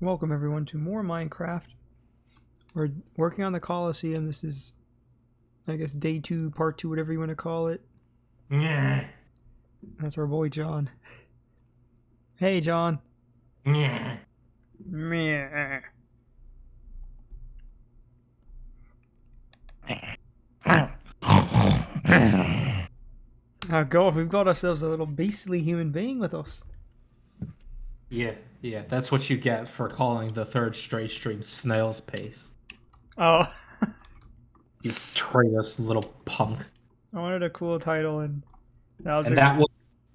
Welcome everyone to more Minecraft. We're working on the Coliseum. This is, I guess, day 2, part 2, whatever you want to call it. Yeah. That's our boy John. Hey John. Yeah. Meh. God, we've got ourselves a little beastly human being with us. Yeah, that's what you get for calling the third straight stream Snail's Pace. Oh, You traitorous little punk. I wanted a cool title, and that was And a. that was,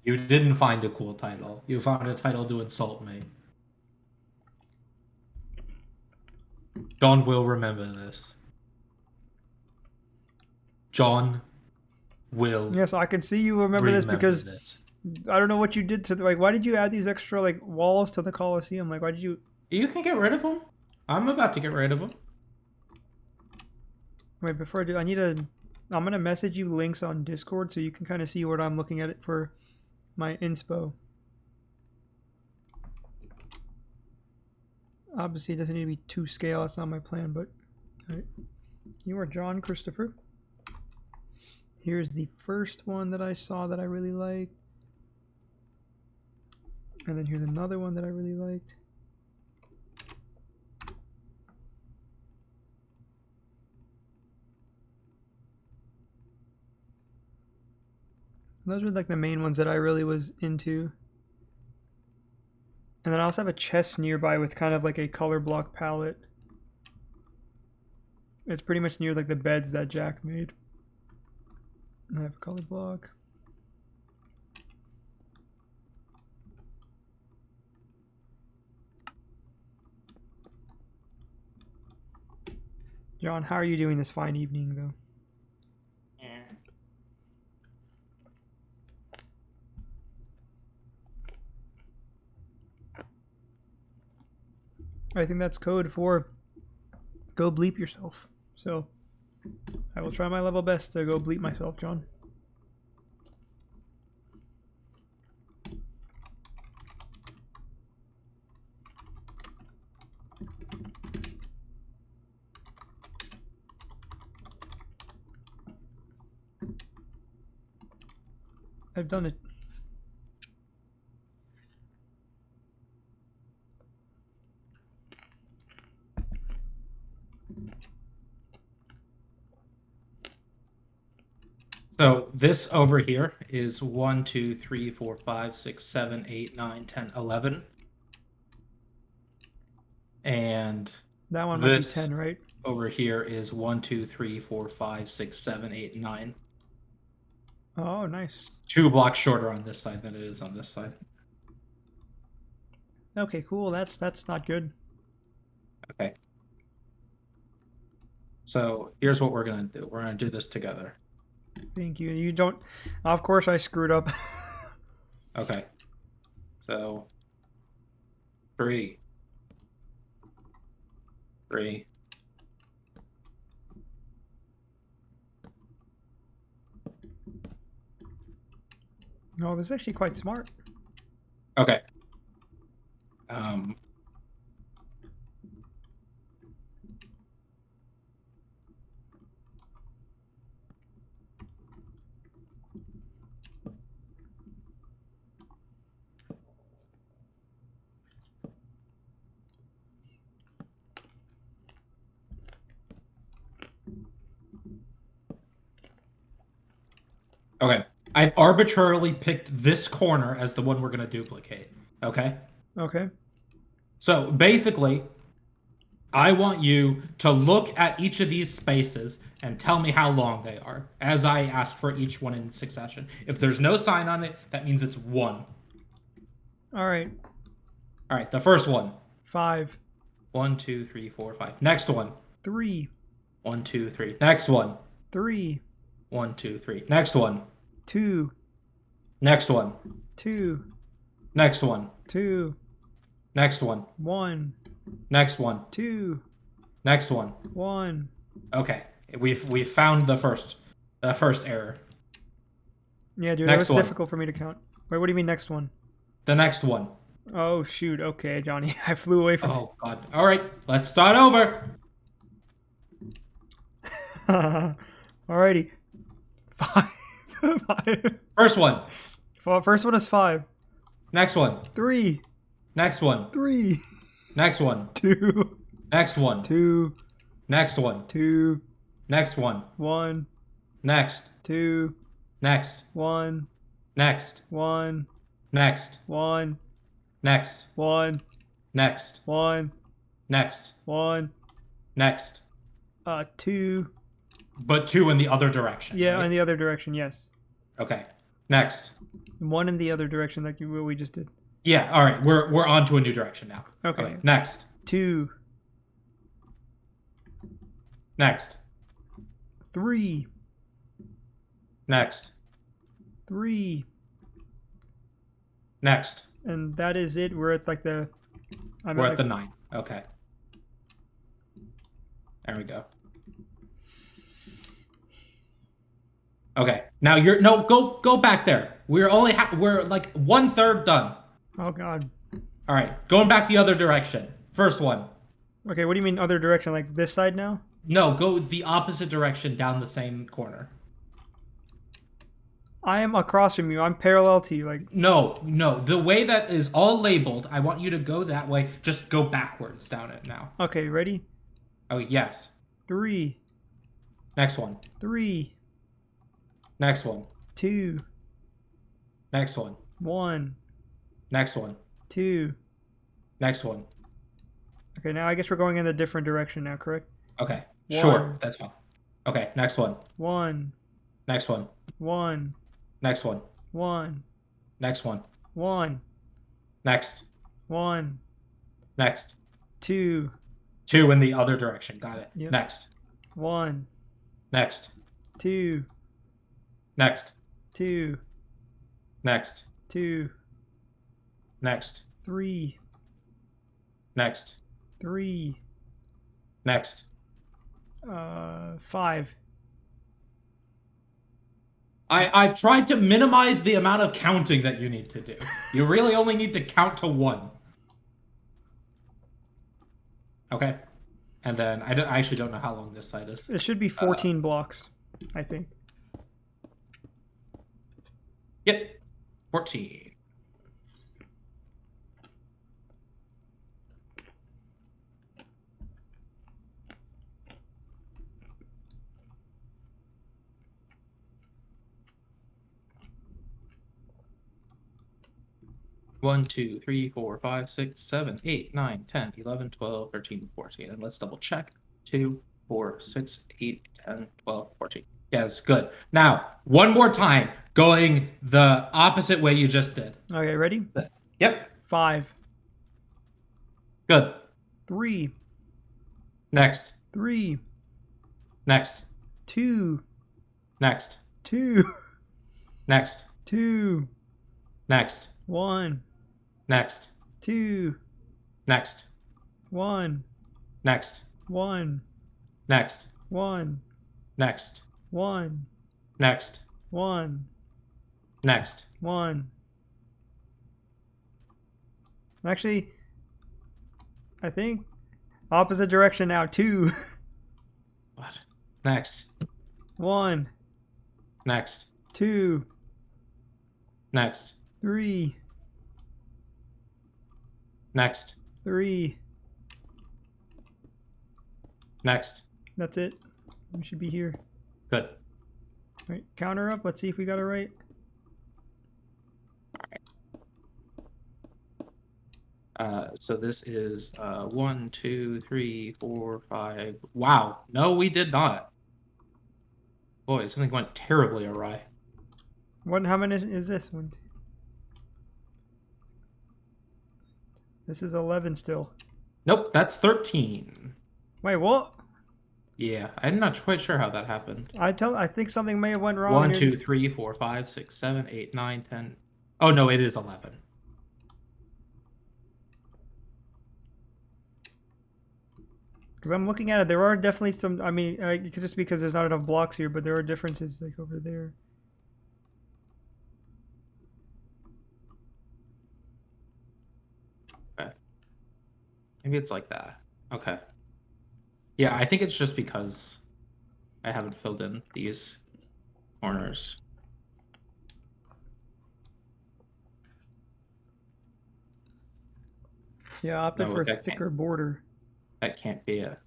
you didn't find a cool title. You found a title to insult me. John will remember this. John will Yes, I can see you remember this remember because this. I don't know what you did to why did you add these extra walls to the Coliseum? Why did you? You can get rid of him. I'm about to get rid of him. Wait, before I do, I need to. I'm gonna message you links on Discord so you can kind of see what I'm looking at it for my inspo. Obviously, it doesn't need to be to scale. That's not my plan, but all right. You are John Christopher. Here's the first one that I saw that I really liked, and then here's another one that I really liked. Those were like the main ones that I really was into. And then I also have a chest nearby with kind of like a color block palette. It's pretty much near like the beds that Jack made. I have a color block. John, how are you doing this fine evening though? I think that's code for go bleep yourself. So I will try my level best to go bleep myself, John. I've done it. So this over here is 1, 2, 3, 4, 5, 6, 7, 8, 9, 10, 11. And That one might be this 10, right? over here is 1, 2, 3, 4, 5, 6, 7, 8, 9. Oh, nice. 2 blocks shorter on this side than it is on this side. Okay, cool. That's not good. Okay. So here's what we're gonna do. We're gonna do this together. Thank you. You don't. Of course, I screwed up. Okay. So 3, 3. No, this is actually quite smart. Okay. Okay. I've arbitrarily picked this corner as the one we're gonna duplicate. Okay. Okay. So basically, I want you to look at each of these spaces and tell me how long they are, as I ask for each one in succession. If there's no sign on it, that means it's 1. All right. All right, the first one. 5, 1, 2, 3, 4, 5. Next one. 3, 1, 2, 3. Next one. 3, 1, 2, 3. Next one. 2, Next one. 2, Next one. 2, Next one. 1, Next one. 2, Next one. 1. Okay, we've found the first error. Yeah, dude, that Next was one. difficult for me to count. Wait, what do you mean next one? The next one. Oh, shoot. Okay, Johnny. I flew away from Oh, God. All right, let's start over. it. Alrighty. 5. 5. First one. Well, first one is 5. Next one. 3. Next one. 3. Next one. 2. Next one. 2. Next one. 2. Next one. 1. Next. 2. Next. 1. Next. 1. Next. 1. Next. 1. Next. 1. Next. 1. Next. 2. But 2 in the other direction. Yeah, right? in the other direction, yes. Okay. Next. 1 in the other direction, like what we just did. Yeah. All right. We're on to a new direction now. Okay. Next. 2. Next. 3. Next. 3. Next. And that is it. We're at like the. We're at the 9. Okay. There we go. Okay. Now you're go back there. We're like 1/3 done. Oh God. All right. Going back the other direction. First one. Okay, what do you mean other direction? Like this side now? No, go the opposite direction down the same corner. I am across from you. I'm parallel to you. Like No. The way that is all labeled, I want you to go that way. Just go backwards down it now. okay, ready? Oh, yes. 3. Next one. 3. Next one. 2. Next one. 1. Next one. 2. Next one. Okay, now I guess we're going in a different direction now, correct? Okay. 1. Sure. That's fine. Okay. Next one. 1. Next one. 1. Next one. 1. Next one. 1. Next. 1. Next. 2. 2 in the other direction. Got it. Yep. Next. 1. Next. 2. Next. 2. Next. 2. Next. 3. Next. 3. Next. 5. I've tried to minimize the amount of counting that you need to do. You really only need to count to 1. Okay. And then I actually don't know how long this side is. It should be 14 blocks, I think. Yep. 14. One, 2, 3, 4, 5, 6, 7, 8, 9, 10, 11, 12, 13, 14. And let's double check. 2, 4, 6, 8, 10, 12, 14. Yes, good. Now, one more time, going the opposite way you just did. Okay, ready? Yep. 5. Good. 3. Next. 3. Next. 2. Next. 2. Next. 2. Next. 1. Next. 2. Next. 1. Next. 1. Next. 1. Next. 1. Next. 1. Next. 1. Actually, I think opposite direction now. 2. What? Next. 1. Next. 2. Next. 3. Next. 3. Next. That's it. We should be here. Good. All right, counter up. Let's see if we got it right. So this is 1, 2, 3, 4, 5. Wow. No, we did not. Boy, something went terribly awry. How many is this one? This is 11 still. Nope, that's 13. Wait, what? Yeah, I'm not quite sure how that happened. I think something may have went wrong. 1, here. 2, 3, 4, 5, 6, 7, 8, 9, 10. Oh, no, it is 11. Because I'm looking at it, there are definitely some. I mean, it could just be because there's not enough blocks here, but there are differences like over there. Maybe it's like that. Okay. Yeah, I think it's just because I haven't filled in these corners. Yeah, I opted No, for a that thicker border. That can't be it.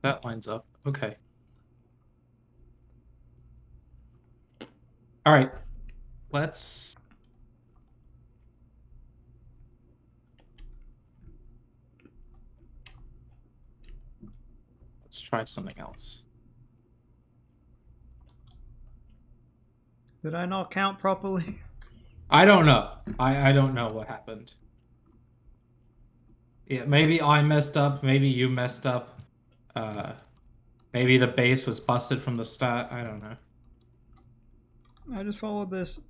That lines up. Okay. All right. Let's try something else. Did I not count properly? I don't know. I don't know what happened. Yeah, maybe I messed up. Maybe you messed up. Maybe the base was busted from the start. I don't know. I just followed this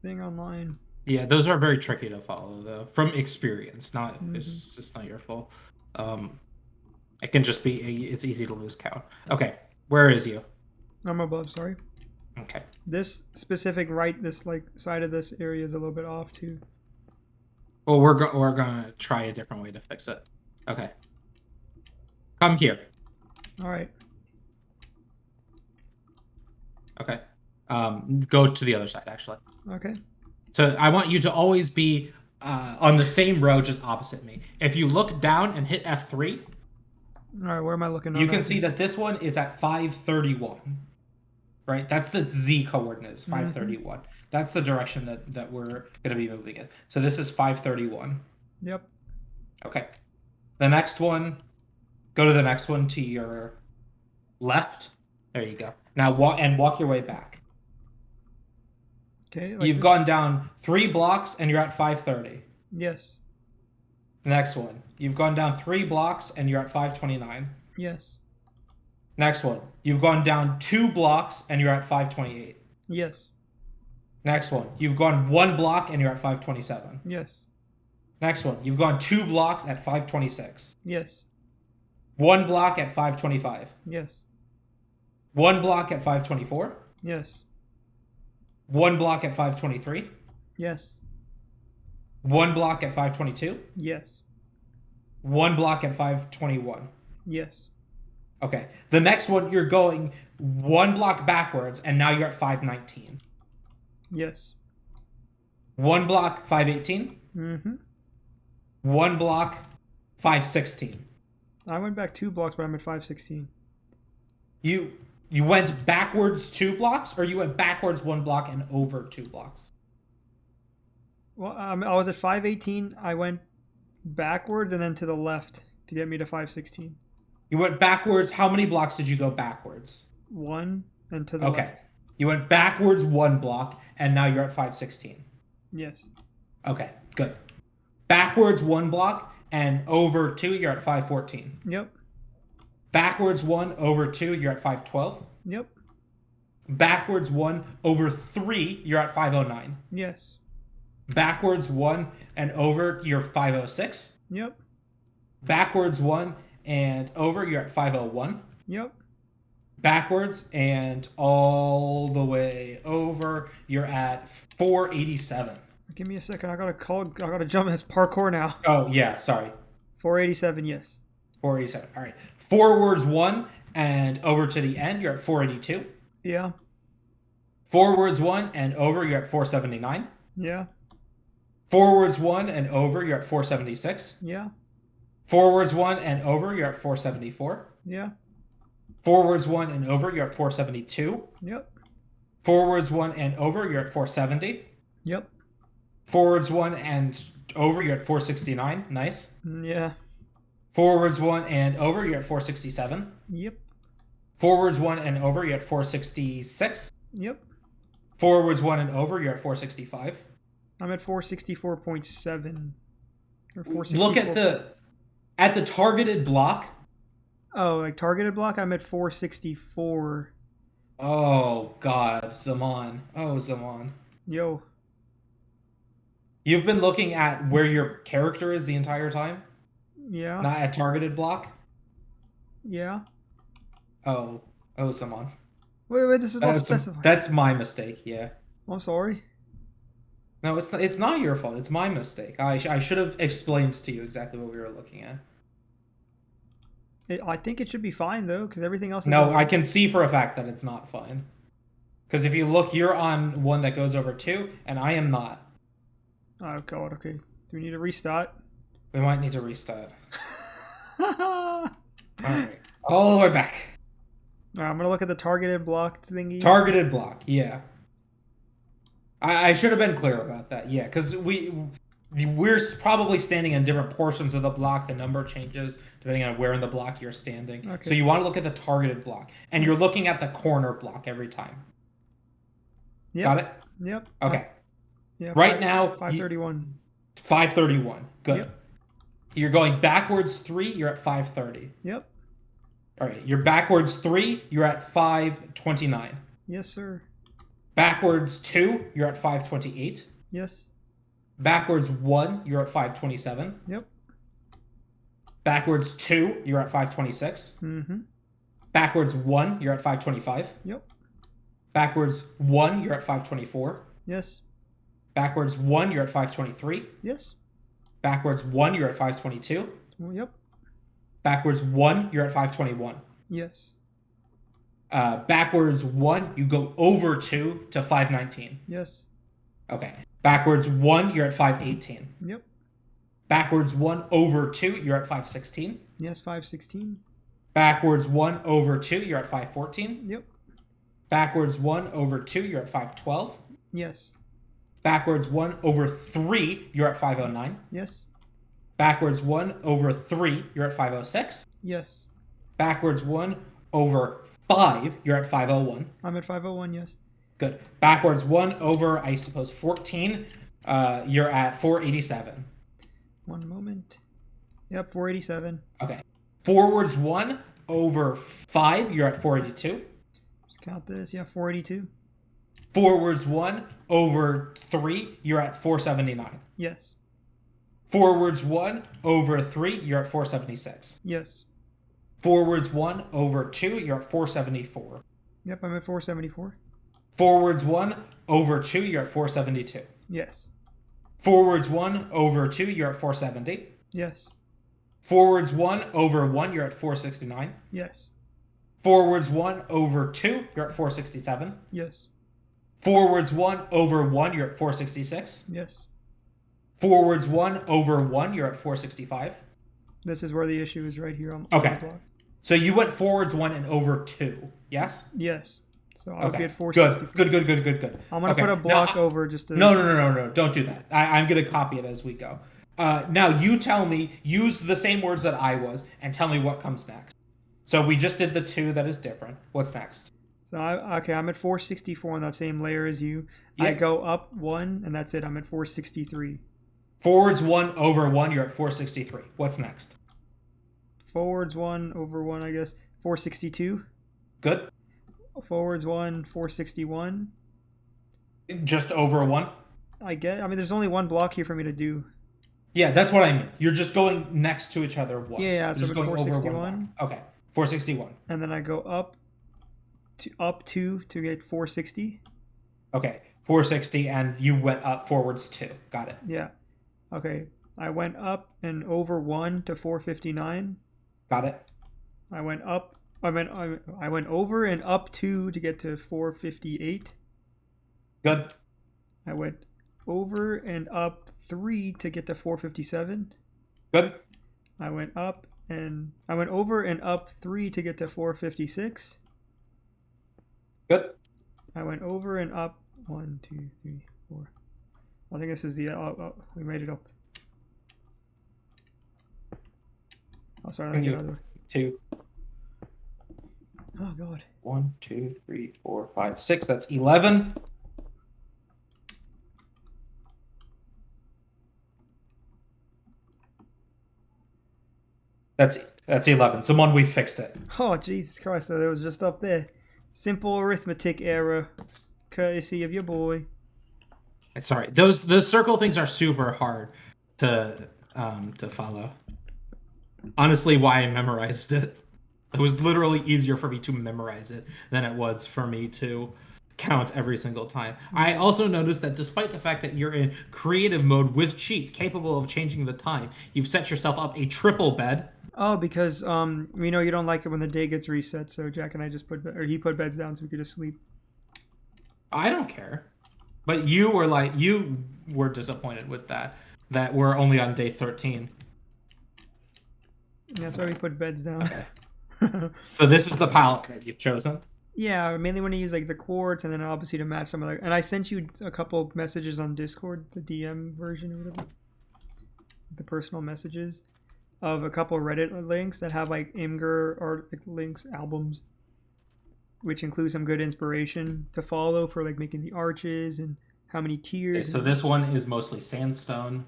thing online. Yeah, those are very tricky to follow, though, from experience. Not Mm-hmm. It's just not your fault. It can just be. It's easy to lose count. Okay, where is you? I'm above, sorry. Okay. This specific this like side of this area is a little bit off too. Well, we're gonna try a different way to fix it. Okay. Come here. All right. Okay. Go to the other side, actually. Okay. So I want you to always be on the same row, just opposite me. If you look down and hit F3, all right, where am I looking? You can see that this one is at 531. Right? That's the Z coordinates, 531. That's the direction that we're going to be moving in. So this is 531. Yep. Okay. The next one, go to the next one to your left. There you go. Now walk your way back. Okay. You've gone down 3 blocks and you're at 530. Yes. The next one, you've gone down 3 blocks and you're at 529. Yes. Next one, you've gone down 2 blocks and you're at 528. Yes. Next one, you've gone 1 block and you're at 527. Yes. Next one, you've gone 2 blocks at 526. Yes. 1 block at 525. Yes. 1 block at 524. Yes. 1 block at 523. Yes. 1 block at 522. Yes. 1 block at 521. Yes. Okay. The next one, you're going 1 block backwards, and now you're at 519. Yes. 1 block 518. Mm-hmm. 1 block 516. I went back 2 blocks, but I'm at 516. You went backwards 2 blocks, or you went backwards 1 block and over 2 blocks? Well, I was at 518. I went backwards and then to the left to get me to 516. You went backwards. How many blocks did you go backwards? 1 and to the Okay. left. You went backwards 1 block, and now you're at 516. Yes. Okay, good. Backwards 1 block, and over 2, you're at 514. Yep. Backwards 1 over 2, you're at 512. Yep. Backwards 1 over 3, you're at 509. Yes. Backwards 1 and over, you're 506. Yep. Backwards 1 and over, you're at 501. Yep. Backwards and all the way over, you're at 487. Give me a second. I gotta jump this parkour now. Oh, yeah, sorry. 487, yes. 487. All right. Forwards 1 and over to the end, you're at 482. Yeah. Forwards 1 and over, you're at 479. Yeah. Forwards 1 and over, you're at 476. Yeah. Forwards 1 and over, you're at 474. Yeah. Forwards 1 and over, you're at 472. Yep. Forwards 1 and over, you're at 470. Yep. Forwards 1 and over, you're at 469. Nice. Yeah. Forwards 1 and over, you're at 467. Yep. Forwards 1 and over, you're at 466. Yep. Forwards 1 and over, you're at 465. I'm at 464.7. Or 464. Look at the targeted block. Oh, like targeted block, I'm at 464. Oh God, Zaman. Oh Zaman. Yo. You've been looking at where your character is the entire time? Yeah. Not at targeted block? Yeah. Oh Zaman. Wait, this is not specified. That's my mistake, yeah. I'm sorry. No, it's not your fault. It's my mistake. I should have explained to you exactly what we were looking at. I think it should be fine though, because everything else is No, I can see for a fact that it's not fine. Because if you look, you're on one that goes over 2, and I am not. Oh god, okay. Do we need to restart? We might need to restart. Alright. All the way back. Alright, I'm gonna look at the targeted block thingy. Targeted block, yeah. I should have been clear about that, yeah, because we're probably standing in different portions of the block. The number changes depending on where in the block you're standing. Okay. So you want to look at the targeted block, and you're looking at the corner block every time. Yep. Got it? Yep. Okay. Yeah. Right now, 531. 531. Good. Yep. You're going backwards 3. You're at 530. Yep. All right. You're backwards 3. You're at 529. Yes, sir. Backwards 2. You're at 528. Yes. Backwards 1. You're at 527. Yep. Backwards 2. You're at 526. Mm-hmm. Backwards 1. You're at 525. Yep. Backwards 1. You're at 524. Yes. Backwards 1. You're at 523. Yes. Backwards 1. You're at 522. Yep. Backwards 1. You're at 521. Yes. Backwards 1, you go over 2 to 519. Yes. Okay. Backwards 1, you're at 518. Yep. Backwards 1 over 2, you're at 516. Yes, 516. Backwards 1 over 2, you're at 514. Yep. Backwards 1 over 2, you're at 512. Yes. Backwards 1 over 3, you're at 509. Yes. Backwards 1 over 3, you're at 506. Yes. Backwards 1 over 5, you're at 501. I'm at 501, yes. Good. Backwards 1 over, I suppose, 14, you're at 487. One moment. Yep, 487. Okay. Forwards 1 over 5, you're at 482. Just count this. Yeah, 482. Forwards 1 over 3, you're at 479. Yes. Forwards 1 over 3, you're at 476. Yes. Forwards 1 over 2, you're at 474. Yep, I'm at 474. Forwards 1 over 2, you're at 472. Yes. Forwards 1 over 2, you're at 470. Yes. Forwards 1 over 1, you're at 469. Yes. Forwards 1 over 2, you're at 467. Yes. Forwards 1 over 1, you're at 466. Yes. Forwards 1 over 1, you're at 465. This is where the issue is right here on Okay. the block. So you went forwards 1 and over 2, yes? Yes. So I'll be at Good. 464. Good. I'm going to put a block over just to... No. Don't do that. I'm going to copy it as we go. Now you tell me, use the same words that I was, and tell me what comes next. So we just did the 2 that is different. What's next? So I'm at 464 on that same layer as you. Yep. I go up 1, and that's it. I'm at 463. Forwards 1 over 1, you're at 463. What's next? Forwards 1 over 1, I guess. 462. Good. Forwards 1, 461. Just over 1? I mean, there's only one block here for me to do. Yeah, that's what I mean. You're just going next to each other. 1. Yeah, so just I'm at going over 461. 1 block. Okay, 461. And then I go up 2 to get 460. Okay, 460, and you went up forwards 2. Got it. Yeah. Okay. I went up and over 1 to 459. Got it. I went over and up 2 to get to 458. Good. I went over and up 3 to get to 457. Good. I went over and up 3 to get to 456. Good. I went over and up 1, 2, 3, 4. I think this is the we made it up. Oh, sorry. Let me get out of the way. 2. Oh god. 1, 2, 3, 4, 5, 6. That's 11. That's 11. Someone we fixed it. Oh Jesus Christ! So it was just up there. Simple arithmetic error, courtesy of your boy. Sorry, those circle things are super hard to follow. Honestly, why I memorized it. It was literally easier for me to memorize it than it was for me to count every single time. I also noticed that despite the fact that you're in creative mode with cheats capable of changing the time, you've set yourself up a triple bed. Oh, because we know you don't like it when the day gets reset. So Jack and I just he put beds down so we could just sleep. I don't care. But you were disappointed with that we're only on day 13. And that's why we put beds down. Okay. So this is the palette that you've chosen. Yeah, I mainly want to use like the quartz and then obviously to match some of the. And I sent you a couple messages on Discord, the DM version or whatever, the personal messages of a couple Reddit links that have like Imgur or like links, albums, which include some good inspiration to follow for like making the arches and how many tiers. Okay, so this one is mostly sandstone.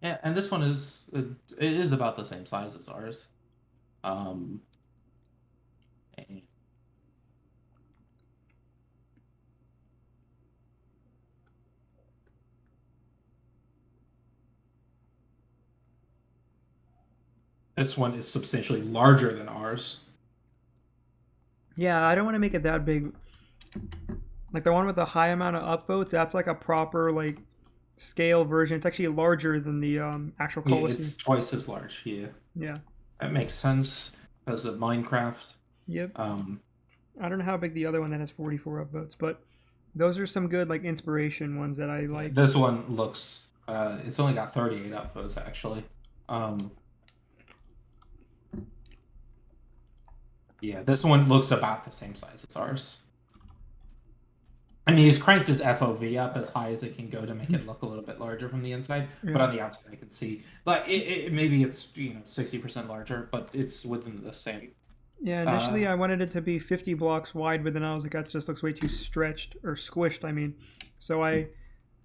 Yeah, and this one it is about the same size as ours. And this one is substantially larger than ours. Yeah, I don't want to make it that big. Like the one with the high amount of upvotes, that's like a proper like scale version. It's actually larger than the actual Yeah, Colosseum. it's twice as large. Yeah, Yeah. that makes sense because of Minecraft. Yep. Um, I don't know how big the other one that has 44 upvotes, but those are some good like inspiration ones that I like. this one looks. It's only got 38 upvotes actually. Yeah, this one looks about the same size as ours. I mean, he's cranked his FOV up as high as it can go to make it look a little bit larger from the inside, but on the outside I can see like maybe it's 60% larger, but it's within the same. Yeah, initially I wanted it to be 50 blocks wide, but then I was like, that just looks way too stretched or squished. I mean, so I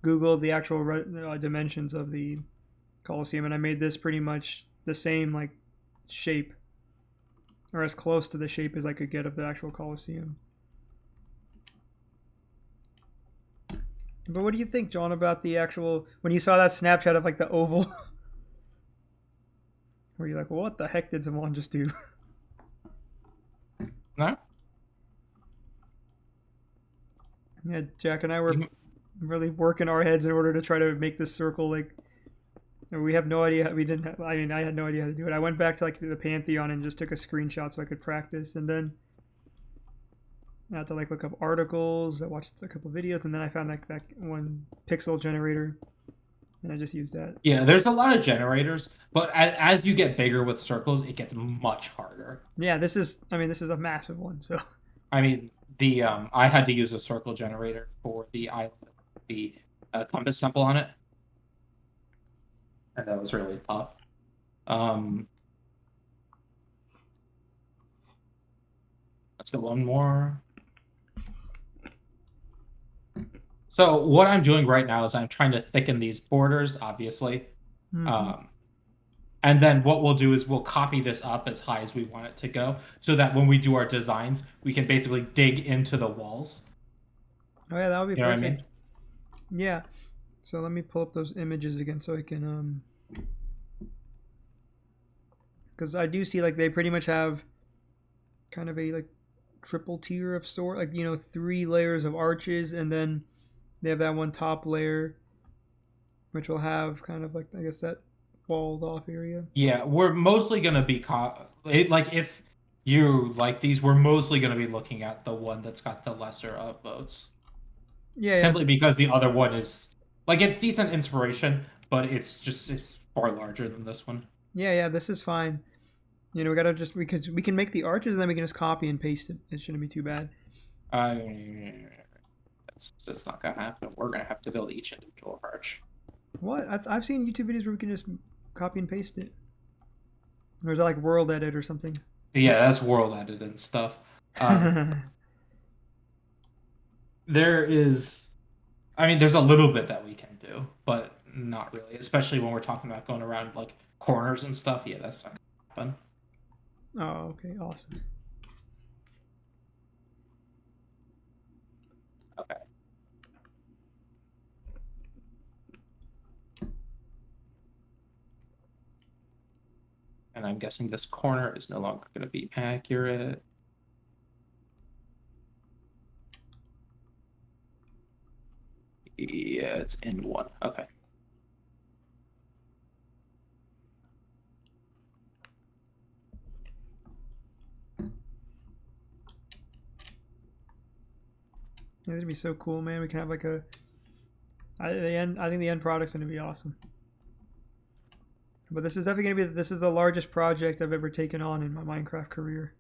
googled the actual dimensions of the Colosseum, and I made this pretty much the same like shape, or as close to the shape as I could get of the actual Colosseum. But what do you think, John, about the actual when you saw that Snapchat of like the oval? Were you like, well, what the heck did someone just do? No. Yeah, Jack and I were really working our heads in order to try to make this circle like. We have no idea. We didn't. I mean, I had no idea how to do it. I went back to like the Pantheon and just took a screenshot so I could practice, and then I had to like look up articles. I watched a couple videos, and then I found like that one pixel generator, and I just used that. Yeah, there's a lot of generators, but as you get bigger with circles, it gets much harder. Yeah, this is. I mean, this is a massive one. So. I mean, the I had to use a circle generator for the island, the compass temple on it, and that was really tough. Let's go one more. So what I'm doing right now is I'm trying to thicken these borders, obviously. Mm-hmm. And then what we'll do is we'll copy this up as high as we want it to go so that when we do our designs, we can basically dig into the walls. Oh yeah, that would be perfect. What I mean? Yeah. So let me pull up those images again so I can because I do see like they pretty much have kind of a like triple tier of sort, like 3 layers of arches, and then they have that one top layer which will have kind of like, I guess, that walled off area. Yeah, we're mostly gonna be like if you like these, we're mostly gonna be looking at the one that's got the lesser upvotes. Yeah, Simply because the other one is like it's decent inspiration, but it's far larger than this one. Yeah, this is fine. We gotta just because we can make the arches and then we can just copy and paste it. It shouldn't be too bad. Let's It's not gonna happen. We're gonna have to build each individual arch. What? I've seen YouTube videos where we can just copy and paste it. Or is that like world edit or something? Yeah, that's world edit and stuff. There is, I mean, there's a little bit that we can do, but not really. Especially when we're talking about going around like corners and stuff. Yeah, that's not gonna happen. Oh, okay, awesome. Okay. And I'm guessing this corner is no longer going to be accurate. Yeah, it's in one. Okay. Yeah, that'd be so cool, man. We can have like a. I think the end product's gonna be awesome. But this is definitely gonna be. This is the largest project I've ever taken on in my Minecraft career.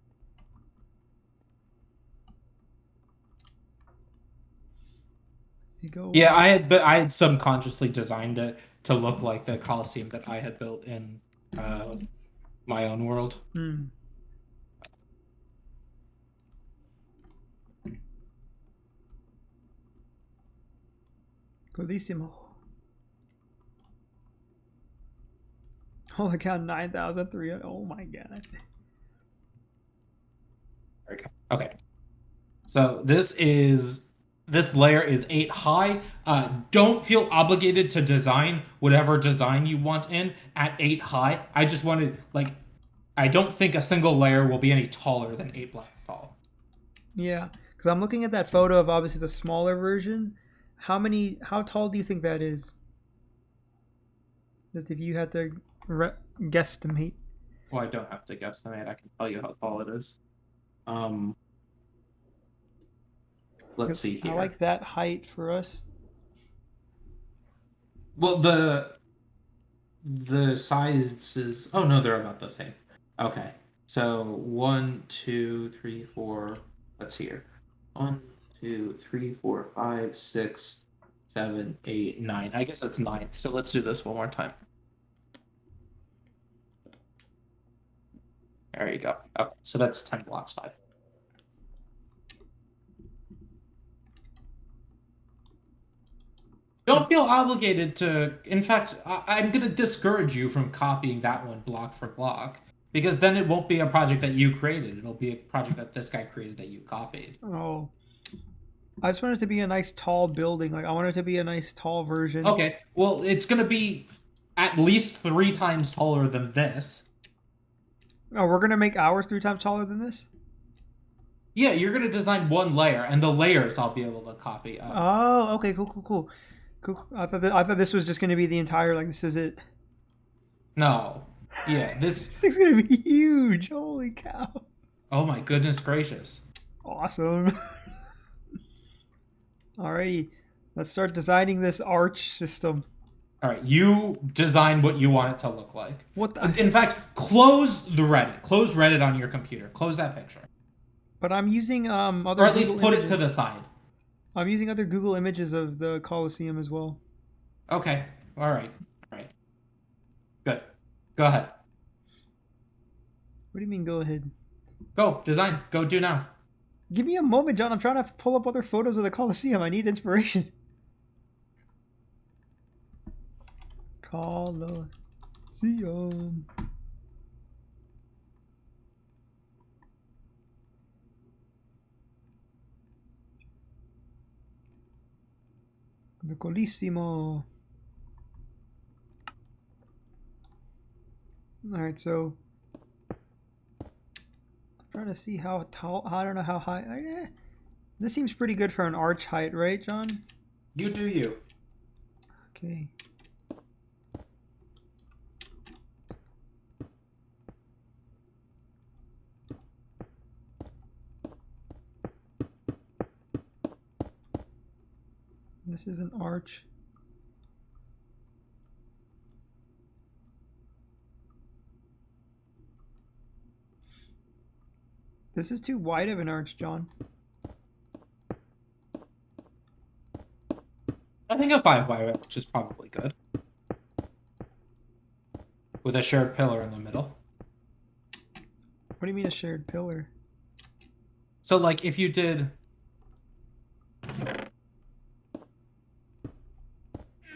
You go. Yeah, I had subconsciously designed it to look like the Colosseum that I had built in my own world. Hmm. Colissimo. Holy cow, 9,300. Oh my god. Okay. So this layer is 8 high. Don't feel obligated to design whatever design you want in at 8 high. I just wanted like I don't think a single layer will be any taller than 8 blocks tall. Yeah, because I'm looking at that photo of obviously the smaller version. How tall do you think that is? Just if you had to guesstimate. Well, I don't have to guesstimate. I can tell you how tall it is. Um, let's see I here. like that height for us. Well, the sizes. Oh no, they're about the same. Okay, so 1, 2, 3, 4. Let's see here. 1, 2, 3, 4, 5, 6, 7, 8, 9. I guess that's 9. So let's do this one more time. There you go. Okay, so that's 10 blocks high. Don't feel obligated to. In fact, I'm going to discourage you from copying that one block for block because then it won't be a project that you created. It'll be a project that this guy created that you copied. Oh, I just want it to be a nice tall building. Like I want it to be a nice tall version. Okay, well, it's going to be at least 3 times taller than this. Oh, we're gonna make ours 3 times taller than this. Yeah, you're going to design one layer, and the layers I'll be able to copy up. Oh, okay, cool. I thought this was just gonna be the entire. Like this is it. No. Yeah, This thing's gonna be huge. Holy cow! Oh my goodness gracious. Awesome. Alrighty, let's start designing this arch system. All right, you design what you want it to look like. What the? In fact, close the Reddit. Close Reddit on your computer. Close that picture. But I'm using other. Or at least Google put images. it to the side. I'm using other Google images of the Colosseum as well. Okay. All right. Good. Go ahead. What do you mean? Go ahead. Go design. Go do now. Give me a moment, John. I'm trying to pull up other photos of the Colosseum. I need inspiration. Colosseum. The Colissimo. Alright, so I'm trying to see how tall. I don't know how high. This seems pretty good for an arch height, right, John? You do you. Okay. This is an arch. This is too wide of an arch, John. I think a 5 wide arch is probably good. With a shared pillar in the middle. What do you mean a shared pillar? So, like, if you did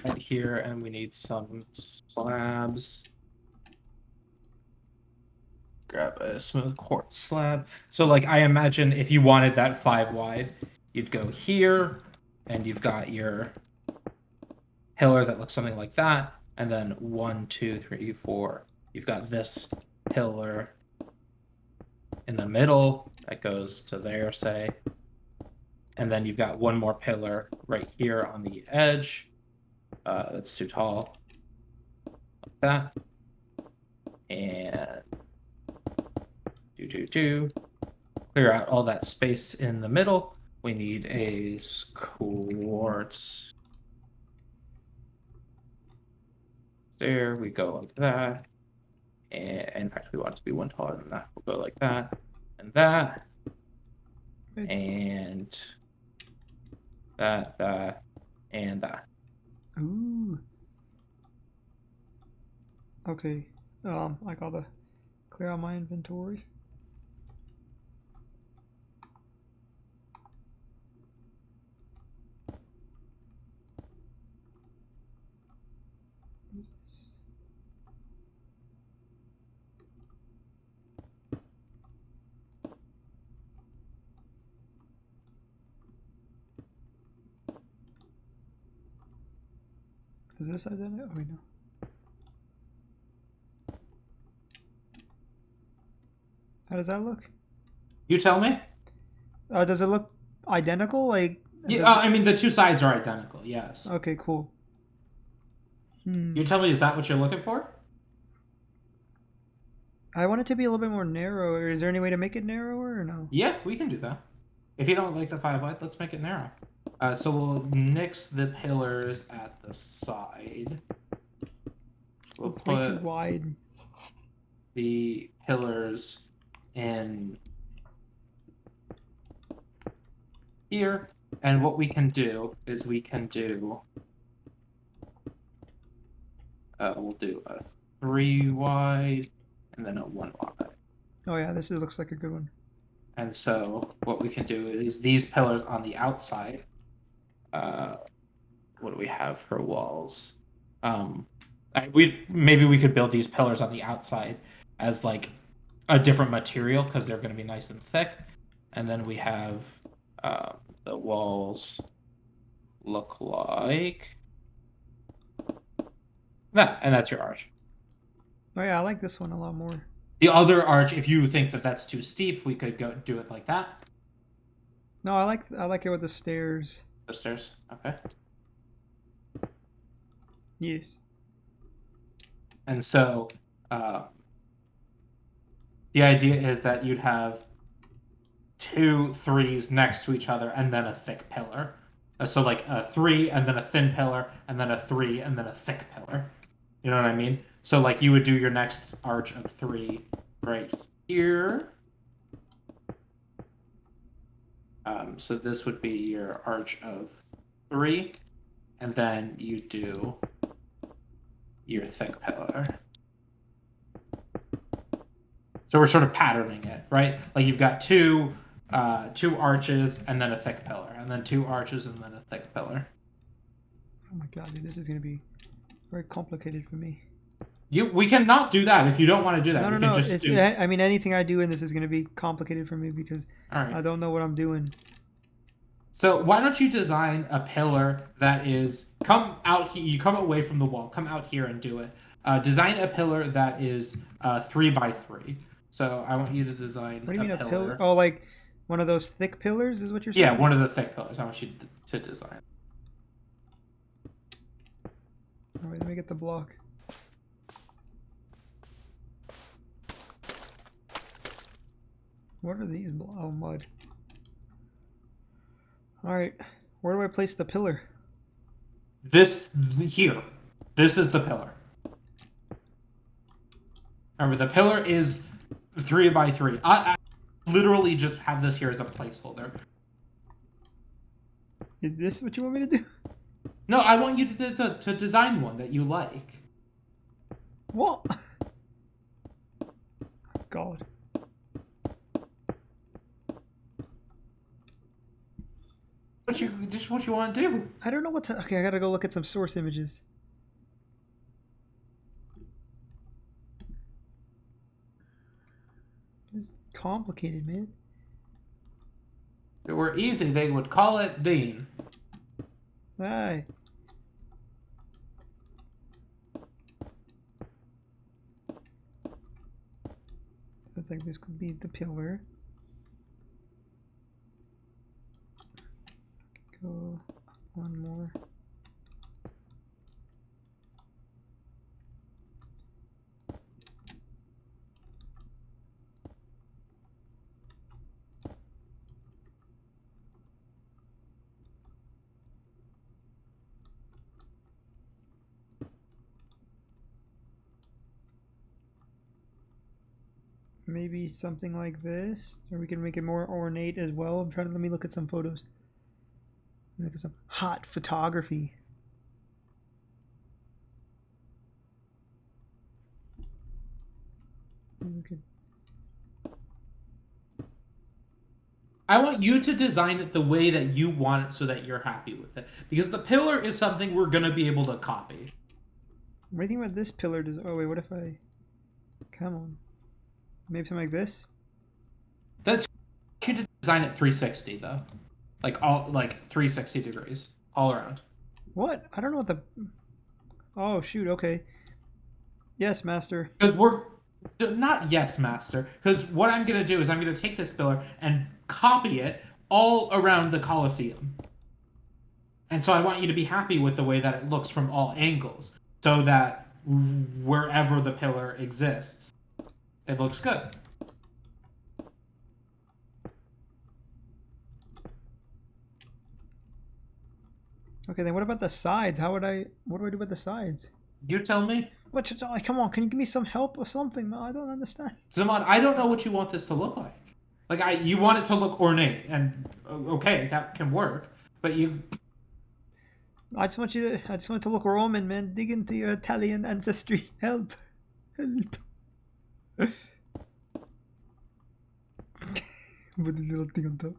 right here, and we need some slabs. Grab a smooth quartz slab. So, like, I imagine if you wanted that 5 wide, you'd go here, and you've got your pillar that looks something like that, and then 1, 2, 3, 4. You've got this pillar in the middle that goes to there, say. And then you've got one more pillar right here on the edge. That's too tall. Like that. And clear out all that space in the middle. We need a quartz. There we go like that. And in fact, we want it to be one taller than that. We'll go like that and that. And that, and that. Ooh. Okay. I gotta clear out my inventory. What is this? Is this identical? Oh, wait, no. How does that look? You tell me? Does it look identical? Like, Yeah, I mean, the two sides are identical, yes. Okay, cool. You tell me, is that what you're looking for? I want it to be a little bit more narrow. Is there any way to make it narrower or no? Yeah, we can do that. If you don't like the 5 wide, let's make it narrow. So we'll nix the pillars at the side. It's way too wide. The pillars in here. And what we can do is we can do... we'll do a 3 wide and then a 1 wide. Oh yeah, this looks like a good one. And so what we can do is these pillars on the outside. What do we have for walls? Maybe we could build these pillars on the outside as like a different material because they're going to be nice and thick. And then we have the walls look like that, and that's your arch. Oh yeah, I like this one a lot more. The other arch, if you think that that's too steep, we could go do it like that. No, I like it with the stairs. The stairs, okay. Yes. And so the idea is that you'd have 2 3s next to each other and then a thick pillar. So like a 3 and then a thin pillar and then a 3 and then a thick pillar. You know what I mean? So like you would do your next arch of 3 right here. So this would be your arch of 3, and then you do your thick pillar. So we're sort of patterning it, right? Like you've got two arches and then a thick pillar, and then 2 arches and then a thick pillar. Oh my god, dude, this is gonna be very complicated for me. We cannot do that if you don't want to do that. No. I mean, anything I do in this is gonna be complicated for me because I don't know what I'm doing. So why don't you design a pillar that is come out here? You come away from the wall. Come out here and do it. Design a pillar that is 3 by 3. So I want you to design. What do you mean a pillar? Oh, like one of those thick pillars is what you're saying? Yeah, one of the thick pillars. I want you to design. All right, let me get the block. What are these? Oh, mud. All right, where do I place the pillar? This here. This is the pillar. Remember, the pillar is 3 by 3. I literally just have this here as a placeholder. Is this what you want me to do? No, I want you to design one that you like. What? God. What you want to do? I don't know what to. Okay, I gotta go look at some source images. It's complicated, man. If it were easy, they would call it Dean. Aye. Looks like this could be the pillar. Go one more. Maybe something like this, or we can make it more ornate as well. I'm trying to let me look at some photos. Look at some hot photography. Okay. I want you to design it the way that you want it so that you're happy with it. Because the pillar is something we're going to be able to copy. What do you think about this pillar? Does oh wait, what if I? Come on. Maybe something like this. That's you to design it 360 though, like 360 degrees all around. What? I don't know what the. Oh shoot. Okay. Yes, master. Because we're not yes, master. Because what I'm gonna do is I'm gonna take this pillar and copy it all around the Colosseum. And so I want you to be happy with the way that it looks from all angles, so that wherever the pillar exists, it looks good. Okay, then what about the sides? How would I? What do I do with the sides? You tell me. What? Oh, come on! Can you give me some help or something? No, I don't understand. Zaman, I don't know what you want this to look like. You want it to look ornate, and okay, that can work. But you, I just want you to. I just want it to look Roman, man. Dig into your Italian ancestry. Help! Help! Put the little thing on top.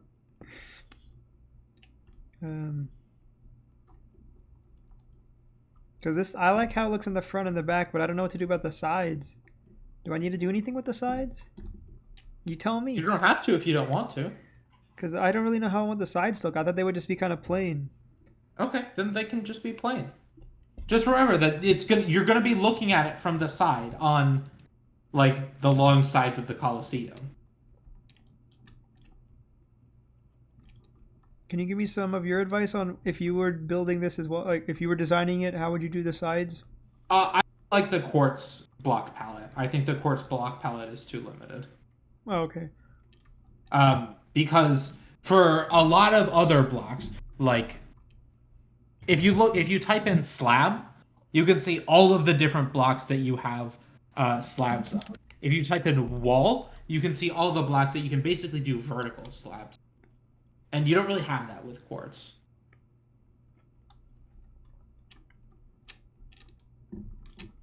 Because this, I like how it looks in the front and the back, but I don't know what to do about the sides. Do I need to do anything with the sides? You tell me. you don't have to if you don't want to. Because I don't really know how I want the sides to look. I thought they would just be kind of plain. Okay, then they can just be plain. Just remember that you're gonna be looking at it from the side on, like, the long sides of the Colosseum. Can you give me some of your advice on if you were building this as well? Like, if you were designing it, how would you do the sides? I like the quartz block palette. I think the quartz block palette is too limited. Oh, okay. Because for a lot of other blocks, like if you type in slab, you can see all of the different blocks that you have slabs of. If you type in wall, you can see all the blocks that you can basically do vertical slabs. And you don't really have that with quartz.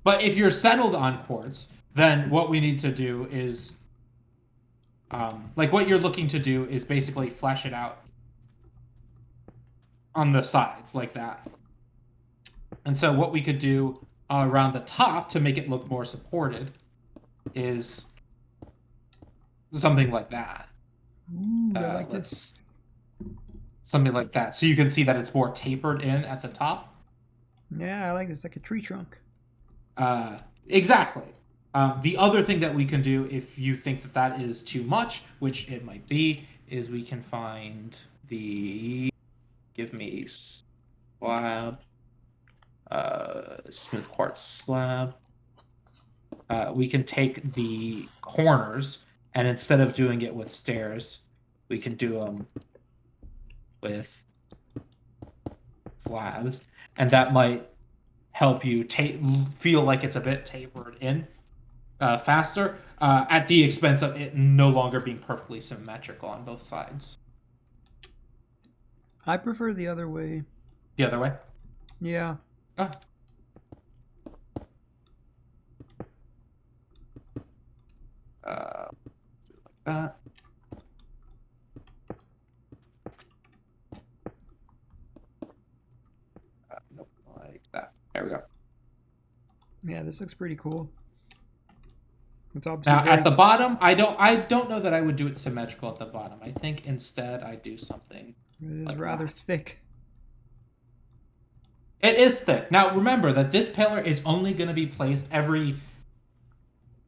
But if you're settled on quartz, then what we need to do is, what you're looking to do is basically flesh it out on the sides like that. And so what we could do around the top to make it look more supported is something like that. Ooh, I like this. Something like that. So you can see that it's more tapered in at the top. Yeah, I like this. Like a tree trunk. Exactly. The other thing that we can do, if you think that that is too much, which it might be, is we can find the... Give me slab. Smooth quartz slab. We can take the corners, and instead of doing it with stairs, we can do them with slabs, and that might help you feel like it's a bit tapered in faster, at the expense of it no longer being perfectly symmetrical on both sides. I prefer the other way. The other way? Yeah. Ah, like that. Nope, like that. There we go. Yeah, this looks pretty cool. It's obviously Now at very. the bottom, I don't know that I would do it symmetrical at the bottom. I think instead I do something It is like rather that. thick. It is thick. Now remember that this pillar is only going to be placed every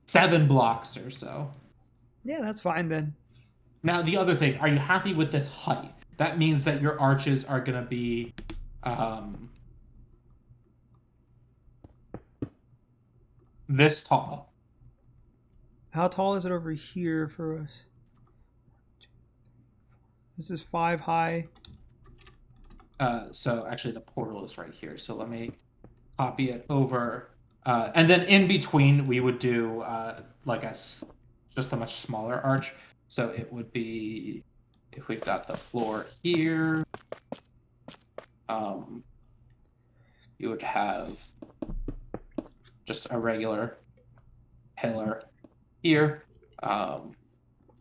7 blocks or so. Yeah, that's fine then. Now the other thing, are you happy with this height? That means that your arches are going to be um, this tall. How tall is it over here for us? This is 5 high. So actually the portal is right here. So let me copy it over. And then in between, we would do like just a much smaller arch. So it would be, if we've got the floor here, um, you would have just a regular pillar here.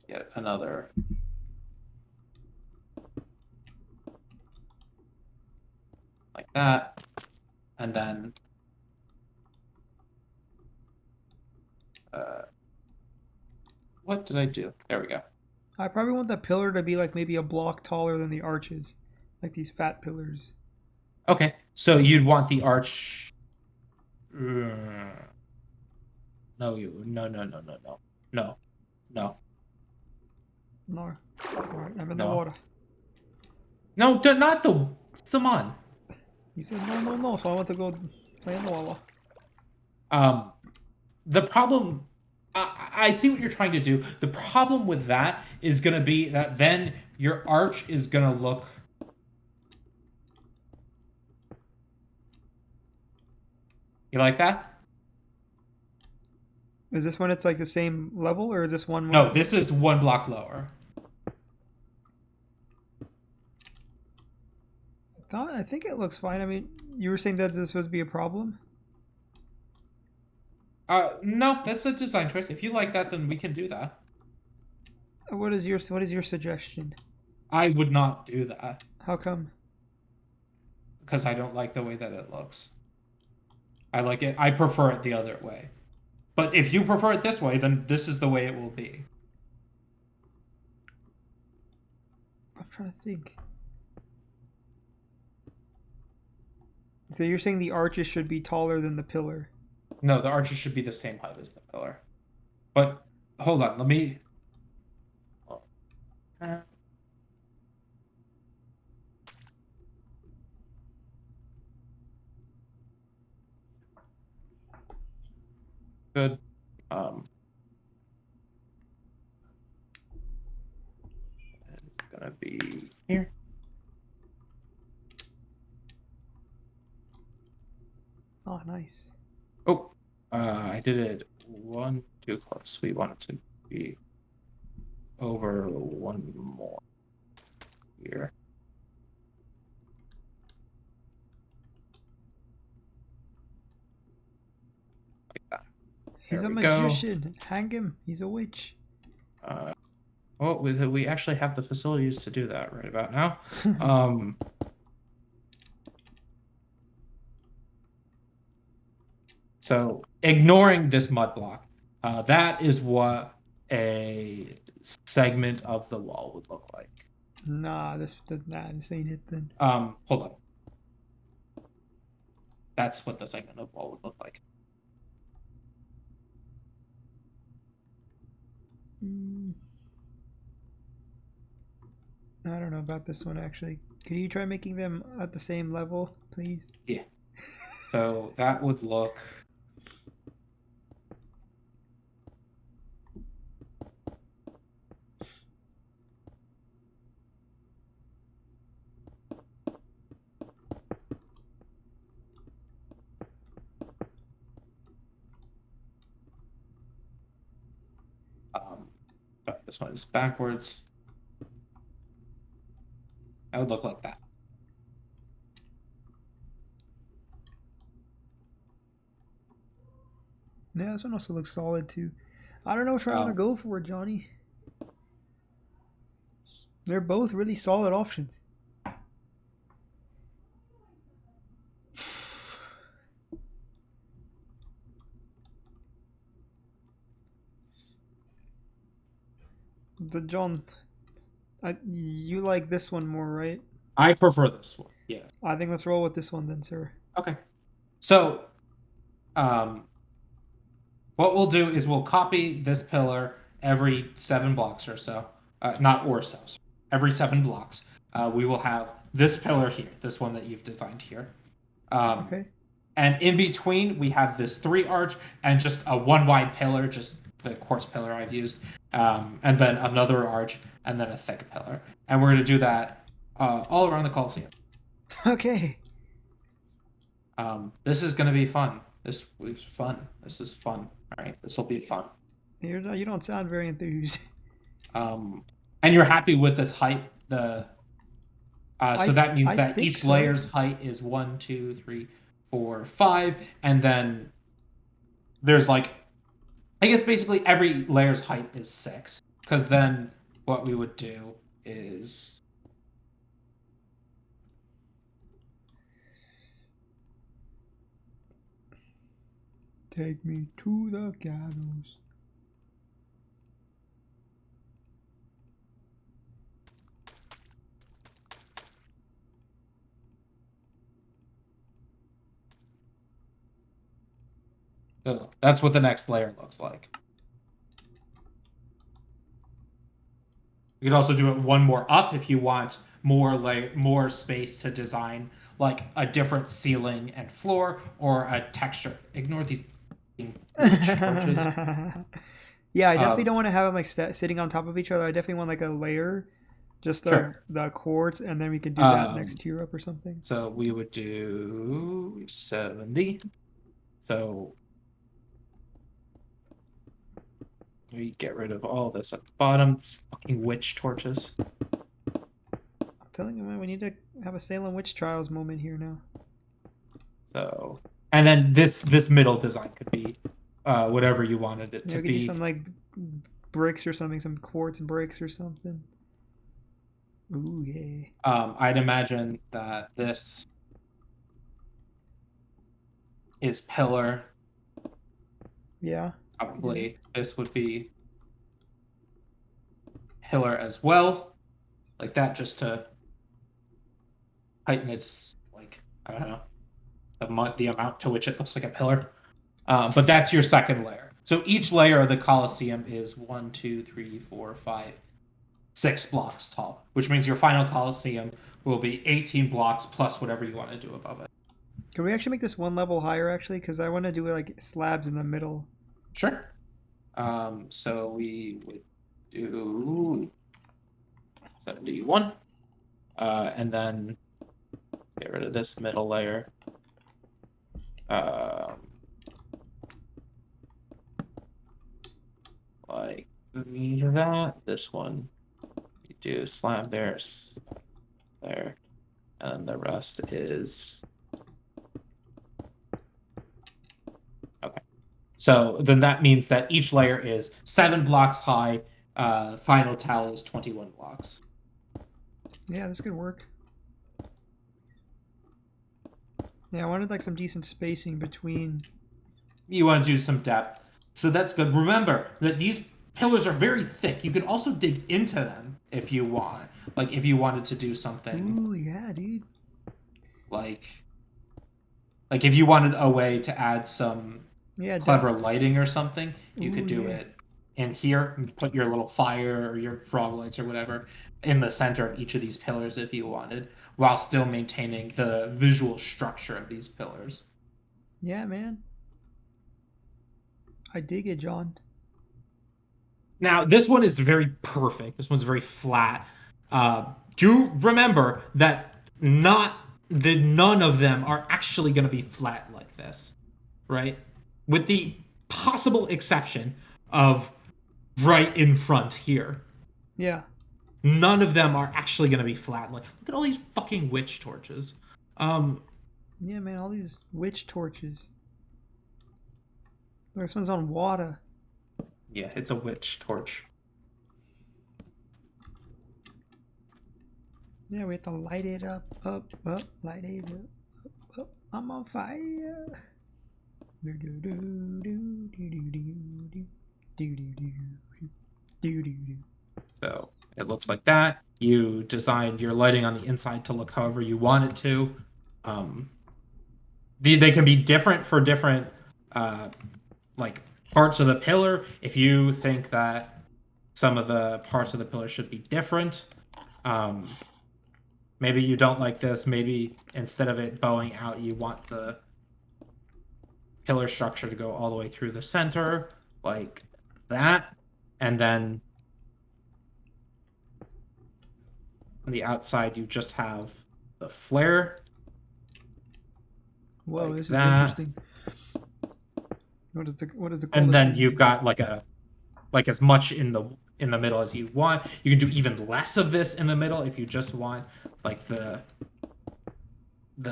Get another like that. And then uh, what did I do? There we go. I probably want the pillar to be like maybe a block taller than the arches, like these fat pillars. Okay, so you'd want the arch. No, no, no, No. Alright, I'm in the no, water. no, not the. Come on. He said no, no, no, so I want to go play in the water. Um, the problem. I see what you're trying to do. The problem with that is going to be that then your arch is going to look. You like that? Is this when it's like the same level, or is this one more? No, this is 1 block lower. I think it looks fine. I mean, you were saying that this would be a problem. No, that's a design choice. If you like that, then we can do that. What is your suggestion? I would not do that How come? because I don't like the way that it looks. I like it. I prefer it the other way. But if you prefer it this way, then this is the way it will be. I'm trying to think. So you're saying the arches should be taller than the pillar? No, the arches should be the same height as the pillar. But hold on, let me. Good. Um, it's gonna be here. Oh, nice. Oh, I did it one too close. We want it to be over one more here. Like that. He's There a we go. magician. Hang him. He's a witch. Uh, well, we actually have the facilities to do that right about now. Um, so ignoring this mud block, that is what a segment of the wall would look like. This ain't it then. Hold on. That's what the segment of wall would look like. Mm, I don't know about this one actually. Could you try making them at the same level, please? Yeah. So that would look. This one is backwards. That would look like that. Yeah, this one also looks solid too. I don't know which one I want to Um, go for, Johnny. They're both really solid options. The John, you like this one more, right? I prefer this one. Yeah. I think let's roll with this one then, sir. Okay. So, um, what we'll do is we'll copy this pillar every 7 blocks or so. Not or so. Every 7 blocks, we will have this pillar here, this one that you've designed here. Um, Okay. and in between, we have this 3 arch and just a one wide pillar, just the quartz pillar I've used, and then another arch and then a thick pillar. And we're going to do that all around the Colosseum. Okay. This is going to be fun. This was fun. This is fun. All right, this will be fun. You don't sound very enthused. Um, and you're happy with this height. So that means I that think each so. layer's height is 1, 2, 3, 4, 5, and then there's like, I guess basically every layer's height is 6. Because then what we would do is Take me to the gallows. so that's what the next layer looks like. You can also do it one more up if you want more space to design like a different ceiling and floor or a texture. Ignore these witch torches. Yeah, I definitely Um, don't want to have them like sitting on top of each other. I definitely want like a layer, just sure. the quartz, and then we could do that next Um, tier up or something. so we would do 70. So we get rid of all this at the bottom. These fucking witch torches. I'm telling you, man, we need to have a Salem witch trials moment here now. So, and then this middle design could be whatever you wanted it Yeah, to we could do be. some like bricks or something, some quartz bricks or something. Ooh yeah. I'd imagine that this is pillar. Yeah. Probably this would be pillar as well, like that, just to heighten its, like, I don't know, the amount to which it looks like a pillar. But that's your second layer. So each layer of the Colosseum is 1, 2, 3, 4, 5, 6 blocks tall, which means your final Colosseum will be 18 blocks plus whatever you want to do above it. Can we actually make this one level higher actually? Because I want to do like slabs in the middle. Sure. So we would do 71. And then get rid of this middle layer. Like that. This one, you do slab there, there, and the rest is okay. So then that means that each layer is 7 blocks high. Final tally is 21 blocks. Yeah, this could work. Yeah, I wanted like some decent spacing between. You want to do some depth, so that's good. Remember that these pillars are very thick. You can also dig into them if you want. Like if you wanted to do something Ooh yeah, dude. like like if you wanted a way to add some Yeah, clever lighting or something, you ooh could do yeah. it in here and put your little fire or your frog lights or whatever in the center of each of these pillars if you wanted, while still maintaining the visual structure of these pillars. Yeah, man. I dig it, John. Now, this one is very perfect. This one's very flat. Do remember that none of them are actually going to be flat like this, right? With the possible exception of right in front here. Yeah. None of them are actually going to be flat. Like, look at all these fucking witch torches. Um, Yeah, man, all these witch torches. This one's on water. Yeah, it's a witch torch. Yeah, we have to light it up, light it up. I'm on fire. Do do do do do do do do do do do do. So it looks like that. You designed your lighting on the inside to look however you want it to. Um, they can be different for different uh, like parts of the pillar. If you think that some of the parts of the pillar should be different, um, maybe you don't like this. Maybe instead of it bowing out, you want the pillar structure to go all the way through the center, like that. And then on the outside, you just have the flare. Whoa, Like this is that. interesting. What is the And coolest then thing? you've got like as much in the middle as you want. You can do even less of this in the middle if you just want like the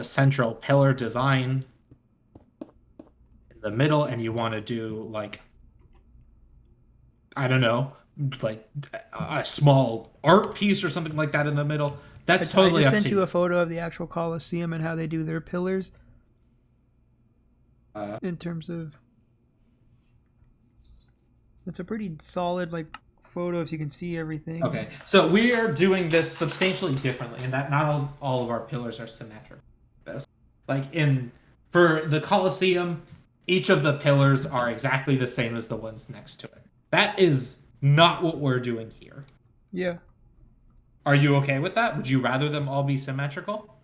central pillar design in the middle, and you want to do like, I don't know, like a small art piece or something like that in the middle. That's I totally just up sent to you a you. photo of the actual Colosseum and how they do their pillars Uh, in terms of. It's a pretty solid like photo if you can see everything. okay, so we are doing this substantially differently in that not all of our pillars are symmetric. This, like in for the Colosseum, each of the pillars are exactly the same as the ones next to it. That is not what we're doing here. Yeah, Are you okay with that? Would you rather them all be symmetrical?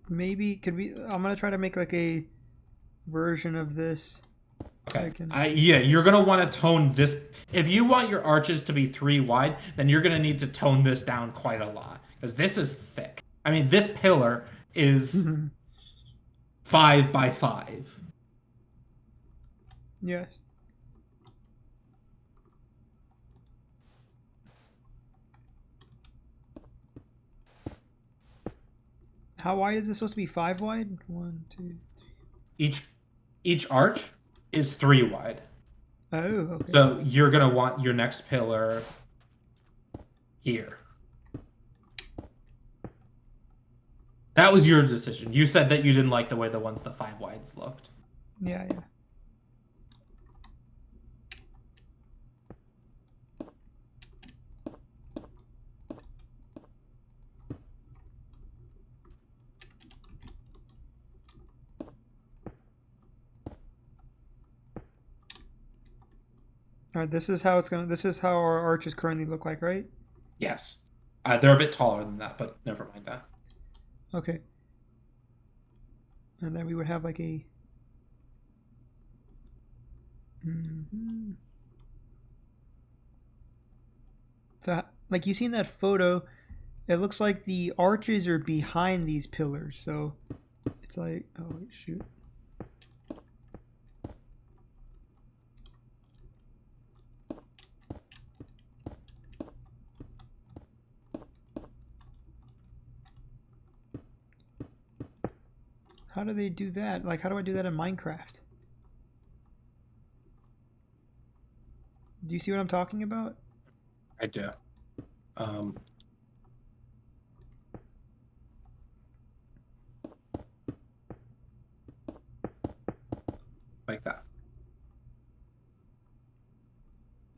maybe could we? I'm gonna try to make like a version of this so I Okay. can. Yeah, you're gonna want to tone this. If you want your arches to be 3 wide, then you're gonna need to tone this down quite a lot because this is thick. I mean, this pillar is 5 by 5. Yes. How wide is this supposed to be? 5 wide? One, two. Each each arch is 3 wide. Oh, okay. So you're gonna want your next pillar here. That was your decision. You said that you didn't like the way the ones the 5 wides looked. Yeah, yeah. All right. This is how it's gonna. This is how our arches currently look like, right? Yes. They're a bit taller than that, but never mind that. Okay. And then we would have like a. Mm-hmm. So, like you see in that photo, it looks like the arches are behind these pillars. So, it's like, oh shoot. How do they do that? Like, how do I do that in Minecraft? Do you see what I'm talking about? I do. Um, like that.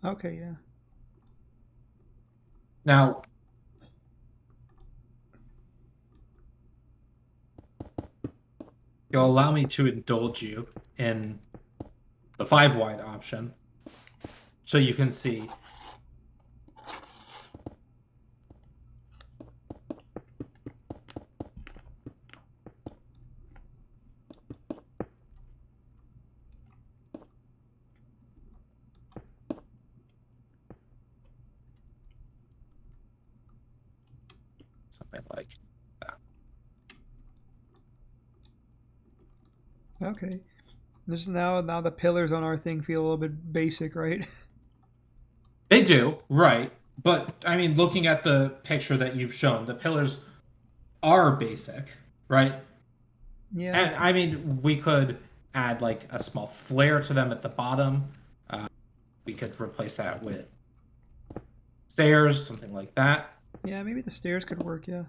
Okay, yeah. Now, you'll allow me to indulge you in the 5 wide option so you can see. Something like that. Okay. This is now the pillars on our thing feel a little bit basic, right? They do, right. But, I mean, looking at the picture that you've shown, the pillars are basic, right? Yeah. And, I mean, we could add like a small flare to them at the bottom. Uh, we could replace that with stairs, something like that. Yeah, maybe the stairs could work. Yeah,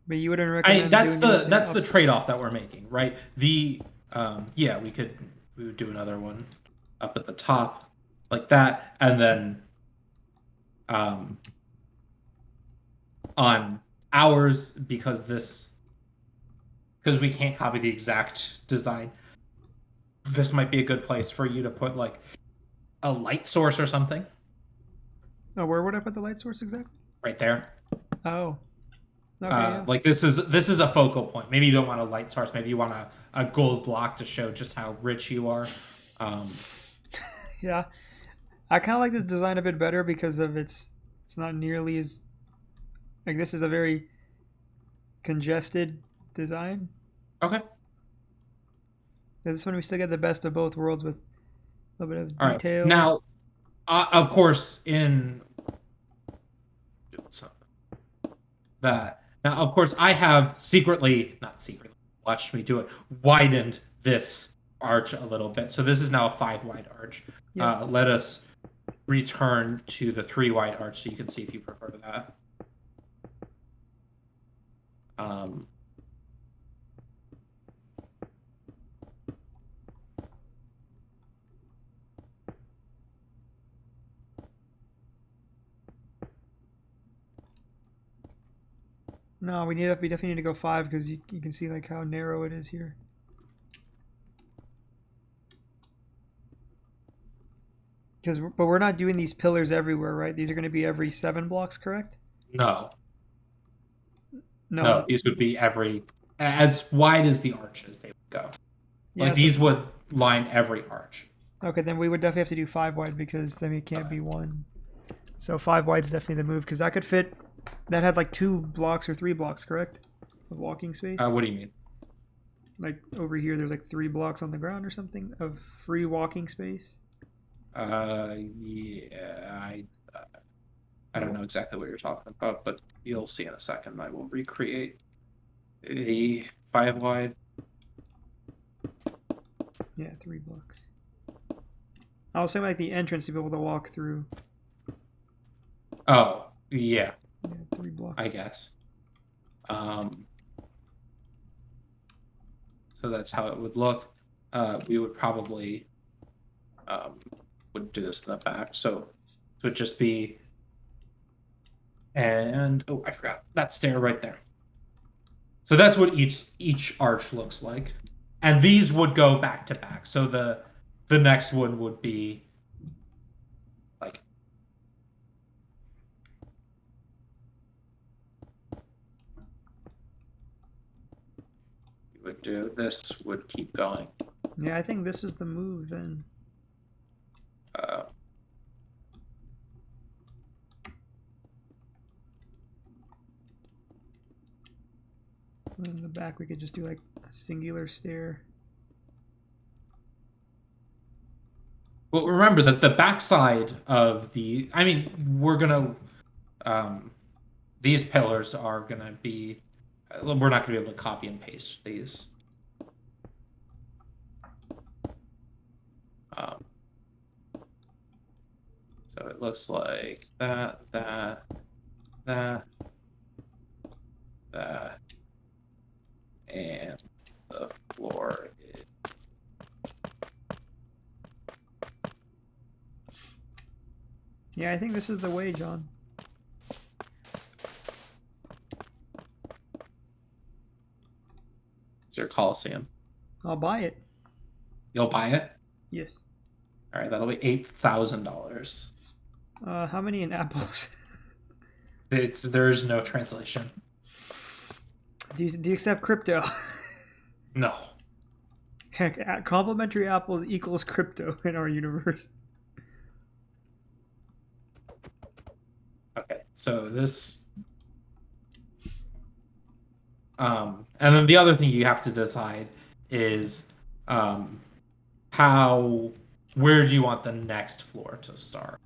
but you wouldn't I mean, recommend doing anything that's the up. trade-off that we're making, right? Yeah, we would do another one up at the top like that, and then um on ours because we can't copy the exact design. This might be a good place for you to put like a light source or something Oh, where would I put the light source exactly? right there. Oh, okay, yeah. Like this is a focal point. Maybe you don't want a light source. Maybe you want a gold block to show just how rich you are. Um, Yeah, I kind of like this design a bit better because of it's not nearly as like this is a very congested design. okay. This one we still get the best of both worlds with a little bit of All right. detail. Now, of course, in that now, of course, I have secretly, not secretly, watched me do it, widened this arch a little bit. So this is now a 5 wide arch. Yeah. Let us return to the 3 wide arch so you can see if you prefer that. Um, No, we definitely need to go 5 because you can see like how narrow it is here. But we're not doing these pillars everywhere, right? These are going to be every 7 blocks, correct? no, No. no, these would be every as wide as the arches they would go. Yeah. Like So these would line every arch. okay, then we would definitely have to do 5 wide because then it can't Okay. be one. So 5 wide is definitely the move because that could fit. That had like 2 blocks or 3 blocks, correct? Of walking space. What do you mean? Like over here, there's like 3 blocks on the ground or something of free walking space. Yeah, I don't know exactly what you're talking about, but you'll see in a second. I will recreate a 5 wide. Yeah, 3 blocks. I was saying like the entrance to be able to walk through. Oh, yeah, Yeah, 3 blocks. I guess. Um, so that's how it would look. We would probably would do this in the back. So it would just be, and oh, I forgot that stair right there. So that's what each arch looks like, and these would go back to back. So the next one would be like you would do this would keep going. Yeah, I think this is the move then. Uh, And in the back, we could just do like a singular stair. well, remember that the backside of I mean, we're gonna, these pillars are gonna be, we're not gonna be able to copy and paste these. Um, so it looks like that, that, that, and the floor is. Yeah, I think this is the way, John. It's your Coliseum. I'll buy it. You'll buy it? Yes. All right, that'll be $8,000. How many in apples? There's no translation. Do you accept crypto? No. Heck, complimentary apples equals crypto in our universe. Okay, so this. And then the other thing you have to decide is where do you want the next floor to start?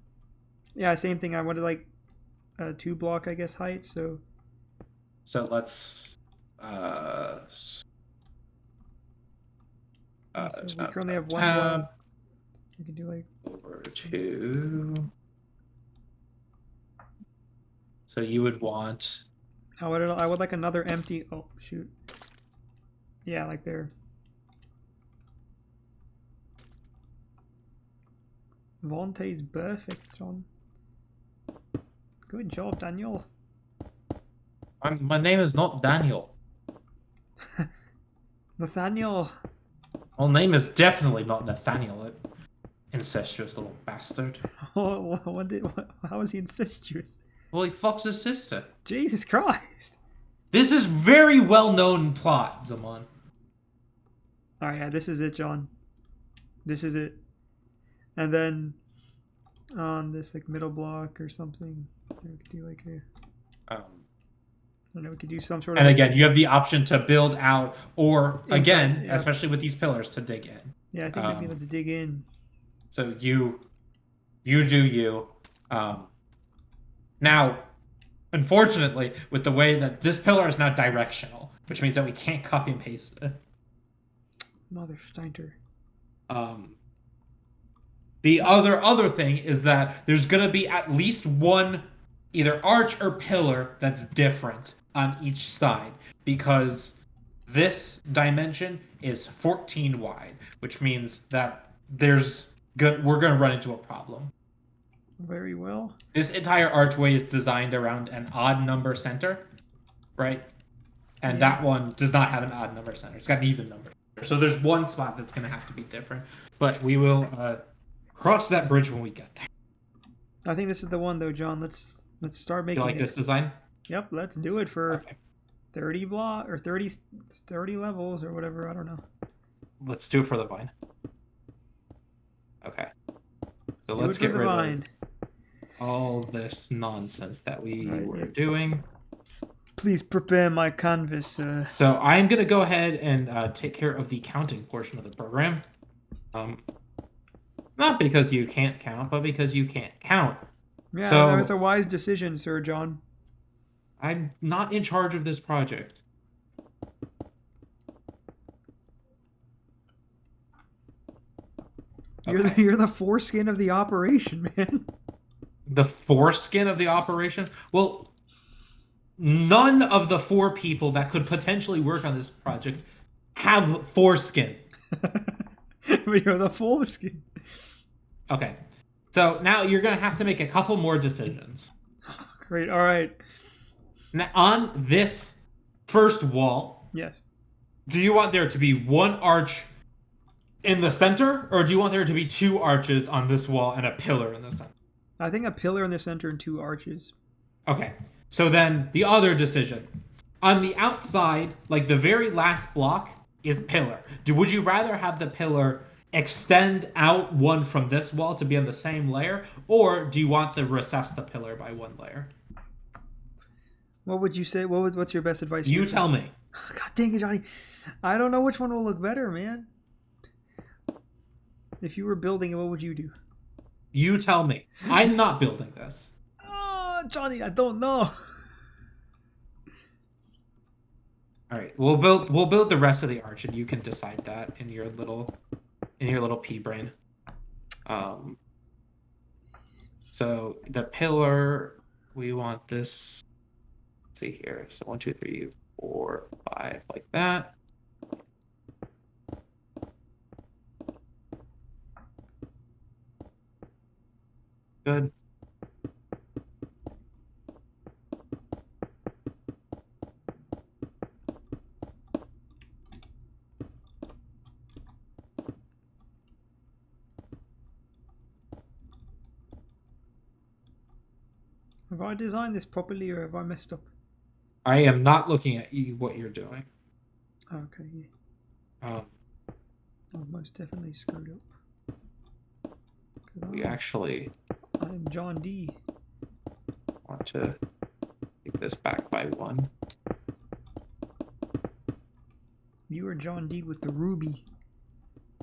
Yeah, same thing. I wanted like a 2 block, I guess, height. So let's So we tab, currently have tab, one block. tab. We can do like Over to. So you would want. I would like another empty. Oh shoot. Yeah, like there. Vontae's perfect, John. Good job, Daniel. My name is not Daniel. Nathaniel. My name is definitely not Nathaniel, incestuous little bastard. How is he incestuous? Well, he fucks his sister. Jesus Christ. This is very well-known plot, Zaman. Alright, yeah, this is it, John. This is it. And then on this like middle block or something, we could do like a I don't know, we could do some sort of. And again, you have the option to build out, or Inside, again, yeah. especially with these pillars, to dig in. Yeah, I think maybe let's dig in. So you do you. Now, unfortunately, with the way that this pillar is now directional, which means that we can't copy and paste it. Mother Steinter. The other thing is that there's gonna be at least one either arch or pillar that's different on each side, because this dimension is 14 wide, which means that we're gonna run into a problem. Very well. This entire archway is designed around an odd number center, right? And that one does not have an odd number center. It's got an even number. So there's one spot that's going to have to be different. But we will cross that bridge when we get there. I think this is the one, though, John. Let's start making. You like this design? Yep. Let's do it for 30 block or 30 levels or whatever. I don't know. Let's do it for the vine. Okay. So let's get rid of all this nonsense that we were doing. Please prepare my canvas, sir. So I'm going to go ahead and take care of the counting portion of the program. Not because you can't count, but because you can't count. Yeah, so, that was a wise decision, Sir John. I'm not in charge of this project. You're the foreskin of the operation, man. The foreskin of the operation? Well, none of the 4 people that could potentially work on this project have foreskin. You're the foreskin. Okay. So now you're going to have to make a couple more decisions. Great. All right. Now, on this first wall, yes, do you want there to be one arch in the center, or do you want there to be 2 arches on this wall and a pillar in the center? I think a pillar in the center and 2 arches. Okay. So then the other decision. On the outside, like the very last block, is pillar. Would you rather have the pillar extend out one from this wall to be on the same layer, or do you want to recess the pillar by 1 layer? What would you say? What's your best advice? You tell me. God dang it, Johnny. I don't know which one will look better, man. If you were building it, what would you do? You tell me. I'm not building this. Oh, Johnny, I don't know. All right, we'll build the rest of the arch, and you can decide that in your little pea brain. So the pillar, we want this. Let's see here. So 1, 2, 3, 4, 5, like that. Good. Have I designed this properly or have I messed up? I am not looking at what you're doing. Okay, yeah. I've most definitely screwed up. We actually I'm John D. want to take this back by 1. You are John D with the ruby.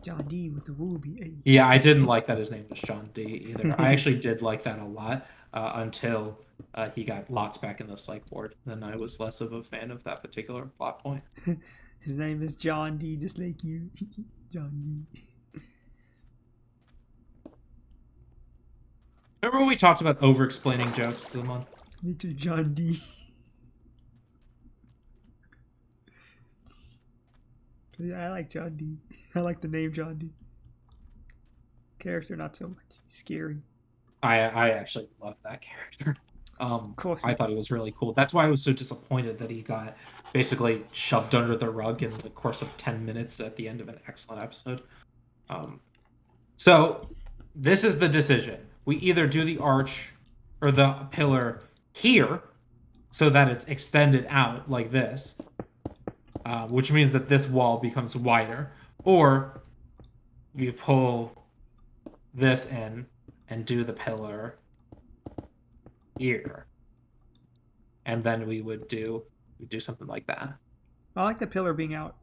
John D with the ruby. Hey. Yeah, I didn't like that his name was John D either. I actually did like that a lot until he got locked back in the psych ward. Then I was less of a fan of that particular plot point. His name is John D, just like you. John D. Remember when we talked about over-explaining jokes, Simon? Little John D. Yeah, I like John D. I like the name John D. Character, not so much. He's scary. I actually love that character. Of course I not. thought he was really cool. That's why I was so disappointed that he got basically shoved under the rug in the course of 10 minutes at the end of an excellent episode. Um, so this is the decision. We either do the arch or the pillar here so that it's extended out like this, which means that this wall becomes wider, or we pull this in and do the pillar here, and then we do something like that. I like the pillar being out.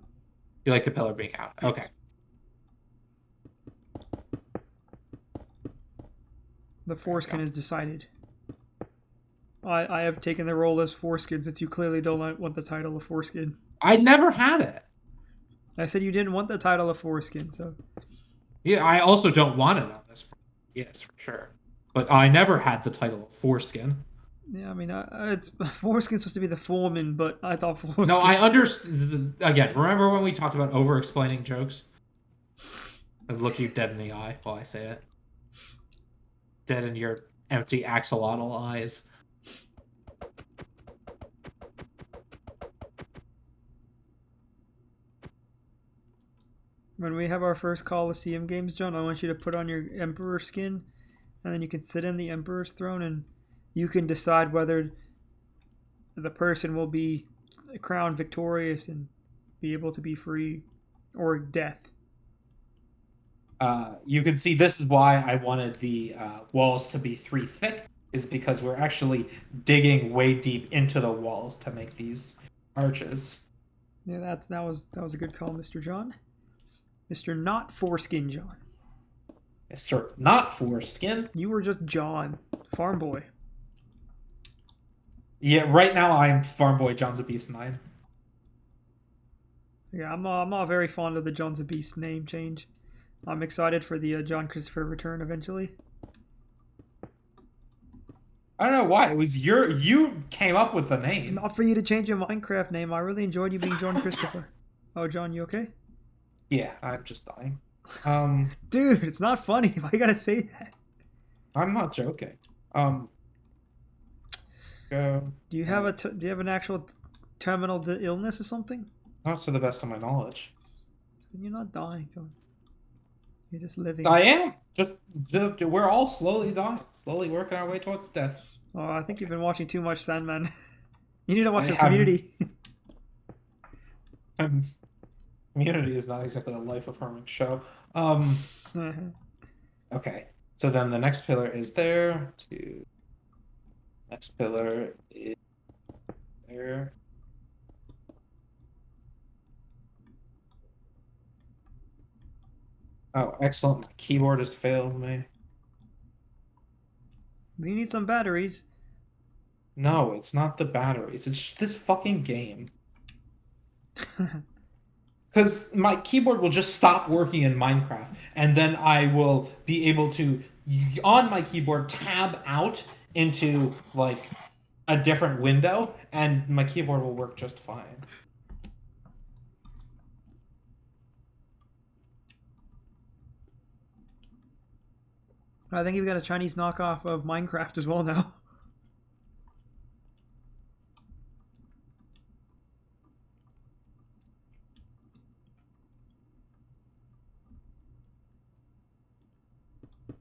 You like the pillar being out? Okay. The foreskin is decided. I have taken the role as foreskin since you clearly don't want the title of foreskin. I never had it. I said you didn't want the title of foreskin, so. Yeah, I also don't want it on this. Yes, for sure. But I never had the title of foreskin. Yeah, I mean, it's foreskin's supposed to be the foreman, but I thought foreskin. No, I understand. Again, remember when we talked about over-explaining jokes? I look you dead in the eye while I say it. Dead in your empty axolotl eyes. When we have our first Coliseum games, John, I want you to put on your Emperor skin, and then you can sit in the Emperor's throne, and you can decide whether the person will be crowned victorious and be able to be free, or death. You can see this is why I wanted the walls to be 3 thick, is because we're actually digging way deep into the walls to make these arches. Yeah, that was a good call, Mr. John. Mr. Not Foreskin John. Mr. Not Foreskin. You were just John, farm boy. Yeah, right now I'm Farm Boy John's a Beast 9. Yeah, I'm not very fond of the John's a Beast name change. I'm excited for the John Christopher return eventually. I don't know why. It was you came up with the name. Not for you to change your Minecraft name. I really enjoyed you being John Christopher. Oh, John, you okay? Yeah, I'm just dying. Dude, it's not funny. Why you gotta say that? I'm not joking. Do you have an actual terminal illness or something? Not to the best of my knowledge. Then you're not dying, John. You're just living. I am. Just we're all slowly dying, slowly working our way towards death. Oh, I think you've been watching too much Sandman. You need to watch some Community. Community is not exactly a life-affirming show. Okay, so then the next pillar is there. Next pillar is there. Oh, excellent. My keyboard has failed me. You need some batteries. No, it's not the batteries. It's just this fucking game. Because my keyboard will just stop working in Minecraft, and then I will be able to, on my keyboard, tab out into, like, a different window, and my keyboard will work just fine. I think you've got a Chinese knockoff of Minecraft as well now.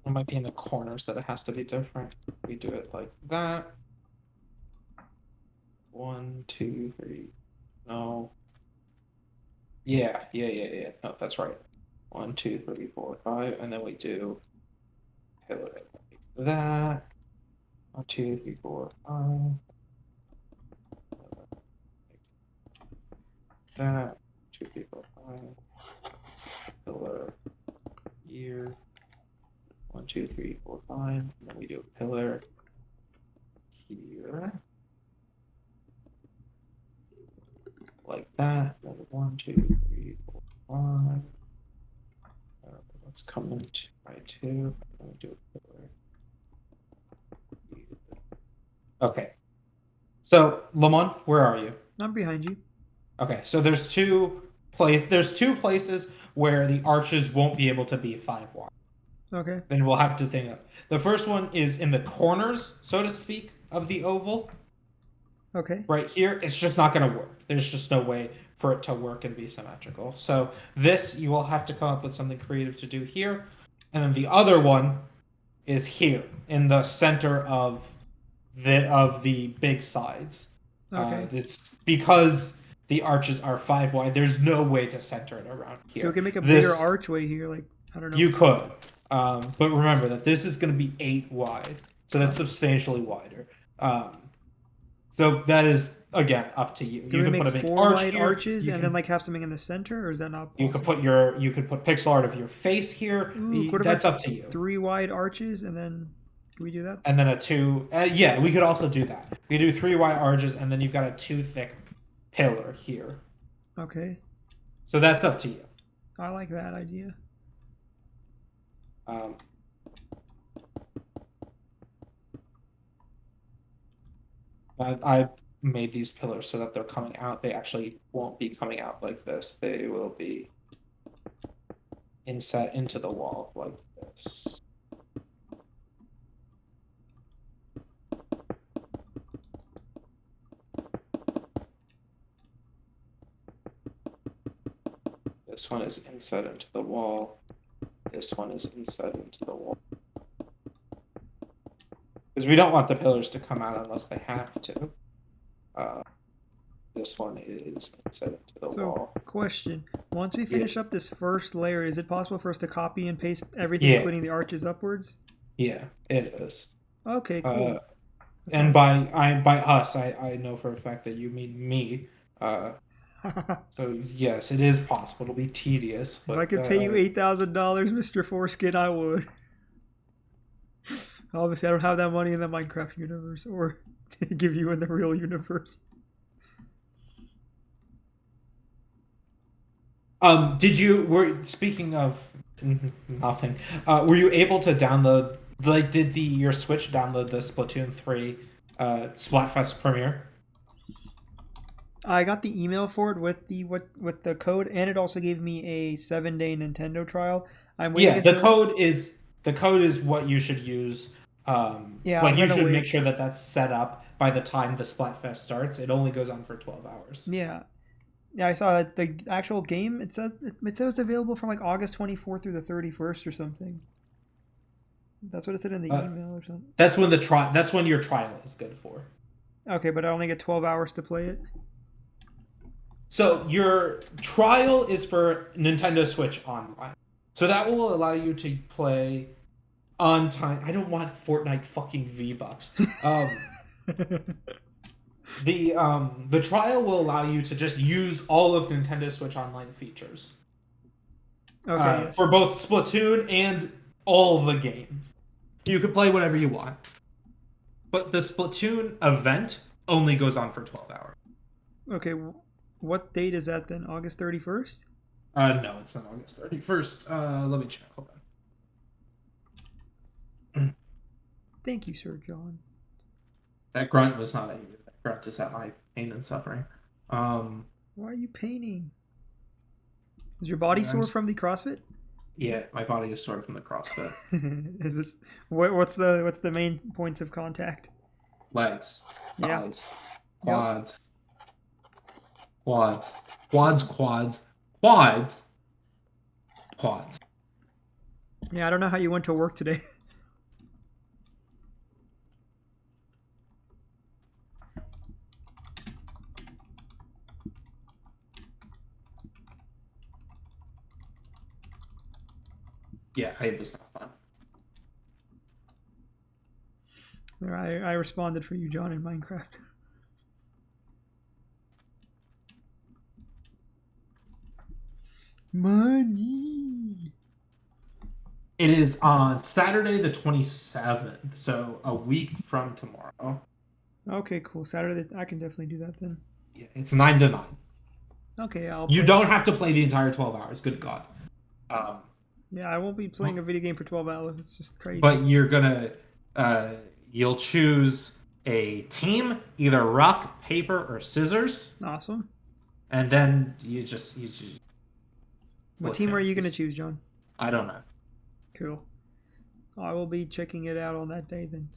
It might be in the corners that it has to be different. We do it like that. 1, 2, 3. No. Yeah. No, that's right. 1, 2, 3, 4, 5, and then we do pillar it like that. 1, 2, 3, 4, 5. That. 2, 3, 4, 5. Pillar here. 1, 2, 3, 4, 5. And then we do a pillar here. like that. 1, 2, 3, 4, 5. Let's come into right 2. Let me do a pillar. Okay. So, Lamont, where are you? I'm behind you. Okay, so there's two places where the arches won't be able to be 5 wide. Okay. Then we'll have to think of. The first one is in the corners, so to speak, of the oval. Okay. Right here, it's just not going to work. There's just no way for it to work and be symmetrical. So this, you will have to come up with something creative to do here. And then the other one is here in the center of the big sides. Okay. It's because the arches are 5 wide. There's no way to center it around here. So we can make a bigger archway here, like I don't know. You could, but remember that this is going to be 8 wide, so that's substantially wider. So that is again up to you. Do You we can make put a big 4 arch wide here. arches and then like have something in the center, or is that not possible? You could put pixel art of your face here. Ooh, That's up to you. 3 wide arches and then can we do that? And then a 2. Yeah, we could also do that. We could do 3 wide arches, and then you've got a 2 thick pillar here. Okay. So that's up to you. I like that idea. I made these pillars so that they're coming out. They actually won't be coming out like this. They will be inset into the wall like this. This one is inset into the wall. This one is inset into the wall. Because we don't want the pillars to come out unless they have to. This one is inset into the wall. Question. Once we finish up this first layer, is it possible for us to copy and paste everything, including the arches upwards? Yeah, it is. Okay, cool. And by us, I know for a fact that you mean me. So yes, it is possible. It'll be tedious. But, if I could pay you $8,000, Mr. Foreskin, I would. Obviously, I don't have that money in the Minecraft universe, or to give you in the real universe. Speaking of nothing, were you able to download, like, did your Switch download the Splatoon 3 Splatfest premiere? I got the email for it with the code, and it also gave me a 7-day Nintendo trial. I'm waiting. Yeah, the code is what you should use. You should make sure that that's set up by the time the Splatfest starts. It only goes on for 12 hours. Yeah. Yeah, I saw that the actual game, it says it's available from like August 24th through the 31st or something. That's what it said in the email or something. That's when your trial is good for. Okay, but I only get 12 hours to play it. So your trial is for Nintendo Switch Online. So that will allow you to play on time. I don't want Fortnite fucking V-Bucks. The trial will allow you to just use all of Nintendo Switch Online features. Okay. For both Splatoon and all the games. You can play whatever you want. But the Splatoon event only goes on for 12 hours. Okay, what date is that then? August 31st? No, it's not August 31st. Let me check. Hold on. Thank you, Sir John. That grunt was not angry. That grunt is at my pain and suffering. Why are you painting? Is your body sore from the CrossFit? Yeah, my body is sore from the CrossFit. Is this what's the main points of contact? Legs, thighs, yeah. quads. Yeah, I don't know how you went to work today. Yeah, it was not fun. I responded for you, John, in Minecraft. Money. It is on Saturday the 27th, so a week from tomorrow. Okay, cool. Saturday, I can definitely do that then. Yeah, it's 9 to 9. Okay, I'll You play. don't have to play the entire 12 hours. Good God. Um, Yeah, I won't be playing a video game for 12 hours. It's just crazy. but you're gonna uh, you'll choose a team, either rock, paper, or scissors, Awesome. and then you just What split team are you families. gonna choose, John? I don't know. Cool. I will be checking it out on that day then.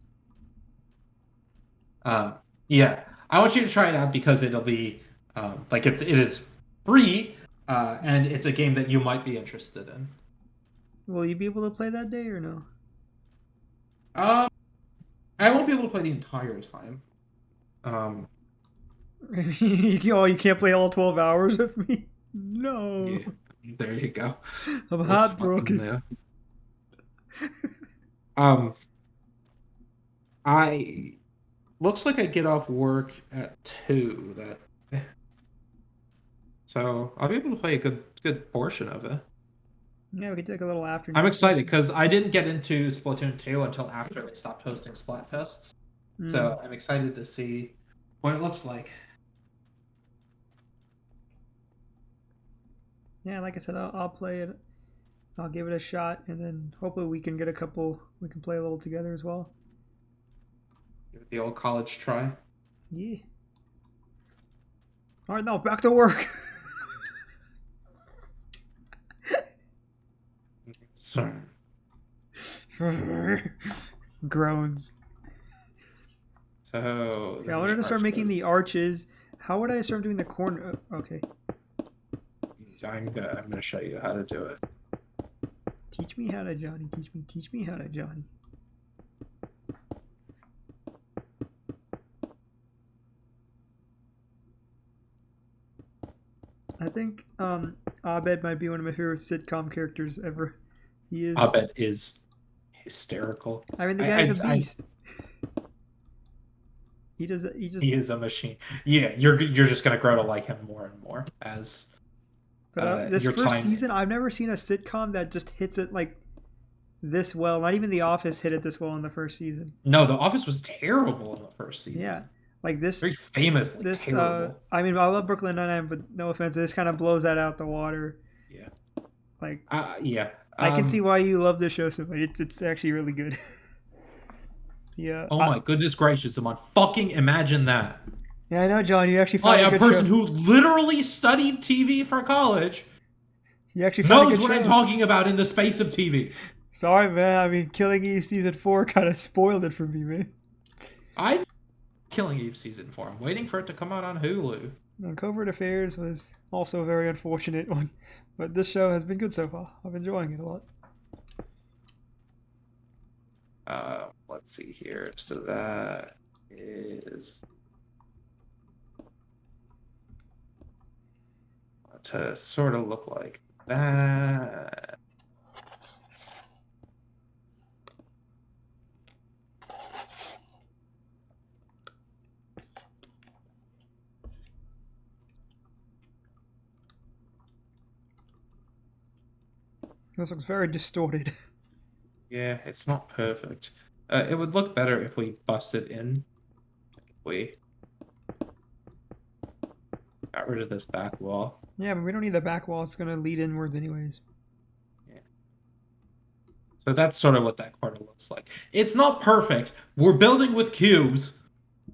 Um, yeah, I want you to try it out because it'll be like it is free, and it's a game that you might be interested in. Will you be able to play that day or no? Um, I won't be able to play the entire time. Um, You can't play all 12 hours with me? No. yeah, there you go. I'm Let's fucking heartbroken. know. Um, I looks like I get off work at 2. So I'll be able to play a good portion of it. Yeah, we could take a little I'm afternoon excited session. because I didn't get into Splatoon 2 until after they stopped hosting Splatfests. Mm. So I'm excited to see what it looks like. Yeah, like I said, I'll play it. I'll give it a shot, and then hopefully we can get a couple. We can play a little together as well. Give it the old college try. Yeah. All right, now back to work. Sorry. Groans. So Okay, I wanted to start making the arches. How would I start doing the corner? Okay, I'm gonna show you how to do it. teach me how to, Johnny. Teach me how to, Johnny. I think Abed might be one of my favorite sitcom characters ever. He is. Abed is hysterical. I mean, the guy's a I beast. He does. He just. he is a machine. Yeah, you're just gonna grow to like him more and more as But this your first time. season, I've never seen a sitcom that just hits it like this well. Not even The Office hit it this well in the first season. No, The Office was terrible in the first season. Yeah, like this. Very famously This. terrible. I mean, I love Brooklyn Nine-Nine, but no offense, this kind of blows that out the water. Yeah. Like, Yeah. I can see why you love this show so much. It's actually really good. Yeah. Oh my goodness gracious, Amon. Fucking imagine that. Yeah, I know, John. You actually found a A good person show. who literally studied TV for college You actually found a knows good what show. I'm talking about in the space of TV. Sorry, man. I mean, Killing Eve season 4 kind of spoiled it for me, man. I Killing Eve season 4. I'm waiting for it to come out on Hulu. And Covert Affairs was also a very unfortunate one, but this show has been good so far. I'm enjoying it a lot. Let's see here. So that is to sort of look like that. This looks very distorted. Yeah, it's not perfect. It would look better if we busted in. If we got rid of this back wall. Yeah, but we don't need the back wall. It's going to lead inwards anyways. Yeah. So that's sort of what that corner looks like. It's not perfect. We're building with cubes.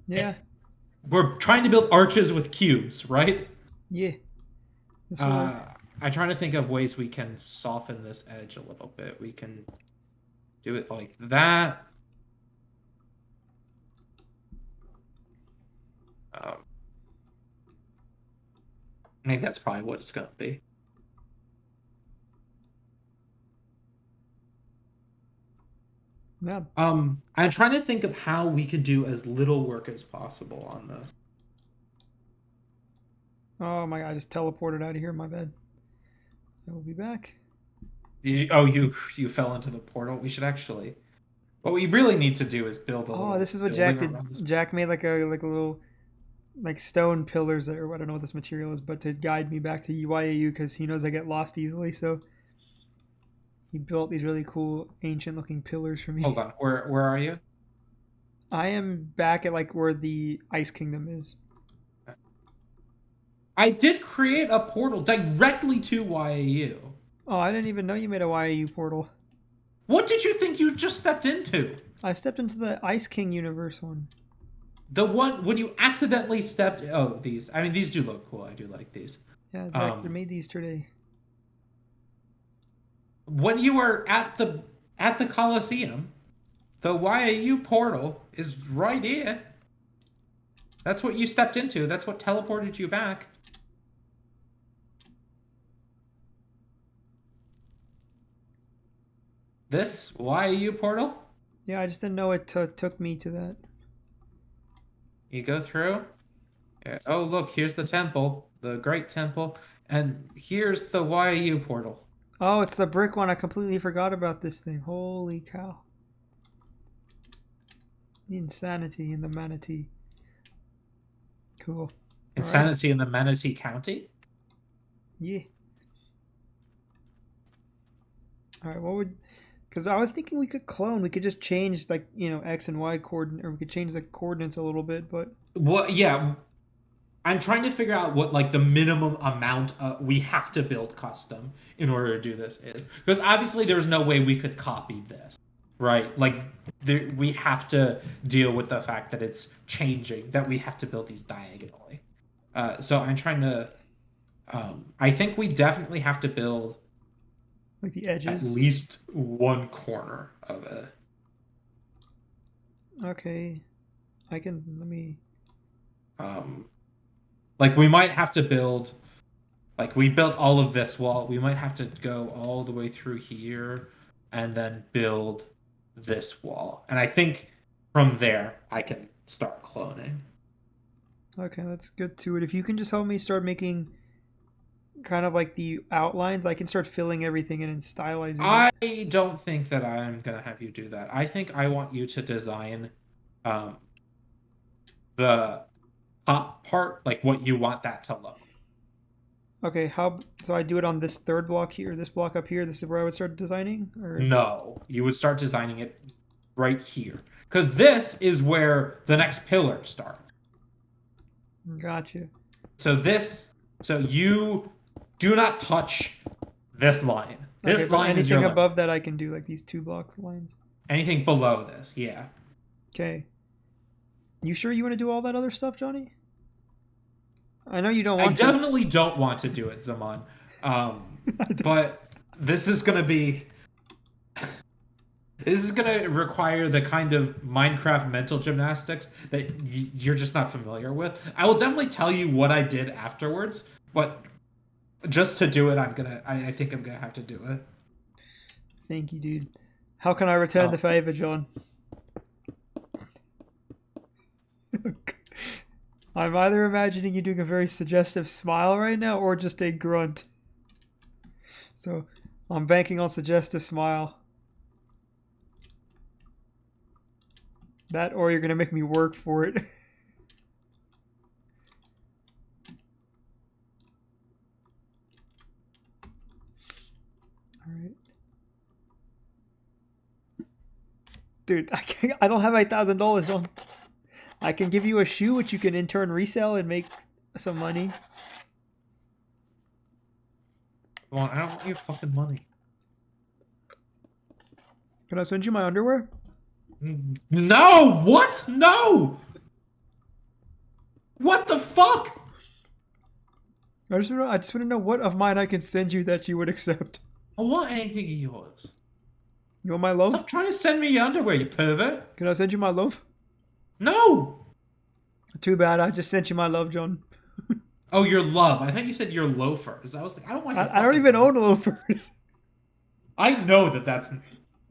Yeah. We're trying to build arches with cubes, right? Yeah. This will work. I'm trying to think of ways we can soften this edge a little bit. We can do it like that. I think that's probably what it's going to be. Yeah. I'm trying to think of how we could do as little work as possible on this. Oh my god, I just teleported out of here. My bad. I will be back. You fell into the portal. We should actually. What we really need to do is build a little. Oh, this is what building Jack did. around this. Jack made like a little like stone pillars, or I don't know what this material is, but to guide me back to YAU because he knows I get lost easily. So he built these really cool ancient looking pillars for me. Hold on, where are you? I am back at like where the Ice Kingdom is. I did create a portal directly to YAU. Oh, I didn't even know you made a YAU portal. What did you think you just stepped into? I stepped into the Ice King universe one. The one when you accidentally stepped. Oh, these. I mean, these do look cool. I do like these. Yeah, Jack, I made these today. When you were at the Coliseum, the YAU portal is right here. That's what you stepped into. That's what teleported you back. This YAU portal. Yeah, I just didn't know it took me to that. You go through. Yeah. Oh, look, here's the temple, the Great Temple, and here's the YAU portal. Oh, it's the brick one. I completely forgot about this thing. Holy cow. The insanity in the manatee. Cool. Insanity in the Manatee County? Yeah. Alright, what would... Because I was thinking we could clone. We could just change, like, you know, X and Y coordinate, or we could change the coordinates a little bit, but... Well, yeah. I'm trying to figure out what, like, the minimum amount we have to build custom in order to do this is. Because obviously there's no way we could copy this, right? Like, we have to deal with the fact that it's changing, that we have to build these diagonally. So I'm trying to... I think we definitely have to build... Like the edges? At least one corner of it. Okay. I can... Let me... Like, we might have to build... Like, we built all of this wall. We might have to go all the way through here and then build this wall. And I think from there, I can start cloning. Okay, let's get to it. If you can just help me start making kind of like the outlines, I can start filling everything in and stylizing it. I don't think that I'm going to have you do that. I think I want you to design the top part, like what you want that to look. Okay, so I do it on this third block here, this block up here. This is where I would start designing, or No, you would start designing it right here, because this is where the next pillar starts. Gotcha. So you do not touch this line. This line is your anything above that I can do, like these 2 blocks lines. Anything below this, yeah. Okay. You sure you want to do all that other stuff, Johnny? I know you don't want to. I definitely don't want to do it, Zaman. But this is going to be... This is going to require the kind of Minecraft mental gymnastics that you're just not familiar with. I will definitely tell you what I did afterwards, but just to do it, I think I'm going to have to do it. Thank you, dude. How can I return the favor, John? I'm either imagining you doing a very suggestive smile right now or just a grunt. So, I'm banking on suggestive smile. That or you're going to make me work for it. Alright. Dude, I don't have $8,000, John. I can give you a shoe which you can in turn resell and make some money. Well, I don't want your fucking money. Can I send you my underwear? No! What? No! What the fuck? I just want to know what of mine I can send you that you would accept. I want anything of yours. You want my loaf? Stop trying to send me your underwear, you pervert. Can I send you my loaf? No! Too bad, I just sent you my love, John. Oh, your love. I thought you said your loafers. I was like, I don't want your I don't even own loafers. I know that that's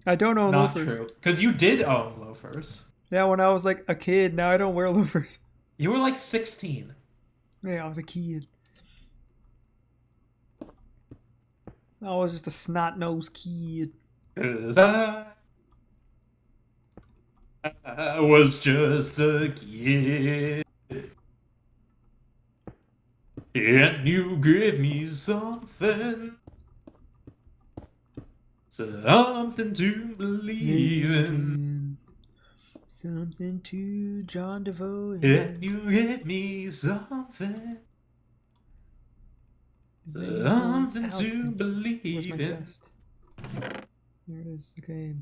I don't own not loafers. true. Because you did own loafers. Yeah, when I was like a kid. Now I don't wear loafers. You were like 16. Yeah, I was a kid. I was just a snot-nosed kid. 'Cause I was just a kid. And you give me something. Something to believe in. Something to John DeVoe. And you give me something. Is anyone Something out to there? Where's my believe in. chest? There it is. Okay.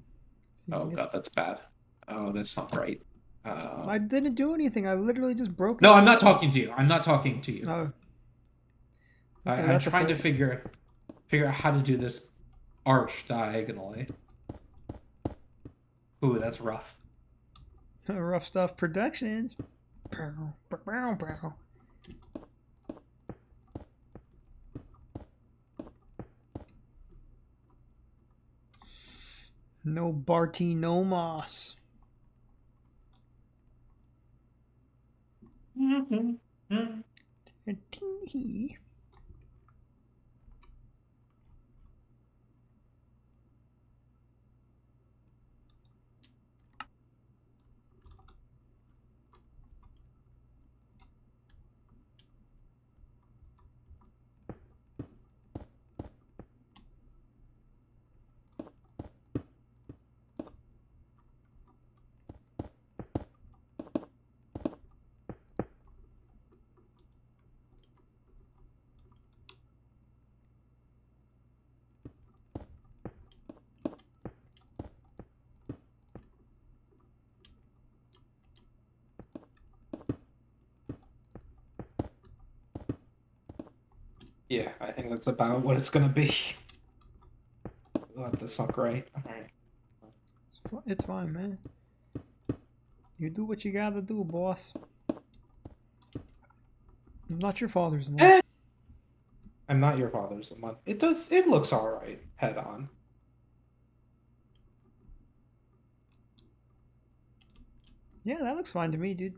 See if I Oh can god, get... that's bad. Oh, that's not right. I didn't do anything. I literally just broke No, its I'm not skull. talking to you. I'm not talking to you. Oh, I'm that's a trying to first. figure out how to do this arch diagonally. Ooh, that's rough. Rough Stuff Productions. Pow, pow, pow, pow. No Barty, no Moss. Tee-hee. Yeah, I think that's about what it's gonna be. Oh, that's not great. All right. It's fine, man. You do what you gotta do, boss. I'm not your father's one. Eh, I'm not your father's one. It does. It looks all right. Head on. Yeah, that looks fine to me, dude.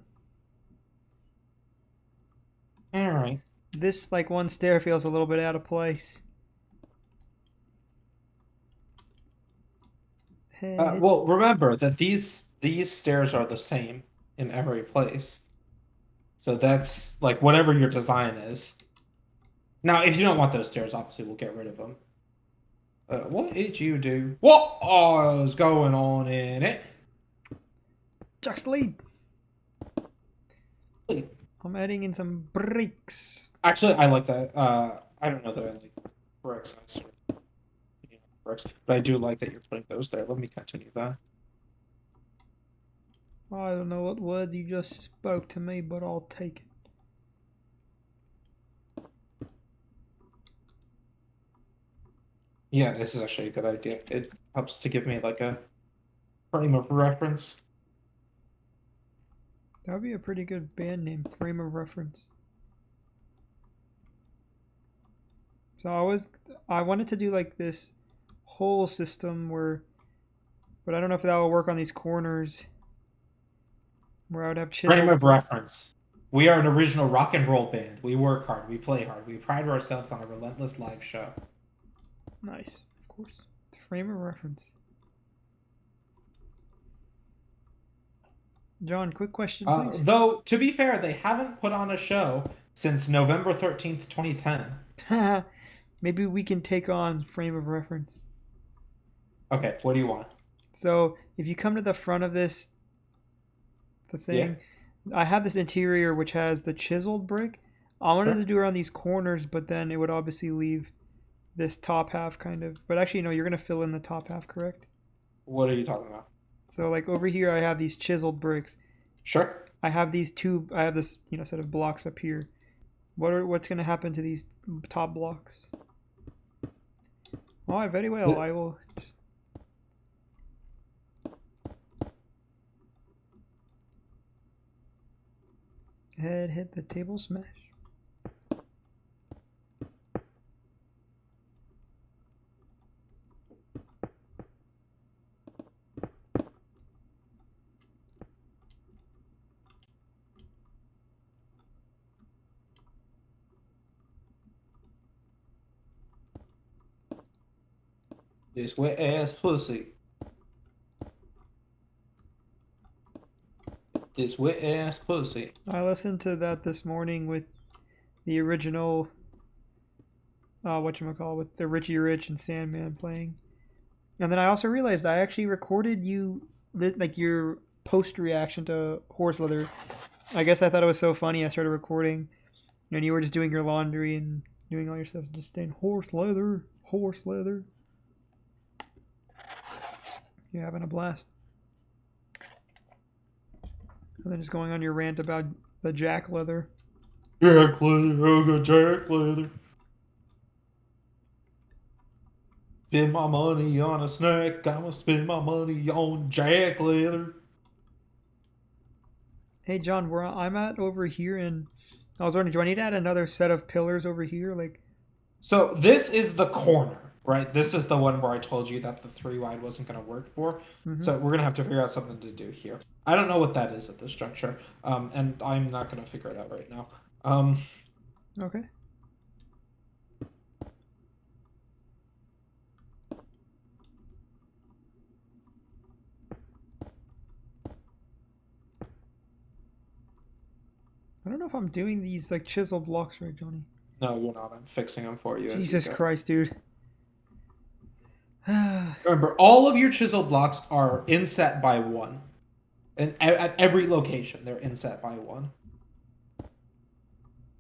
All right. This, like, one stair feels a little bit out of place. Head. Well, remember that these stairs are the same in every place. So that's like whatever your design is. Now, if you don't want those stairs, obviously we'll get rid of them. What did you do? What is going on in it? Jack's lead. I'm adding in some bricks. Actually, I like that. I don't know that I like bricks. I sort of, bricks, but I do like that you're putting those there. Let me continue that. I don't know what words you just spoke to me, but I'll take it. Yeah, this is actually a good idea. It helps to give me like a frame of reference. That would be a pretty good band name, frame of reference. So I wanted to do like this whole system where, but I don't know if that will work on these corners where I would have Frame chiseled. of reference. We are an original rock and roll band. We work hard. We play hard. We pride ourselves on a relentless live show. Nice, of course. The frame of reference. John, quick question, please. Though, to be fair, they haven't put on a show since November 13th, 2010. Maybe we can take on frame of reference. Okay, what do you want? So if you come to the front of this, the Yeah. thing, I have this interior which has the chiseled brick. I wanted Sure. to do around these corners, but then it would obviously leave this top half kind of. But actually, no, you're gonna fill in the top half, correct? What are you talking about? So like over here, I have these chiseled bricks. Sure. I have these two. I have this set of blocks up here. What's gonna happen to these top blocks? All right, very well. I will just. Head hit the table smash. This wet ass pussy. This wet ass pussy. I listened to that this morning with the original whatchamacallit, with the Richie Rich and Sandman playing. And then I also realized I actually recorded you like your post reaction to Horse Leather. I guess I thought it was so funny I started recording and you were just doing your laundry and doing all your stuff, just staying horse leather. You're having a blast. And then just going on your rant about the jack leather. Jack leather, I got jack leather. Spend my money on a snack. I'ma spend my money on jack leather. Hey John, where I'm at over here, and I was wondering, do I need to add another set of pillars over here? Like, So this is the corner, right? This is the one where I told you that the 3 wide wasn't going to work for. So we're going to have to figure out something to do here. I don't know what that is at this juncture, and I'm not going to figure it out right now. Okay. I don't know if I'm doing these like chisel blocks right, Johnny. No, you're not. I'm fixing them for you. Jesus Christ, dude. Remember, all of your chisel blocks are inset by 1. And at every location, they're inset by 1.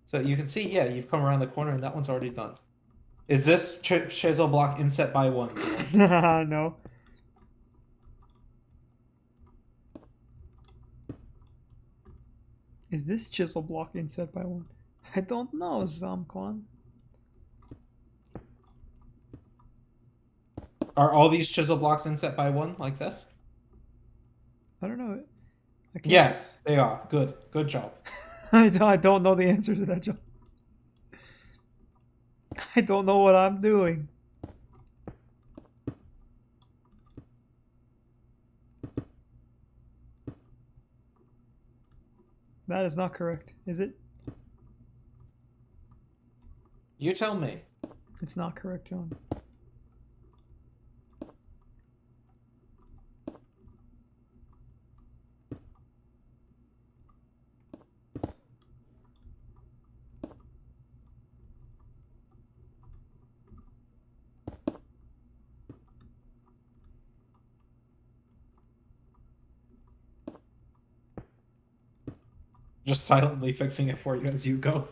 So you can see, yeah, you've come around the corner and that one's already done. Is this chisel block inset by 1? No. Is this chisel block inset by 1? I don't know, Zamkwan. Are all these chisel blocks inset by 1 like this? I don't know. Yes, they are. Good job. I don't know the answer to that, John. I don't know what I'm doing. That is not correct, is it? You tell me. It's not correct, John. Just silently fixing it for you as you go.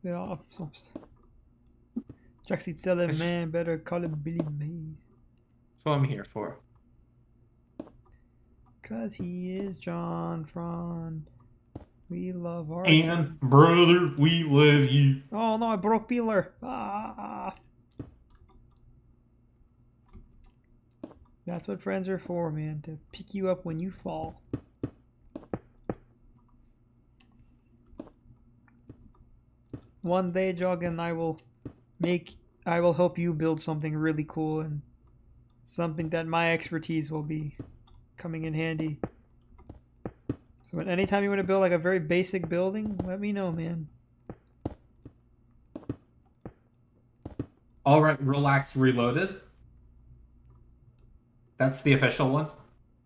Yeah, Jackseed selling man, better call him Billy Mays. That's what I'm here for. Cause he is John Fron. We love our And brother, we love you. Oh no, I broke Beeler. Ah. That's what friends are for, man. To pick you up when you fall. One day, Joggin, I will help you build something really cool and something that my expertise will be coming in handy. So anytime you want to build like a very basic building, let me know, man. All right, relax, reloaded. That's the official one.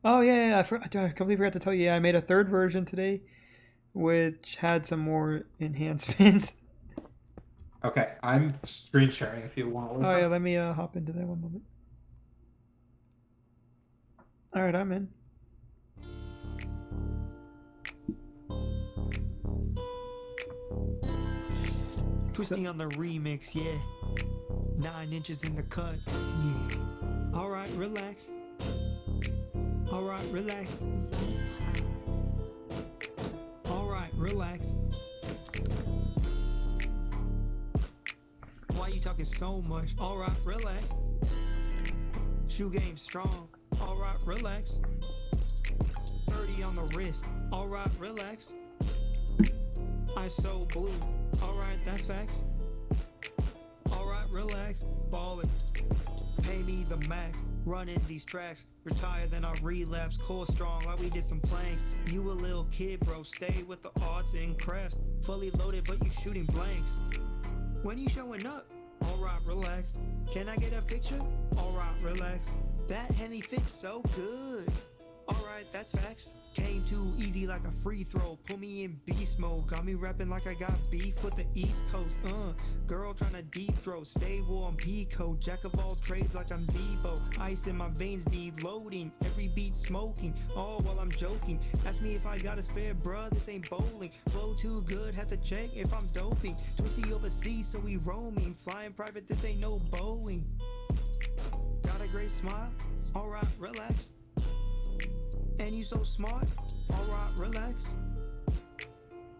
Oh yeah, I completely forgot to tell you. Yeah, I made a 3rd version today, which had some more enhancements. Okay, I'm screen sharing if you want to listen. Oh yeah, let me hop into that one moment. All right, I'm in. Twisty on the remix, yeah. 9 inches in the cut. Yeah. Alright, relax. Alright, relax. Alright, relax. Why you talking so much? Alright, relax. Shoe game strong. Alright, relax. 30 on the wrist. Alright, relax. I so blue. Alright, that's facts. Alright, relax. Ballin'. Pay me the max. Running these tracks. Retire, then I relapse. Core strong, like we did some planks. You a little kid, bro. Stay with the arts and crafts. Fully loaded, but you shooting blanks. When you showing up? Alright, relax. Can I get a picture? Alright, relax. That Henny fits so good. Alright, that's facts. Came too easy like a free throw. Put me in beast mode. Got me rapping like I got beef with the East Coast. Girl tryna deep throat. Stay warm, Pico. Jack of all trades like I'm Debo. Ice in my veins, deloading. Every beat smoking. All while I'm joking. Ask me if I got a spare, bruh. This ain't bowling. Flow too good. Have to check if I'm doping. Twisty overseas, so we roaming. Flying private. This ain't no Boeing. Got a great smile. Alright, relax. And you so smart, alright, relax.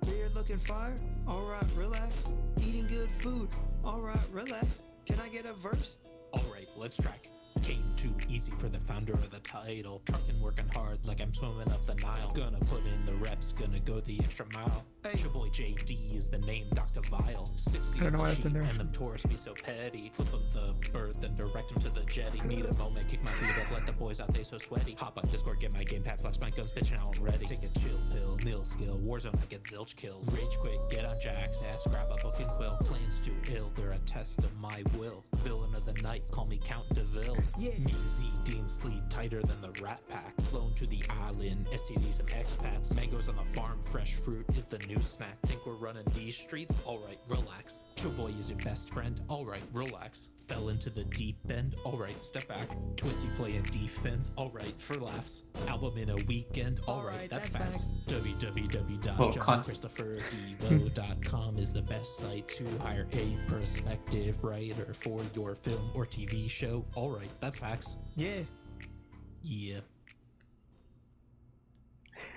Beard looking fire, alright, relax. Eating good food, alright, relax. Can I get a verse? Alright, let's track. Came too easy for the founder of the title. Trucking, working hard like I'm swimming up the Nile. Gonna put in the reps, gonna go the extra mile. Hey. Your boy JD is the name, Dr. Vile. 60 I don't know on why the that's in sheet, there. and them tourists be so petty. Flip him the bird, then direct him to the jetty. Need a moment, kick my feet up, let the boys out, they so sweaty. Hop on Discord, get my gamepad, flex my guns, bitch, now I'm ready. Take a chill pill, nil skill, Warzone, I get zilch kills. Rage quit, get on Jack's ass, grab a book and quill. Plans too ill, they're a test of my will. Villain of the night, call me Count DeVille. Yeah. Me, Z, Dean, sleep tighter than the Rat Pack. Flown to the island, STDs and expats. Mangoes on the farm, fresh fruit is the new snack. Think we're running these streets? Alright, relax. Chill boy is your best friend? Alright, relax. Fell into the deep end? Alright, step back. Twisty playing defense? Alright, for laughs. Album in a weekend? Alright, that's facts. www.johnChristopherDevo.com is the best site to hire a perspective writer for your film or TV show. Alright, that's facts. Yeah. Yeah.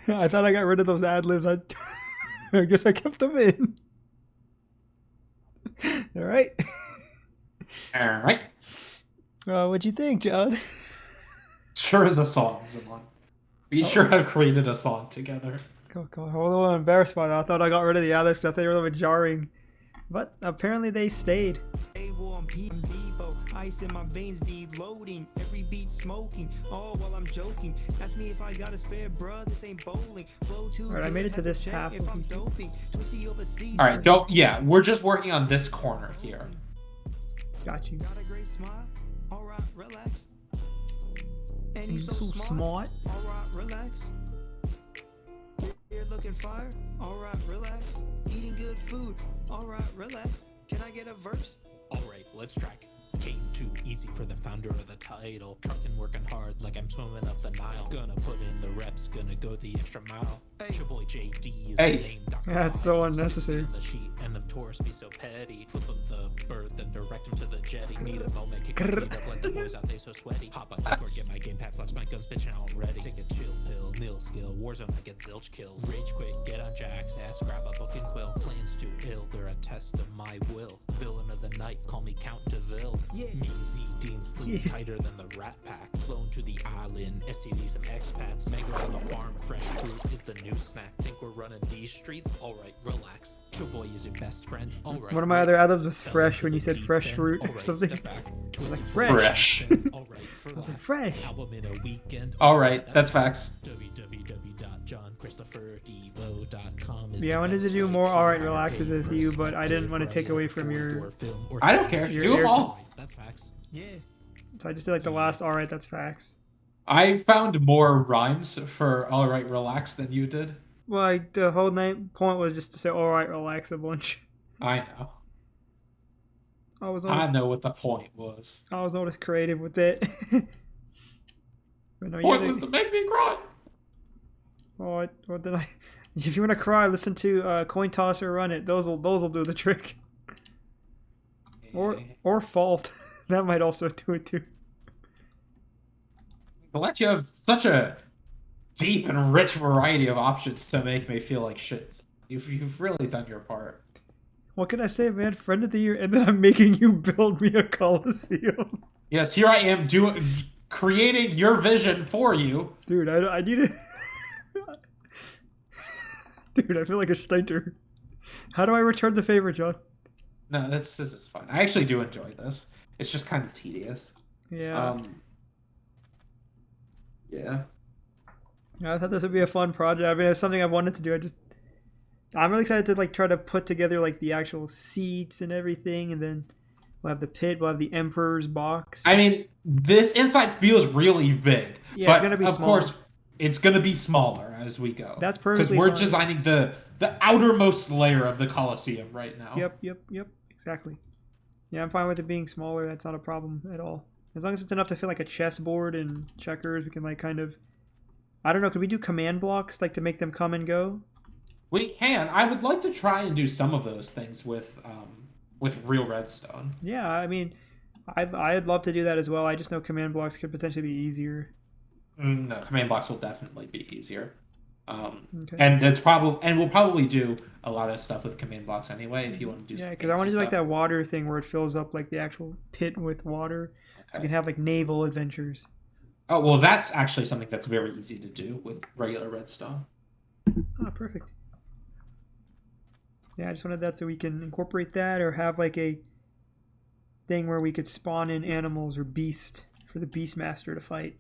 I thought I got rid of those ad libs. I guess I kept them in. All right. All right. What'd you think, John? Sure is a song, Zimon. We sure have created a song together. Cool. I'm a little embarrassed by that. I thought I got rid of the others. I thought they were a little bit jarring. But apparently they stayed. Stay warm, I'm Debo. Ice in my veins, deloading. Every beat smoking. All while I'm joking. Ask me if I got a spare, bruh. This ain't bowling. Flow too Alright, I made it to good, this have half check of if I'm YouTube. doping. Twisty overseas. All right, don't. Yeah, we're just working on this corner here. Got you. Got a great smile. Alright, relax. And you You so so smart. smart. Alright, relax. Beard looking fire. Alright, relax. Eating good food. Alright, relax. Can I get a verse? Alright, let's track. Came too easy for the founder of the title. Trucking, working hard like I'm swimming up the Nile. Gonna put in the reps, gonna go the extra mile. Hey. Your boy JD is Hey. the name, Dr. That's so Vile. unnecessary. 60 on the sheet, and them tourists be so petty. Flip him the bird, then direct him to the jetty. Need a moment, kick my feet up, let the boys out, they so sweaty. Hop on Discord, get my gamepad, flex my guns, bitch, now I'm ready. Take a chill pill, nil skill, Warzone, I get zilch kills. Rage quit, get on Jack's ass, grab a book and quill. Plans too ill, they're a test of my will. Villain of the night, call me Count DeVille. Yeah. Me, Z, Dean, sleep Yeah. tighter than the Rat Pack. Flown to the island, STDs and expats. Mangoes on the farm, fresh fruit is the new snack. Think we're running these streets? Alright, relax. Chill boy is your best friend? Alright. One of my other ad-libs was Fell fresh into when you the said deep fresh end. fruit or Alright, something. step back. Twisty like playing fresh. defense. Alright, for I was like, laughs. fresh. Album in a weekend? All right, that's facts. www.johnChristopherDevo.com is Yeah, I the wanted to best do site more to alright hire relaxes a with you, but I didn't want to take away from perspective your. writer for film or I don't TV care. show. Do them all. That's facts. Yeah. So I just did like the last. All right, that's facts. I found more rhymes for "All Right, Relax" than you did. Well, the whole point was just to say all right, relax a bunch. I know. I was I always, know what the point was. I was always creative with it. But no, Point yeah, was to make me cry. what did I? If you want to cry, listen to Coin Tosser Run It. Thos'll do the trick. Or Fault. That might also do it too. To let you have such a deep and rich variety of options to make me feel like shit. You've really done your part. What can I say, man? Friend of the year, and then I'm making you build me a Coliseum. Yes, here I am creating your vision for you. Dude, I need it. Dude, I feel like a Steiner. How do I return the favor, John? No, this is fine. I actually do enjoy this. It's just kind of tedious. Yeah. Yeah. I thought this would be a fun project. I mean, it's something I wanted to do. I'm really excited to like try to put together like the actual seats and everything, and then we'll have the pit, we'll have the Emperor's box. I mean, this inside feels really big. Yeah, but it's gonna be of small. course, It's gonna be smaller as we go. That's Because perfectly we're fine. designing the outermost layer of the Colosseum right now. Yep. Exactly. Yeah, I'm fine with it being smaller. That's not a problem at all. As long as it's enough to fit like a chessboard and checkers, we can like kind of. I don't know. Could we do command blocks like to make them come and go? We can. I would like to try and do some of those things with real redstone. Yeah, I mean, I'd love to do that as well. I just know command blocks could potentially be easier. No, command blocks will definitely be easier. Okay. And we'll probably do a lot of stuff with command blocks anyway if you want to do Yeah, some because I want to do like stuff. that water thing where it fills up like the actual pit with water, so we can have like naval adventures. Oh, well, that's actually something that's very easy to do with regular redstone. Ah, perfect. Yeah, I just wanted that so we can incorporate that or have like a thing where we could spawn in animals or beast for the Beastmaster to fight.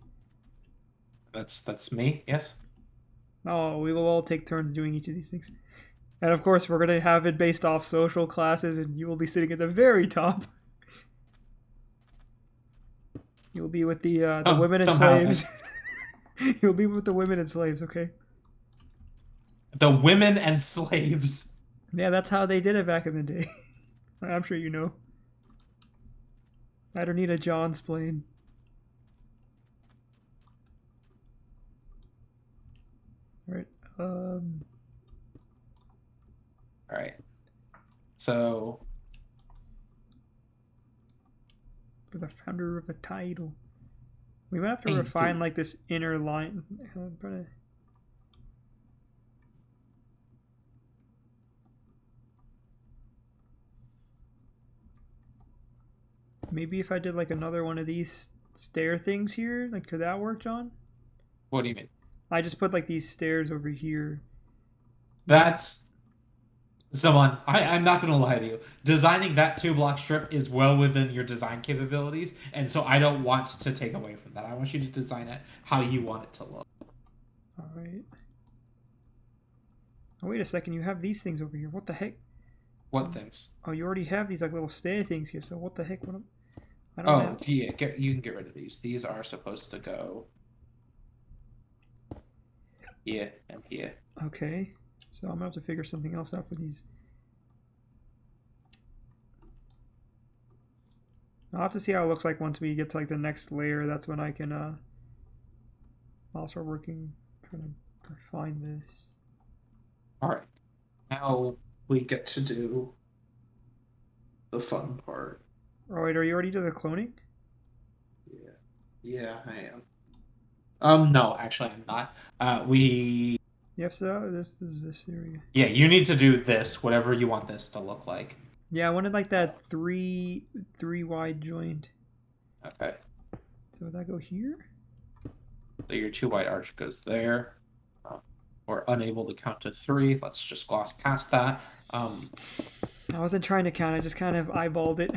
That's me, yes. Oh, we will all take turns doing each of these things. And of course, we're going to have it based off social classes, and you will be sitting at the very top. You'll be with the women and Somehow, slaves. You'll be with the women and slaves, okay? the women and slaves. Yeah, that's how they did it back in the day. I'm sure you know. I don't need a John's plane. Alright. All right. So For the founder of the title. We might have to Hey, refine dude. like this inner line. Maybe if I did like another one of these stair things here, like could that work, John? what do you mean? I just put like these stairs over here. That's someone. I'm not gonna lie to you. Designing that 2 block strip is well within your design capabilities, and so I don't want to take away from that. I want you to design it how you want it to look. All right. Oh, wait a second. You have these things over here. What the heck? What things? Oh, you already have these like little stair things here. So what the heck? I don't Oh, have. yeah. You can get rid of these. These are supposed to go here and here. Okay. So I'm gonna have to figure something else out for these. I'll have to see how it looks like once we get to like the next layer. That's when I can I'll start working trying to refine this. All right. Now we get to do the fun part. Alright, are you already to the cloning? Yeah. Yeah, I am. No, actually, I'm not. We. Yep, so this area. Yeah, you need to do this, whatever you want this to look like. Yeah, I wanted like that three wide joint. Okay. So would that go here? So your 2 wide arch goes there. We're unable to count to 3. Let's just gloss past that. I wasn't trying to count, I just kind of eyeballed it.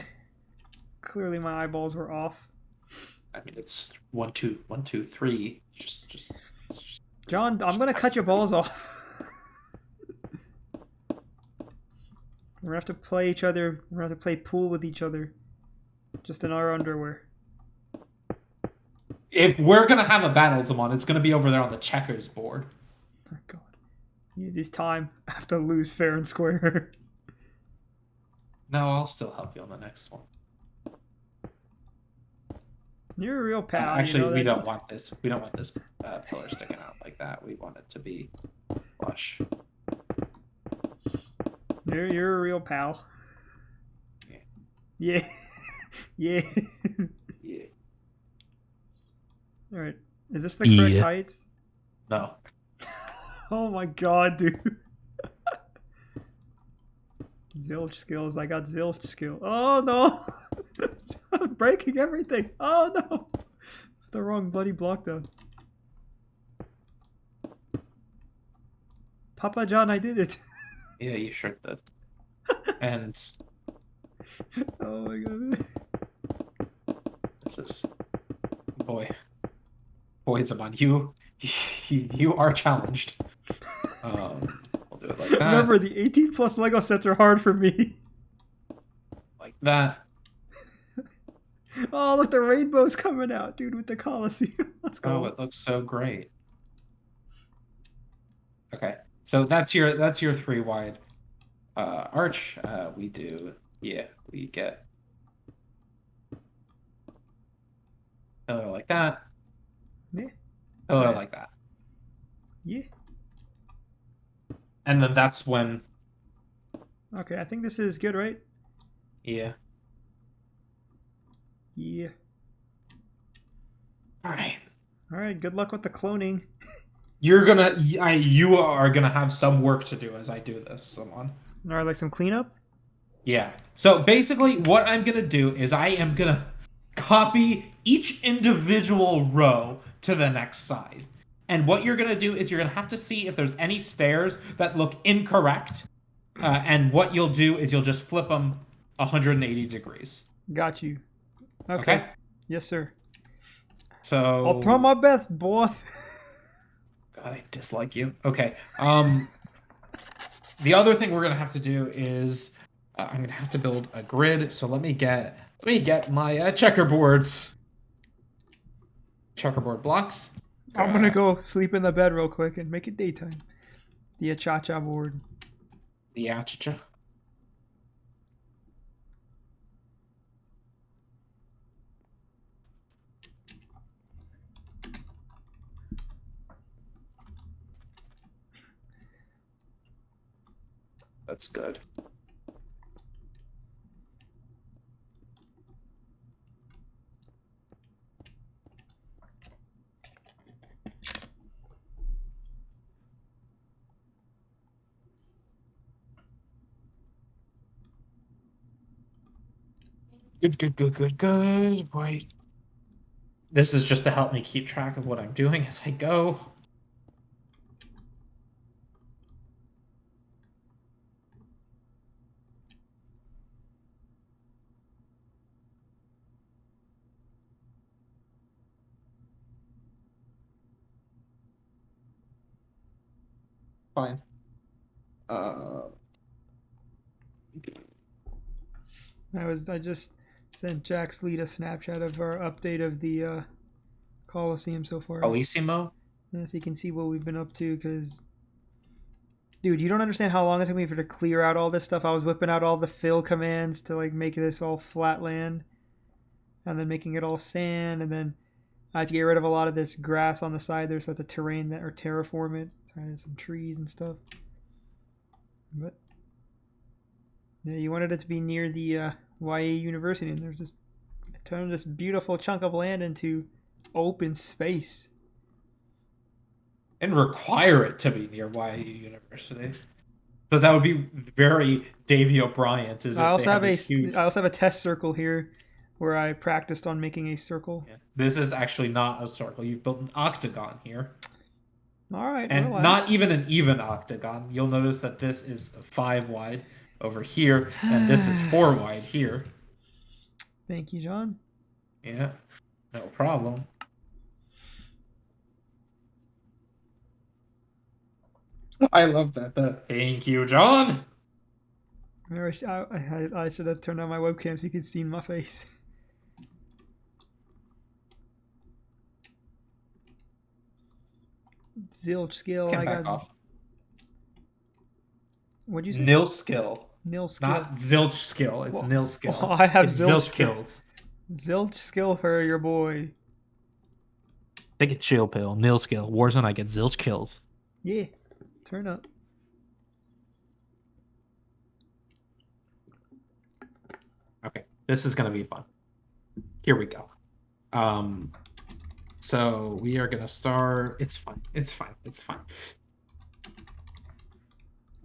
Clearly my eyeballs were off. I mean, it's 1, 2, 1, 2, 3. Just John, I'm gonna cut your balls off. We're gonna have to play each other. We're gonna have to play pool with each other. Just in our underwear. If we're gonna have a battle, Zaman, it's gonna be over there on the checkers board. Oh god. This time I have to lose fair and square. No, I'll still help you on the next one. You're a real pal. Actually, you know we that? don't want this. We don't want this pillar sticking out like that. We want it to be flush. You're a real pal. Yeah. Yeah. Yeah. All right. Is this the correct heights? No. Oh my god, dude. Zilch skills. I got zilch skill. Oh no. I'm breaking everything. Oh no. The wrong bloody block down. Papa John, I did it. Yeah, you sure did. And Oh my god. this is boy, Zaman, you are challenged. We'll do it like that. Remember, the 18 plus Lego sets are hard for me. Like that. Oh, look, the rainbow's coming out, dude, with the Colosseum. Let's Oh, go. it looks so great. Okay. So that's your 3 wide arch. We get pillar like that, Yeah. pillar like that. Yeah. And then that's when, Okay, I think this is good, right? yeah. Yeah. All right. All right. Good luck with the cloning. You are gonna have some work to do as I do this, someone. All right, like some cleanup. Yeah. So basically, what I'm gonna do is I am gonna copy each individual row to the next side. And what you're gonna do is you're gonna have to see if there's any stairs that look incorrect. And what you'll do is you'll just flip them 180 degrees. Got you. Okay. Okay. Yes, sir. I'll try So, my best, boss. God, I dislike you. Okay. The other thing we're gonna have to do is I'm gonna have to build a grid. So let me get my checkerboards. Checkerboard blocks. I'm gonna go sleep in the bed real quick and make it daytime. The cha-cha board. The acha. That's good. Good. Wait. This is just to help me keep track of what I'm doing as I go. Fine. I just sent Jack Sleet a Snapchat of our update of the Coliseum so far. Bellissimo. Yeah, so you can see what we've been up to. Cause, dude, you don't understand how long it took me for to clear out all this stuff. I was whipping out all the fill commands to like make this all flat land, and then making it all sand, and then I had to get rid of a lot of this grass on the side there, so that's a terrain that or terraform it. So I had some trees and stuff. But yeah, you wanted it to be near the YA University, and there's this turn this beautiful chunk of land into open space. And require it to be near YU University. So that would be very Davy O'Brien, as I if they also had have this huge. I also have a test circle here, where I practiced on making a circle. Yeah. This is actually not a circle. You've built an octagon here. All right, And relax. not even an even octagon. You'll notice that this is 5 wide over here, and this is 4 wide here. Thank you, John. Yeah, no problem. I love that. Thank you, John. I should have turned on my webcam so you could see my face. Zilch skill. Can I back got. off. What'd you say? Nil skill. Nil skill. Not zilch skill. It's nil skill. Oh, I have it's zilch skills. Zilch skill for your boy. Take a chill pill. Nil skill. Warzone, I get zilch kills. Yeah. Turn up. Okay, this is gonna be fun. Here we go. So we are gonna start. It's fine. It's fine. It's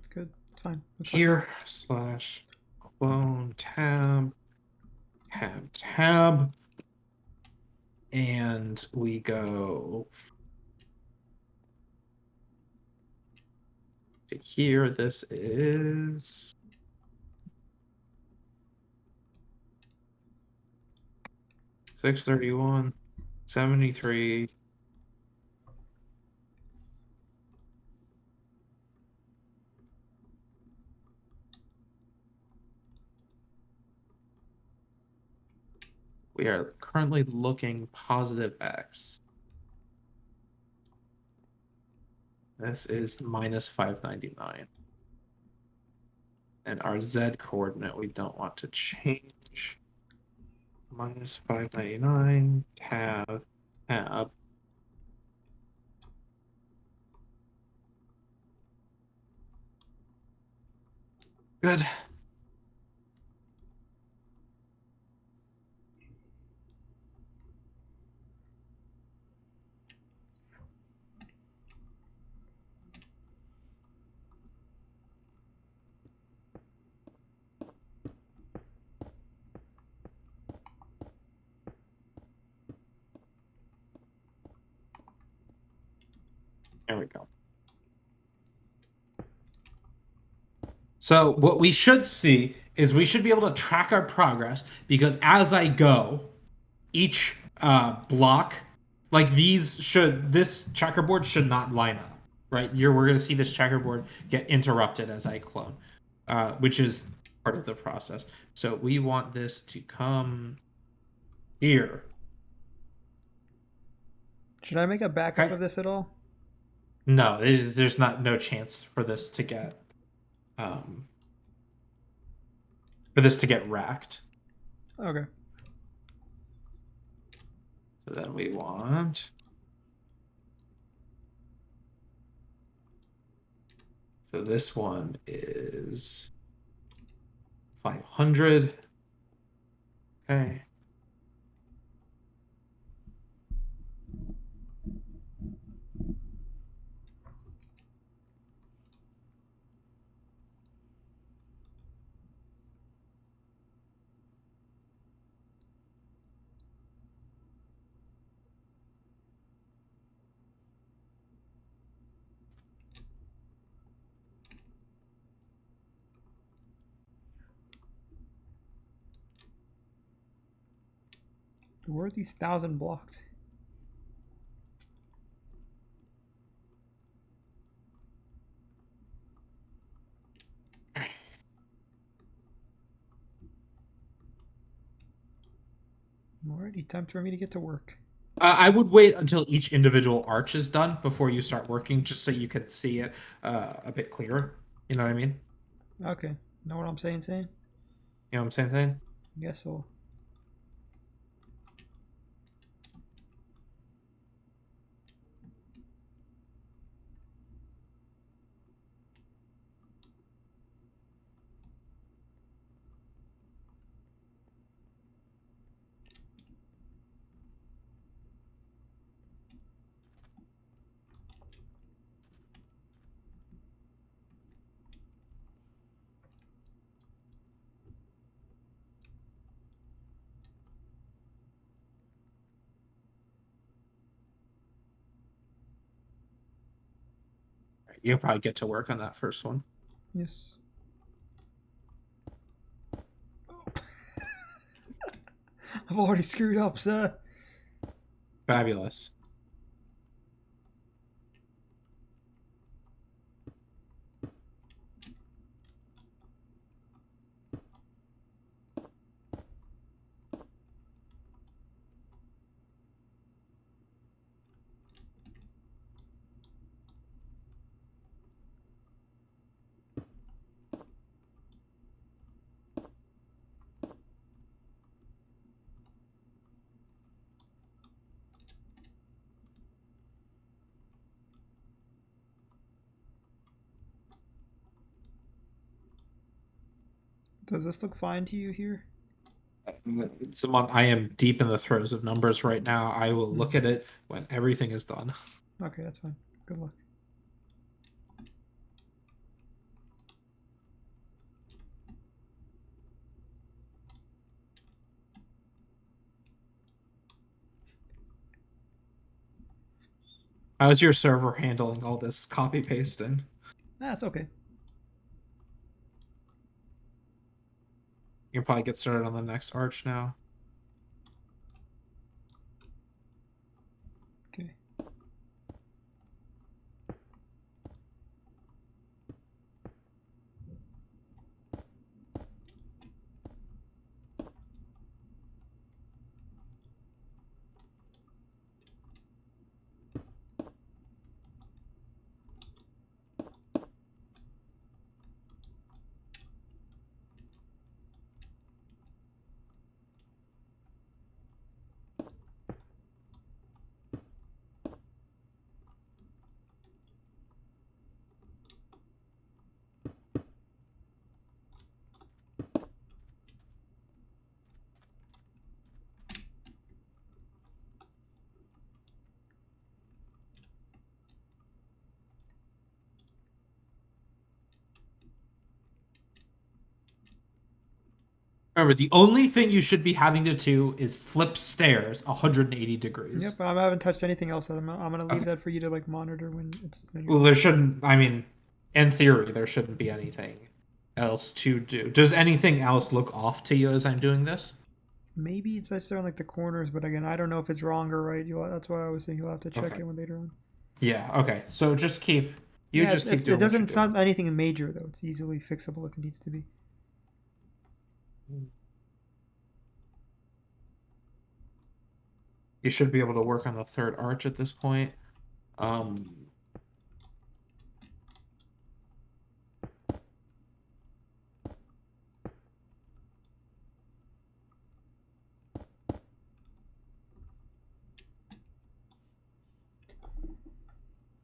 good. It's fine. Here slash clone tab, and we go to here. This is 631, 73. We are currently looking positive X. This is minus 599. And our Z coordinate we don't want to change. Minus 599, tab. Good. There we go. So what we should see is we should be able to track our progress because as I go, each block, like this checkerboard should not line up, right? We're going to see this checkerboard get interrupted as I clone, which is part of the process. So we want this to come here. Should I make a backup of this at all? No, there's no chance for this to get racked. Okay. So then we want so this one is 500. Okay. Where are these 1,000 blocks? Already time for me to get to work. I would wait until each individual arch is done before you start working, just so you can see it a bit clearer. You know what I mean? Okay. Know what I'm saying? You know what I'm saying? Guess so. You'll probably get to work on that first one. Yes. I've already screwed up, sir. Fabulous. Does this look fine to you here? Someone, I am deep in the throes of numbers right now. I will look at it when everything is done. Okay, that's fine. Good luck. How's your server handling all this copy pasting? That's okay. You can probably get started on the next arch now. Okay. Remember, the only thing you should be having to do is flip stairs 180 degrees. Yep, I haven't touched anything else. I'm gonna leave Okay. that for you to like monitor when it's. When Well, there shouldn't. I mean, in theory, there shouldn't be anything else to do. Does anything else look off to you as I'm doing this? Maybe it's just on like the corners, but again, I don't know if it's wrong or right. That's why I was saying you'll have to check Okay. it when later on. Yeah. Okay. So just keep. You Yeah, just keep it doing. doesn't. What It's you're not anything major though. It's easily fixable if it needs to be. doing. You should be able to work on the third arch at this point. Um,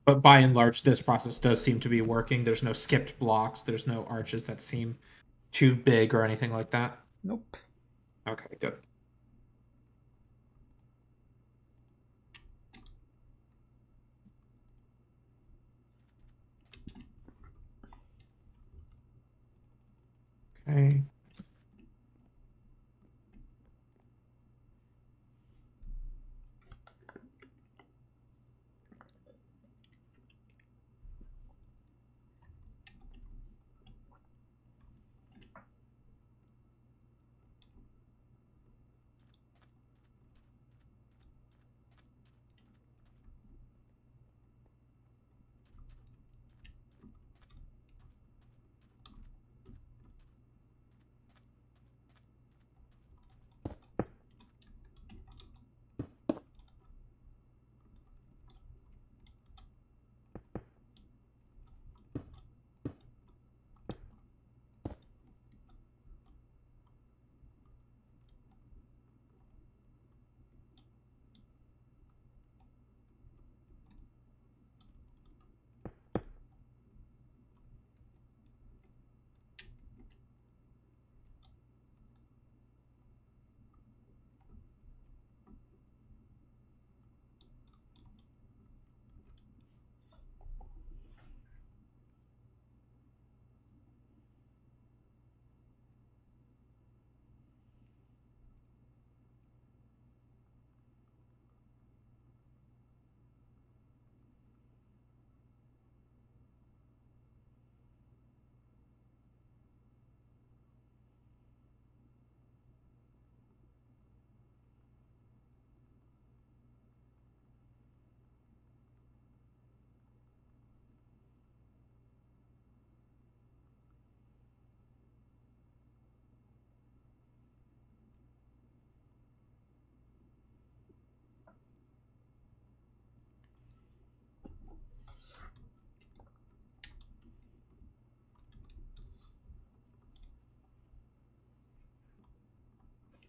but by and large, this process does seem to be working. There's no skipped blocks. There's no arches that seem too big or anything like that. Nope. Okay, good. Okay.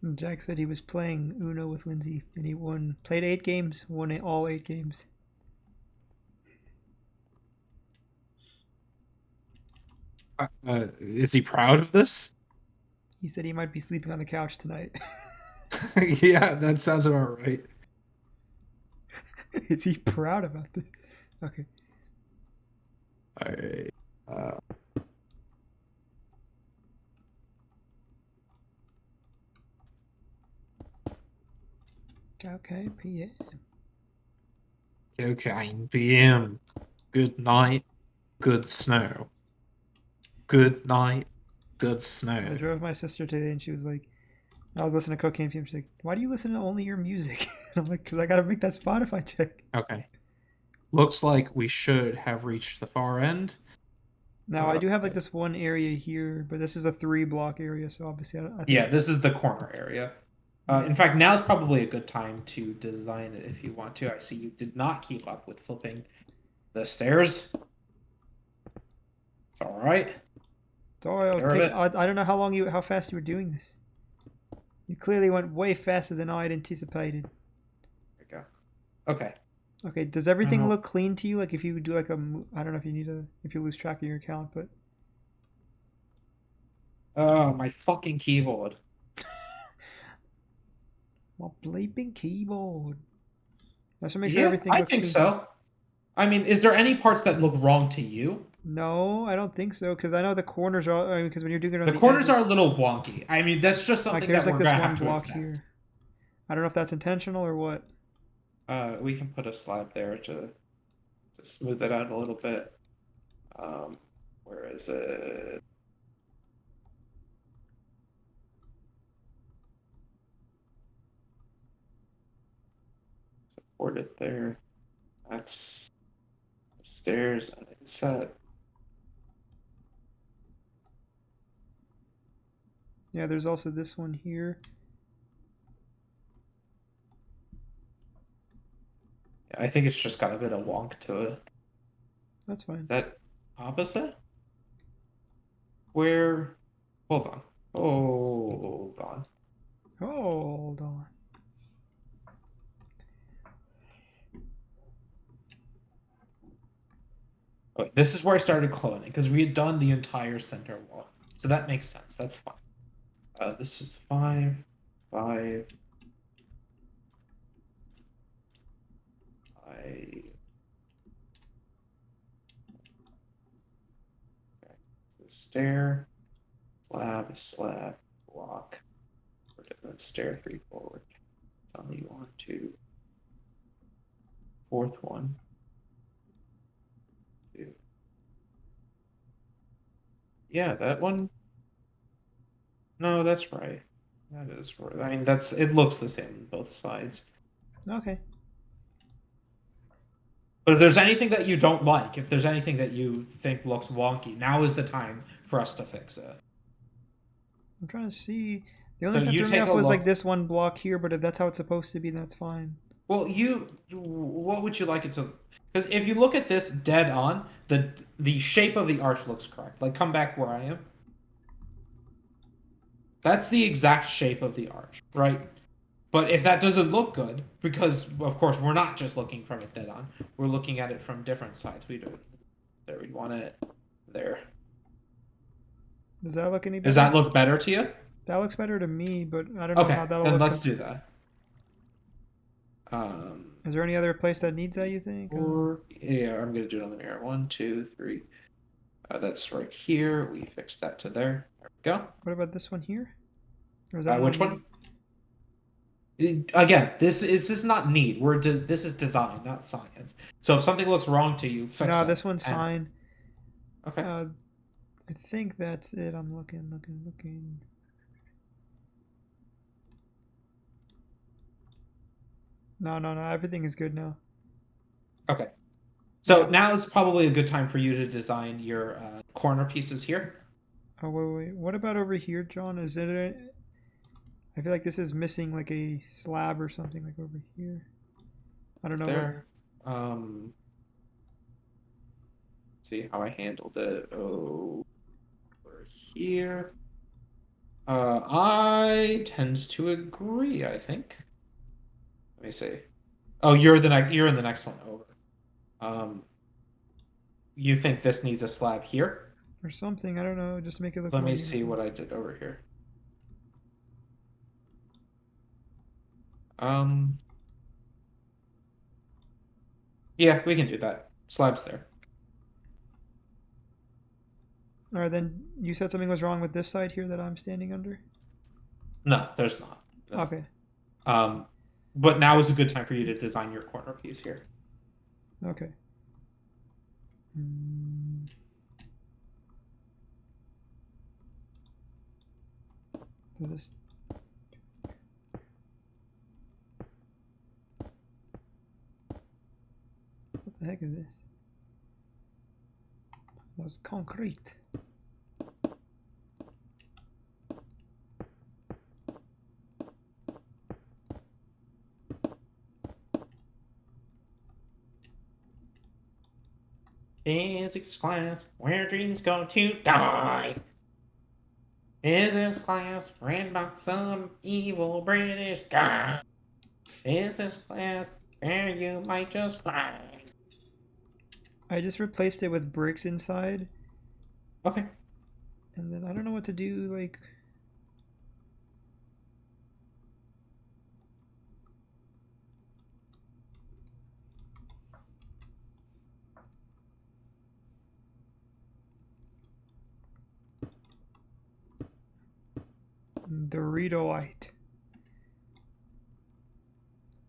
And Jack said he was playing Uno with Lindsay, and he played 8 games, won all 8 games. Is he proud of this? He said he might be sleeping on the couch tonight. Yeah, that sounds about right. Is he proud about this? Okay. All right. Okay, PM. Okay, PM. Good night. Good snow. Good night. Good I snow. drove with my sister today, and she was like, I was listening to Cocaine PM. She's like, why do you listen to only your music? I'm like, because I got to make that Spotify check. Okay. Looks like we should have reached the far end. Now, I do have like this one area here, but this is a 3-block area, so obviously I think... Yeah, this is the corner area. In fact, now's probably a good time to design it if you want to. I see you did not keep up with flipping the stairs. It's all right. It's all right. I don't know how fast you were doing this. You clearly went way faster than I had anticipated. There we go. Okay. Okay, does everything look clean to you? Like if you do like I don't know if if you lose track of your account, but... Oh, my fucking keyboard. My bleeping keyboard. Let's make sure everything I looks think clean. so. I mean, is there any parts that look wrong to you? No, I don't think so. Because I know the corners are. I mean, because when you're doing it on The the corners edges, are a little wonky. I mean, that's just like something there's that like we're this gonna one have to block accept. here. I don't know if that's intentional or what. We can put a slab there to smooth it out a little bit. Where is it? Support it there. That's the stairs and inset. Yeah, there's also this one here. I think it's just got a bit of wonk to it. That's fine. Is that opposite? Where? Hold on. Hold on. Hold on. Okay, this is where I started cloning because we had done the entire center wall, so that makes sense. That's fine. This is 5, 5. The stair, slab, block. Then stair 3 forward. Tell me 1, 2. Fourth one. 2. Yeah, that one. No, that's right. That is right. I mean, it looks the same on both sides. Okay. But if there's anything that you don't like, if there's anything that you think looks wonky, now is the time for us to fix it. I'm trying to see. The only So thing that you threw me take off a was like look. this one block here, but if that's how it's supposed to be, then that's fine. Well, what would you like it to? Because if you look at this dead on, the shape of the arch looks correct. Like, come back where I am. That's the exact shape of the arch, right? But if that doesn't look good, because of course we're not just looking from it dead on, we're looking at it from different sides. We do there. We'd want it there. Does that look any Does better? that look better to you? That looks better to me, but I don't know Okay, how that'll then look. let's do that. Is there any other place that needs that, you think? Yeah, I'm gonna do it on the mirror. 1, 2, 3. That's right here. We fixed that to there. There we go. What about this one here? Or is that Which one? Again, this is not need. This is design, not science. So if something looks wrong to you, fix No, it. this one's fine. Okay. I think that's it. I'm looking. No. Everything is good now. Okay. So Yeah. now is probably a good time for you to design your corner pieces here. Oh wait. What about over here, John? Is it? I feel like this is missing like a slab or something like over here. I don't know. There. See how I handled it over here. I tend to agree, I think. Let me see. Oh, you're in the next one over. You think this needs a slab here? Or something. I don't know. Just to make it look Let more me see uniform. what I did over here. Yeah, we can do that. Slabs there. All right, then you said something was wrong with this side here that I'm standing under? No, there's not. No. Okay. But now is a good time for you to design your corner piece here. Okay. So this. What the heck is this? That was concrete. Physics class, where dreams go to die. Physics class, ran by some evil British guy. Physics class, where you might just cry. I just replaced it with bricks inside. Okay. And then I don't know what to do, like... Doritoite.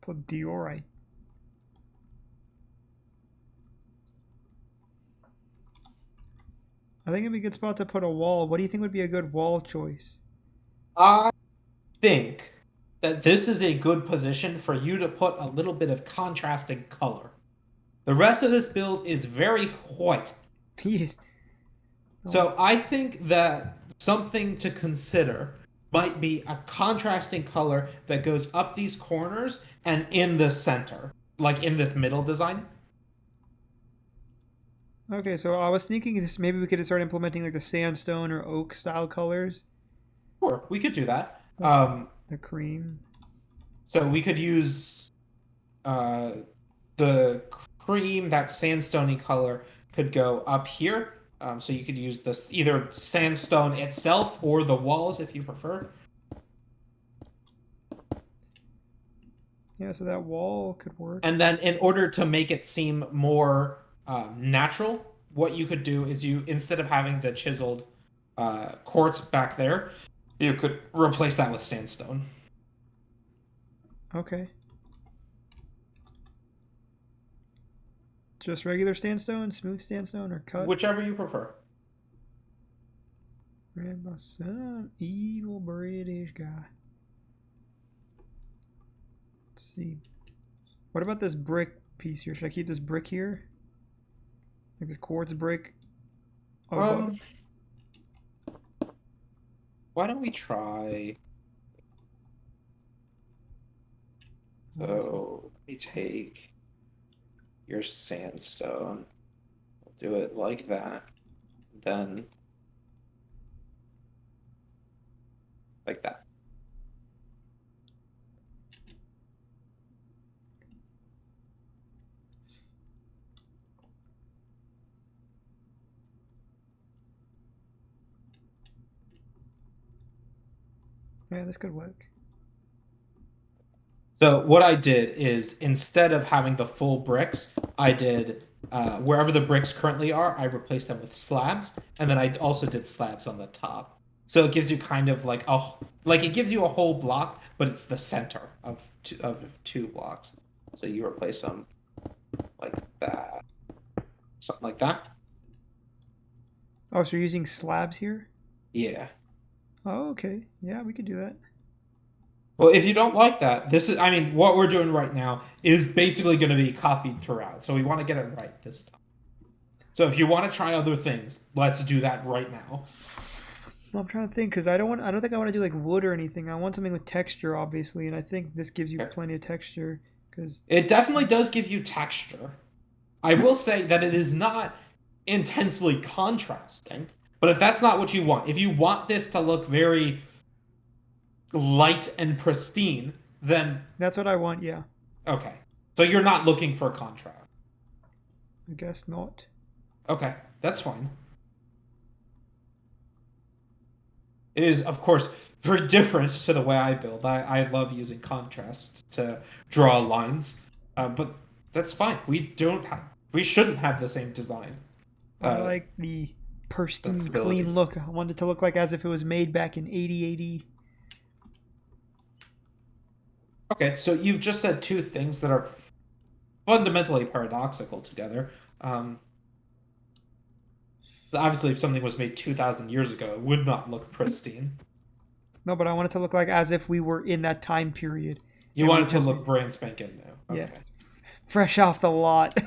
Put diorite. I think it'd be a good spot to put a wall. What do you think would be a good wall choice? I think that this is a good position for you to put a little bit of contrasting color. The rest of this build is very white. Yes. So I think that something to consider might be a contrasting color that goes up these corners and in the center, like in this middle design. Okay, so I was thinking this, maybe we could start implementing like the sandstone or oak style colors. Sure, we could do that. The cream. So we could use the cream, that sandstone-y color, could go up here. So you could use this either sandstone itself or the walls if you prefer. Yeah, so that wall could work. And then in order to make it seem more natural, what you could do is you, instead of having the chiseled quartz back there, you could replace that with sandstone. Okay. Just regular sandstone, smooth sandstone, or cut? Whichever you prefer. Red by some evil British guy. Let's see. What about this brick piece here? Should I keep this brick here? Like this quartz brick? Oh, Why don't we try? So we take your sandstone. We'll do it like that. Then like that. yeah, this could work. So what I did is, instead of having the full bricks, I did wherever the bricks currently are, I replaced them with slabs, and then I also did slabs on the top. So it gives you kind of like it gives you a whole block, but it's the center of two blocks. So you replace them like that, something like that. Oh, so you're using slabs here? Yeah. Oh, okay. Yeah, we could do that. Well, if you don't like that, what we're doing right now is basically going to be copied throughout. So we want to get it right this time. So if you want to try other things, let's do that right now. Well, I'm trying to think because I don't think I want to do like wood or anything. I want something with texture, obviously, and I think this gives you plenty of texture. Because it definitely does give you texture. I will say that it is not intensely contrasting, but if that's not what you want, if you want this to look very light and pristine, then that's what I want. Yeah. Okay. So you're not looking for contrast. I guess not. Okay, that's fine. It is, of course, very different to the way I build. I love using contrast to draw lines, but that's fine. We shouldn't have the same design. I like the pristine, clean look. I want it to look like as if it was made back in 80 AD. Okay, so you've just said two things that are fundamentally paradoxical together. So obviously, if something was made 2,000 years ago, it would not look pristine. No, but I want it to look like as if we were in that time period. You want it to look brand spanking new. Okay. Yes. Fresh off the lot.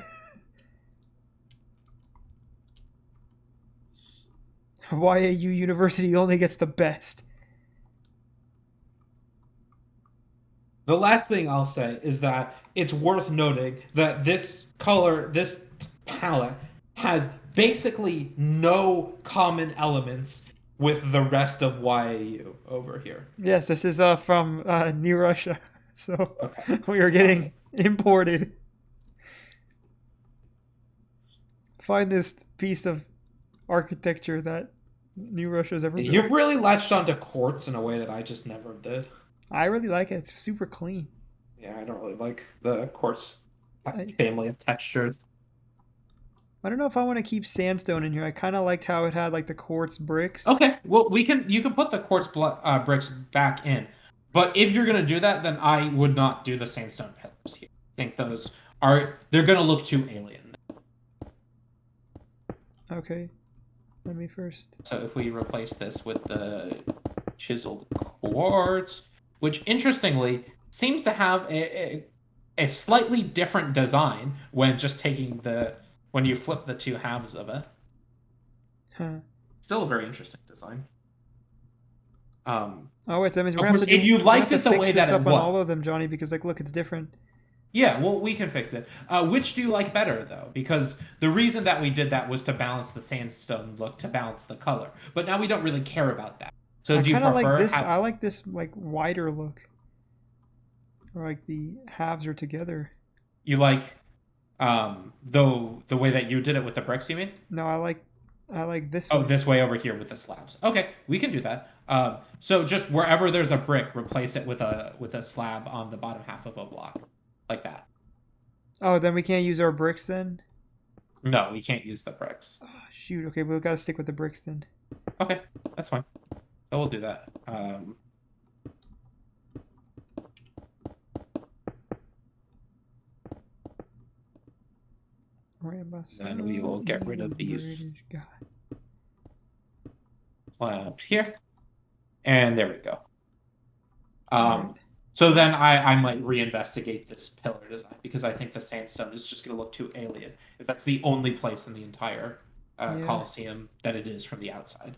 YAU University only gets the best. The last thing I'll say is that it's worth noting that this palette, has basically no common elements with the rest of YAU over here. Yes, this is from New Russia, so okay. We are getting imported. Find this piece of architecture that New Russia's ever built. You've really latched onto quartz in a way that I just never did. I really like it. It's super clean. Yeah, I don't really like the quartz family of textures. I don't know if I want to keep sandstone in here. I kind of liked how it had like the quartz bricks. Okay, well you can put the quartz bricks back in, but if you're gonna do that, then I would not do the sandstone pillars here. I think they're gonna look too alien. Okay, let me first. So if we replace this with the chiseled quartz, which interestingly seems to have a slightly different design when just taking when you flip the two halves of it. Huh. Still a very interesting design. Oh wait, so that means Of we're gonna course, have to if you we're gonna liked have it to the fix way this that up it on was, all of them, Johnny, because like look, it's different. yeah, well, we can fix it. Which do you like better, though? Because the reason that we did that was to balance the sandstone look, to balance the color. But now we don't really care about that. So I do you kind of like prefer this. I like this like wider look, or like the halves are together. you like though the way that you did it with the bricks, you mean? No, I like this Oh, way. this way over here with the slabs. Okay, we can do that. So just wherever there's a brick, replace it with a slab on the bottom half of a block, like that. Oh, then we can't use our bricks then. No, we can't use the bricks. Oh, shoot. Okay, we've got to stick with the bricks then. Okay, that's fine. So we'll do that. Then we will get rid of these slabs here. And there we go. So then I might reinvestigate this pillar design because I think the sandstone is just going to look too alien. If that's the only place in the entire Colosseum that it is from the outside.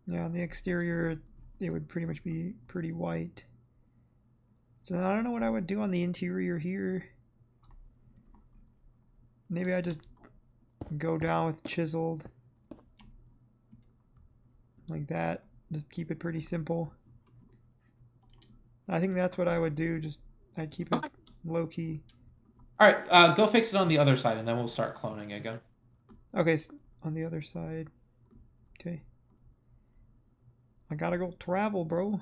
Yeah, on the exterior, it would pretty much be pretty white. So I don't know what I would do on the interior here. Maybe I just go down with chiseled. Like that. Just keep it pretty simple. I think that's what I would do. Just I'd keep it low key. All right, go fix it on the other side, and then we'll start cloning again. Okay, on the other side. Okay. I gotta go travel, bro.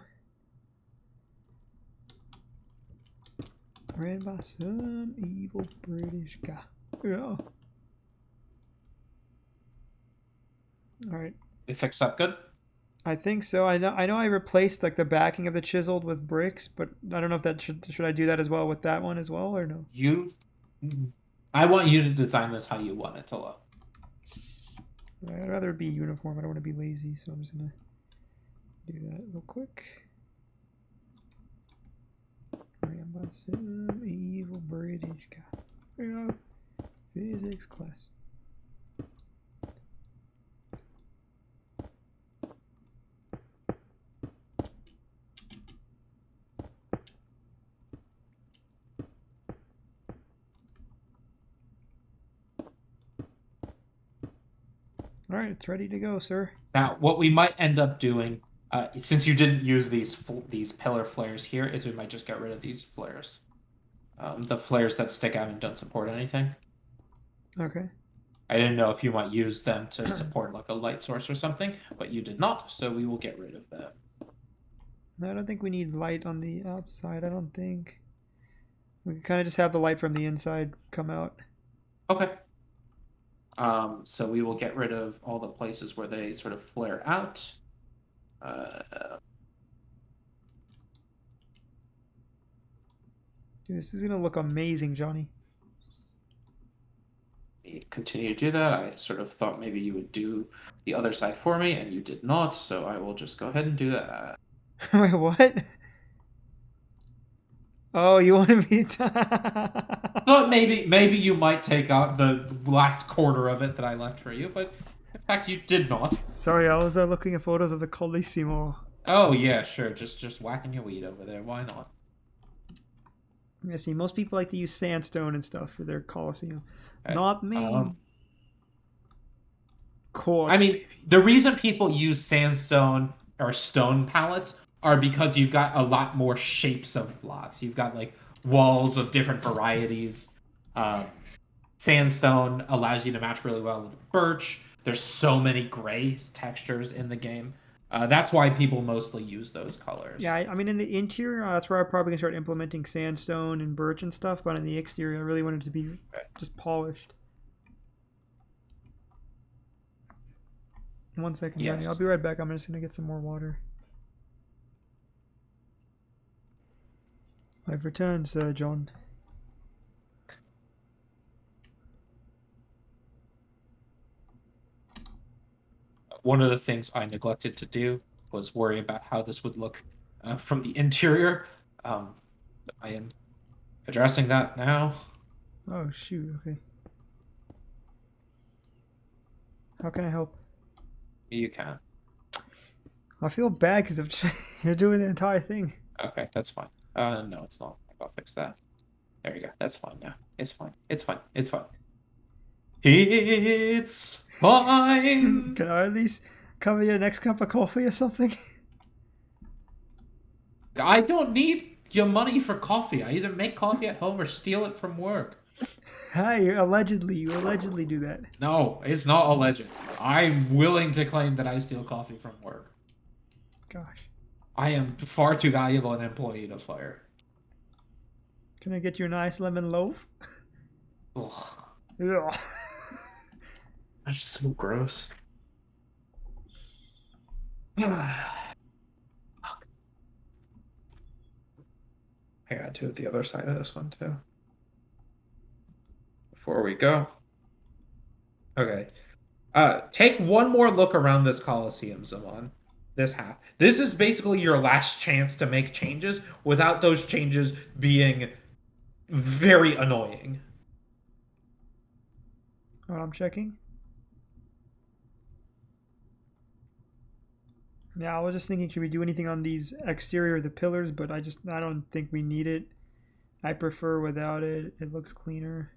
Ran by some evil British guy. Yeah. All right. It fixed up good. I think so. I know I replaced like the backing of the chiseled with bricks, but I don't know if that should I do that as well with that one as well or no? I want you to design this how you want it to look. I'd rather it be uniform. I don't want to be lazy, so I'm just gonna do that real quick. Ran by some evil British guy. Yeah. Physics class. All right, it's ready to go, sir. Now, what we might end up doing, since you didn't use these pillar flares here, is we might just get rid of these flares. The flares that stick out and don't support anything. Okay. I didn't know if you might use them to support like a light source or something, but you did not, so we will get rid of them. No, I don't think we need light on the outside. I don't think. We can kind of just have the light from the inside come out. Okay. So we will get rid of all the places where they sort of flare out. Dude, this is gonna look amazing, Johnny. Continue to do that. I sort of thought maybe you would do the other side for me, and you did not, so I will just go ahead and do that. Wait, what? Oh, you want me to? Thought maybe you might take out the last quarter of it that I left for you, but in fact you did not. Sorry, I was looking at photos of the Colissimo. Oh yeah, sure. Just whacking your weed over there. Why not? Yeah, see, most people like to use sandstone and stuff for their Colosseum. Not me. Quartz. I mean, the reason people use sandstone or stone palettes are because you've got a lot more shapes of blocks. You've got like walls of different varieties. Sandstone allows you to match really well with birch. There's so many gray textures in the game. That's why people mostly use those colors. Yeah, I mean, in the interior, that's where I'm probably going to start implementing sandstone and birch and stuff, but in the exterior, I really wanted it to be just polished. 1 second, Yes. Johnny. I'll be right back. I'm just gonna get some more water. I've returned, Sir John. One of the things I neglected to do was worry about how this would look from the interior. I am addressing that now. Oh shoot. Okay. How can I help? You can. I feel bad because I'm just you're doing the entire thing. Okay, that's fine. No, it's not. I'll fix that. There you go. That's fine now. It's fine. It's fine. It's fine. It's fine. Can I at least cover your next cup of coffee or something? I don't need your money for coffee. I either make coffee at home or steal it from work. Hi, you allegedly do that. No, it's not alleged. I'm willing to claim that I steal coffee from work. Gosh. I am far too valuable an employee to fire. Can I get you a nice lemon loaf? Ugh, Ugh. that's so gross. I gotta do the other side of this one too. Before we go. Okay. Take one more look around this Coliseum, Zaman. This half. This is basically your last chance to make changes without those changes being very annoying. What I'm checking? Yeah, I was just thinking, should we do anything on these exterior of the pillars? But I don't think we need it. I prefer without it. It looks cleaner.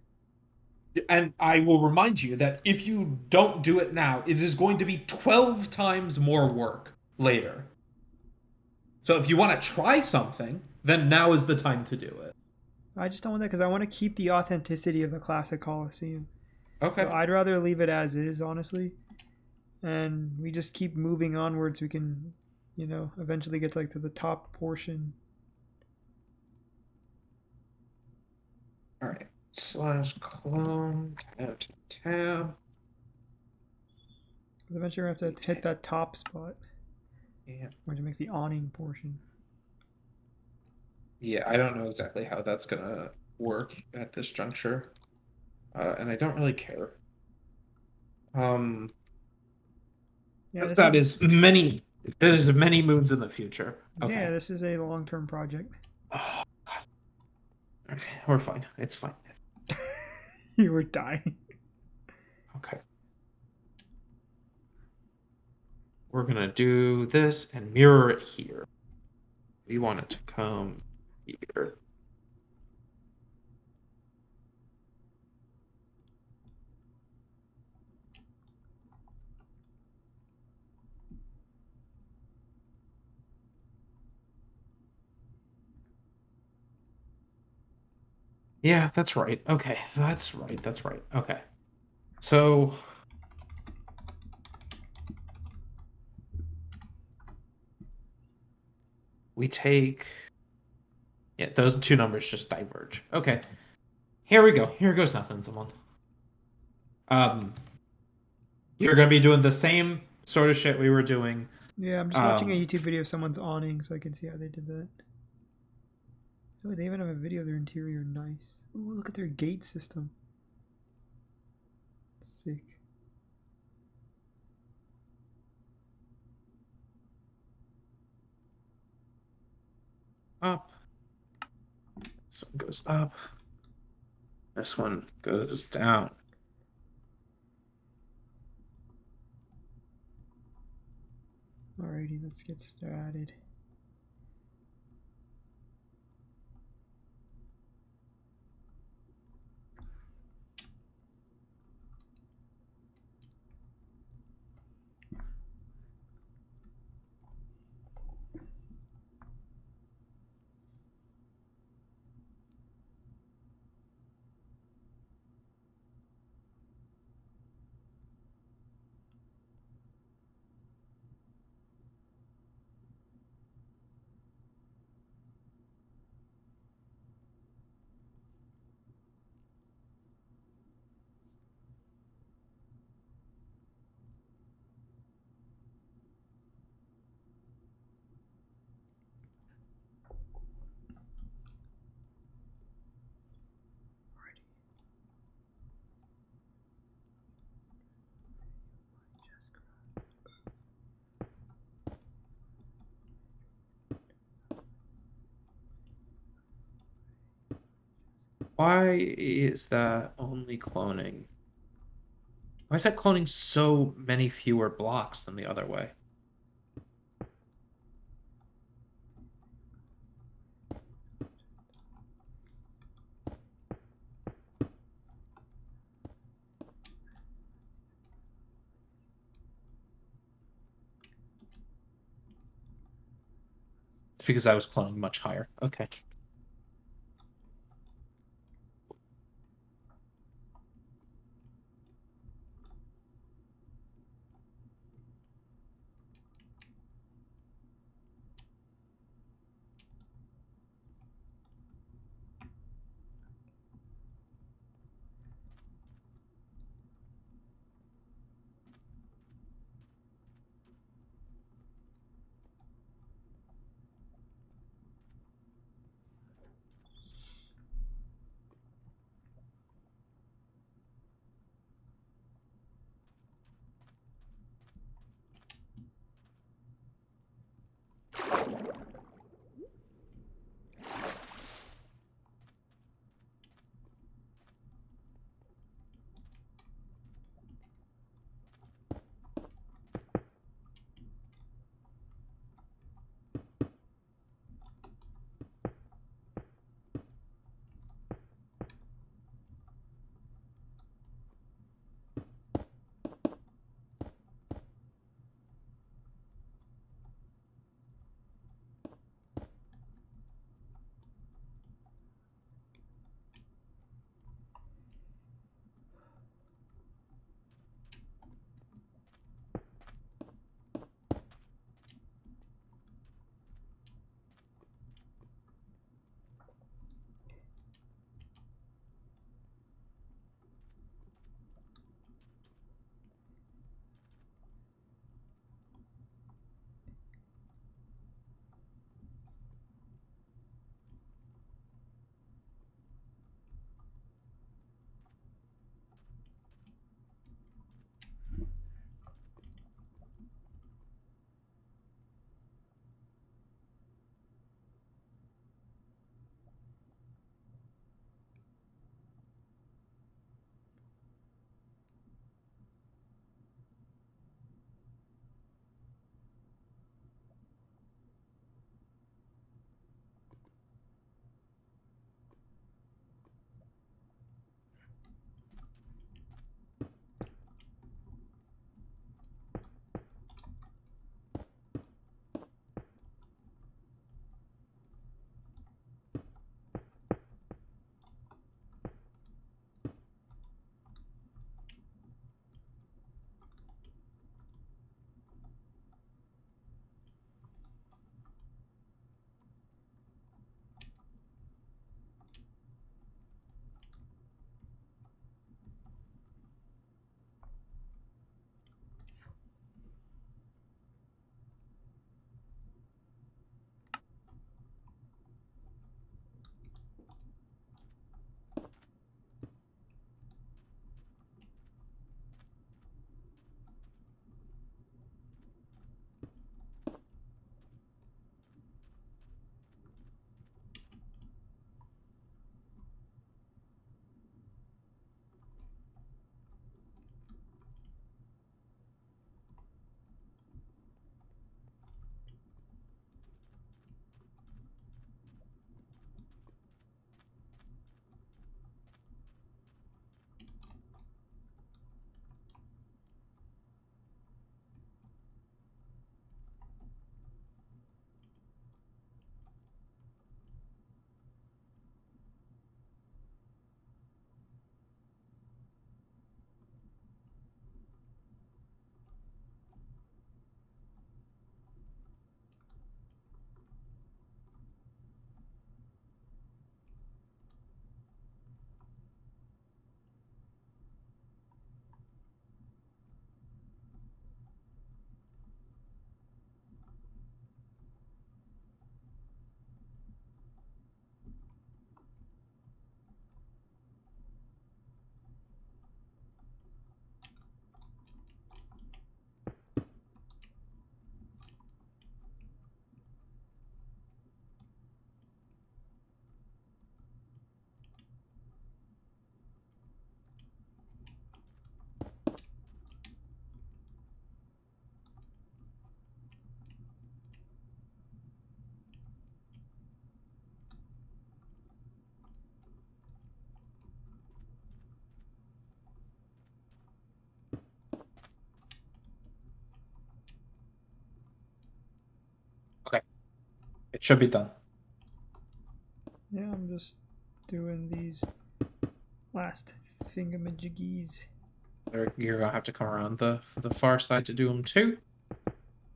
And I will remind you that if you don't do it now, it is going to be 12 times more work later. So if you want to try something, then now is the time to do it. I just don't want that because I want to keep the authenticity of the classic Colosseum. Okay. So I'd rather leave it as is, honestly. And we just keep moving onwards. We can, eventually get to the top portion. All right. / clone tab to tab. Eventually, we have to hit that top spot. Yeah. We're going to make the awning portion. Yeah, I don't know exactly how that's gonna work at this juncture, and I don't really care. Yeah, That is many moons in the future. Okay. Yeah, this is a long-term project. Oh, God. Okay, we're fine. It's fine. You were dying. Okay. We're gonna do this and mirror it here. We want it to come here. Yeah, that's right. Okay, that's right. That's right. Okay. So we take, yeah, those two numbers just diverge. Okay. Here we go. Here goes nothing, someone. You're gonna be doing the same sort of shit we were doing. Yeah, I'm just watching a YouTube video of someone's awning so I can see how they did that. Oh, they even have a video of their interior. Nice. Ooh, look at their gate system. Sick. Up. This one goes up. This one goes down. Alrighty, let's get started. Why is that only cloning? Why is that cloning so many fewer blocks than the other way? It's because I was cloning much higher. Okay. It should be done. Yeah, I'm just doing these last thingamajiggies. You're gonna have to come around the far side to do them too.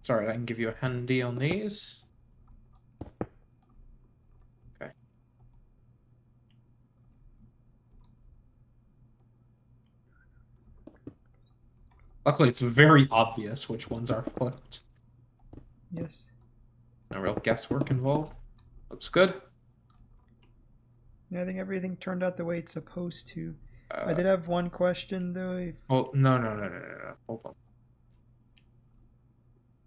Sorry, I can give you a handy on these. Okay. Luckily, it's very obvious which ones are flipped. Yes. No real guesswork involved. Looks good. Yeah, I think everything turned out the way it's supposed to. I Uh, did have one question though. oh, no. Hold on.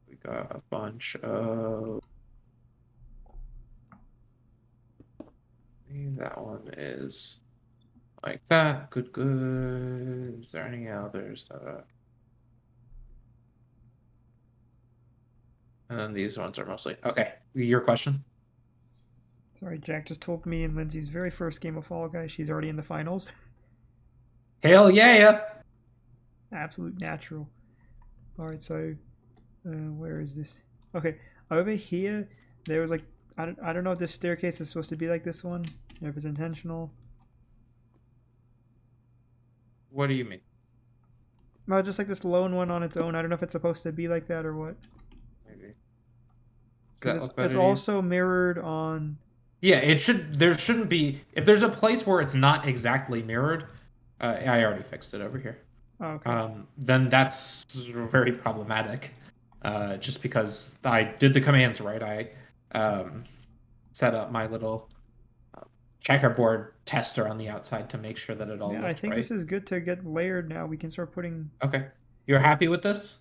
We got a bunch of... That one is like that. Good, good. Is there any others that are... And then these ones are mostly... Okay, your question? Sorry, Jack just told me in Lindsay's very first game of Fall Guys, she's already in the finals. Hell yeah! Absolute natural. Alright, so where is this? Okay, over here, there was like, I don't know if this staircase is supposed to be like this one, if it's intentional. What do you mean? No, just like this lone one on its own. I don't know if it's supposed to be like that or what. Maybe. Because it's also mirrored on... Yeah, it should. There shouldn't be. If there's a place where it's not exactly mirrored, I already fixed it over here. Oh, okay. Then that's very problematic. Just because I did the commands right, I set up my little checkerboard tester on the outside to make sure that it all Yeah, looked I think right. this is good to get layered now. We can start putting... Okay, you're happy with this?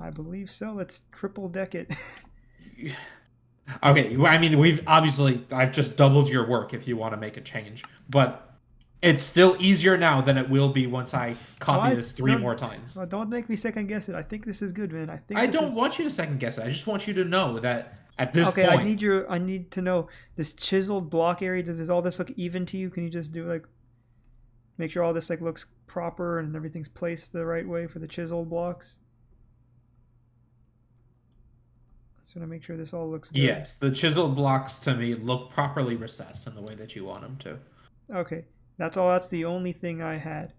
I believe so. Let's triple deck it. Okay, I mean, I've just doubled your work if you want to make a change, but it's still easier now than it will be once I copy this 3 more times. Don't make me second guess it. I think this is good, man. I don't want you to second guess it. I just want you to know that at this point... I need to know this chiseled block area. Does all this look even to you? Can you just do like, make sure all this like looks proper and everything's placed the right way for the chiseled blocks? Just want to make sure this all looks good. Yes, the chiseled blocks to me look properly recessed in the way that you want them to. Okay, that's all. That's the only thing I had.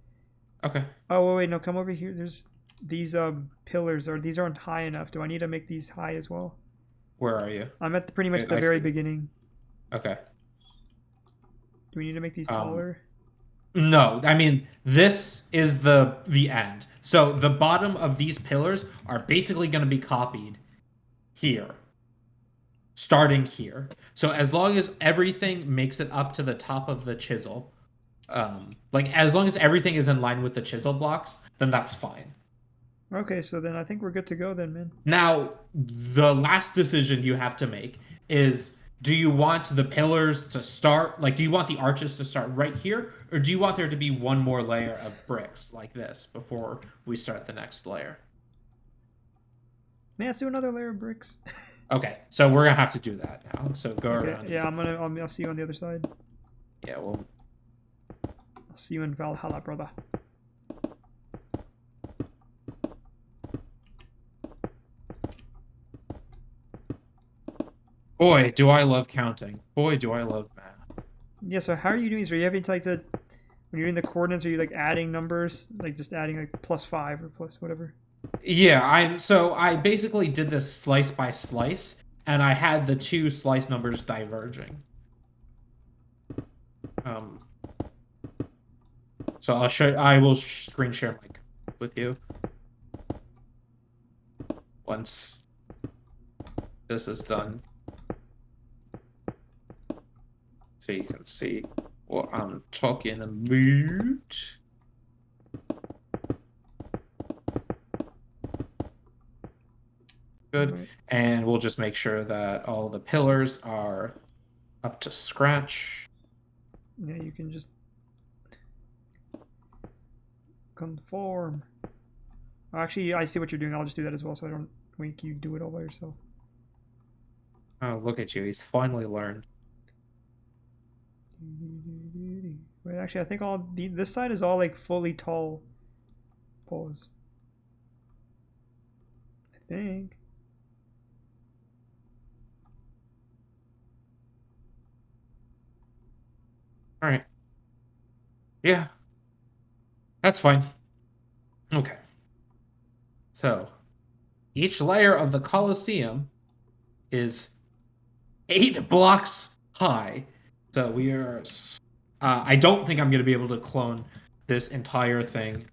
Okay. Oh wait, no, come over here. There's these pillars, or these aren't high enough. Do I need to make these high as well? Where are you? I'm at pretty much the very beginning. Okay. Do we need to make these taller? No, I mean, this is the end. So the bottom of these pillars are basically going to be copied here, starting here. So as long as everything makes it up to the top of the chisel, like as long as everything is in line with the chisel blocks, then that's fine. Okay, so then I think we're good to go then, man. Now, the last decision you have to make is, do you want the pillars to start, like, do you want the arches to start right here, or do you want there to be one more layer of bricks like this before we start the next layer? Man, let's do another layer of bricks. Okay, so we're gonna have to do that now. So go around. Yeah, I'll see you on the other side. Yeah, well, I'll see you in Valhalla, brother. boy, do I love counting. Boy, do I love math. Yeah, so how are you doing these? Are you having to like when you're doing the coordinates, are you like adding numbers, like just adding like +5 or plus whatever? Yeah, I basically did this slice by slice, and I had the 2 slice numbers diverging. So I will screen share my with you once this is done, so you can see what I'm talking about. Good. Right. And we'll just make sure that all the pillars are up to scratch. Yeah, you can just conform. Actually, I see what you're doing. I'll just do that as well, so I don't make you do it all by yourself. Oh, look at you. He's finally learned. Wait, actually, I think this side is all like fully tall. Pause. I think. All right. Yeah, that's fine. Okay. So each layer of the Colosseum is 8 blocks high. So we are. I don't think I'm going to be able to clone this entire thing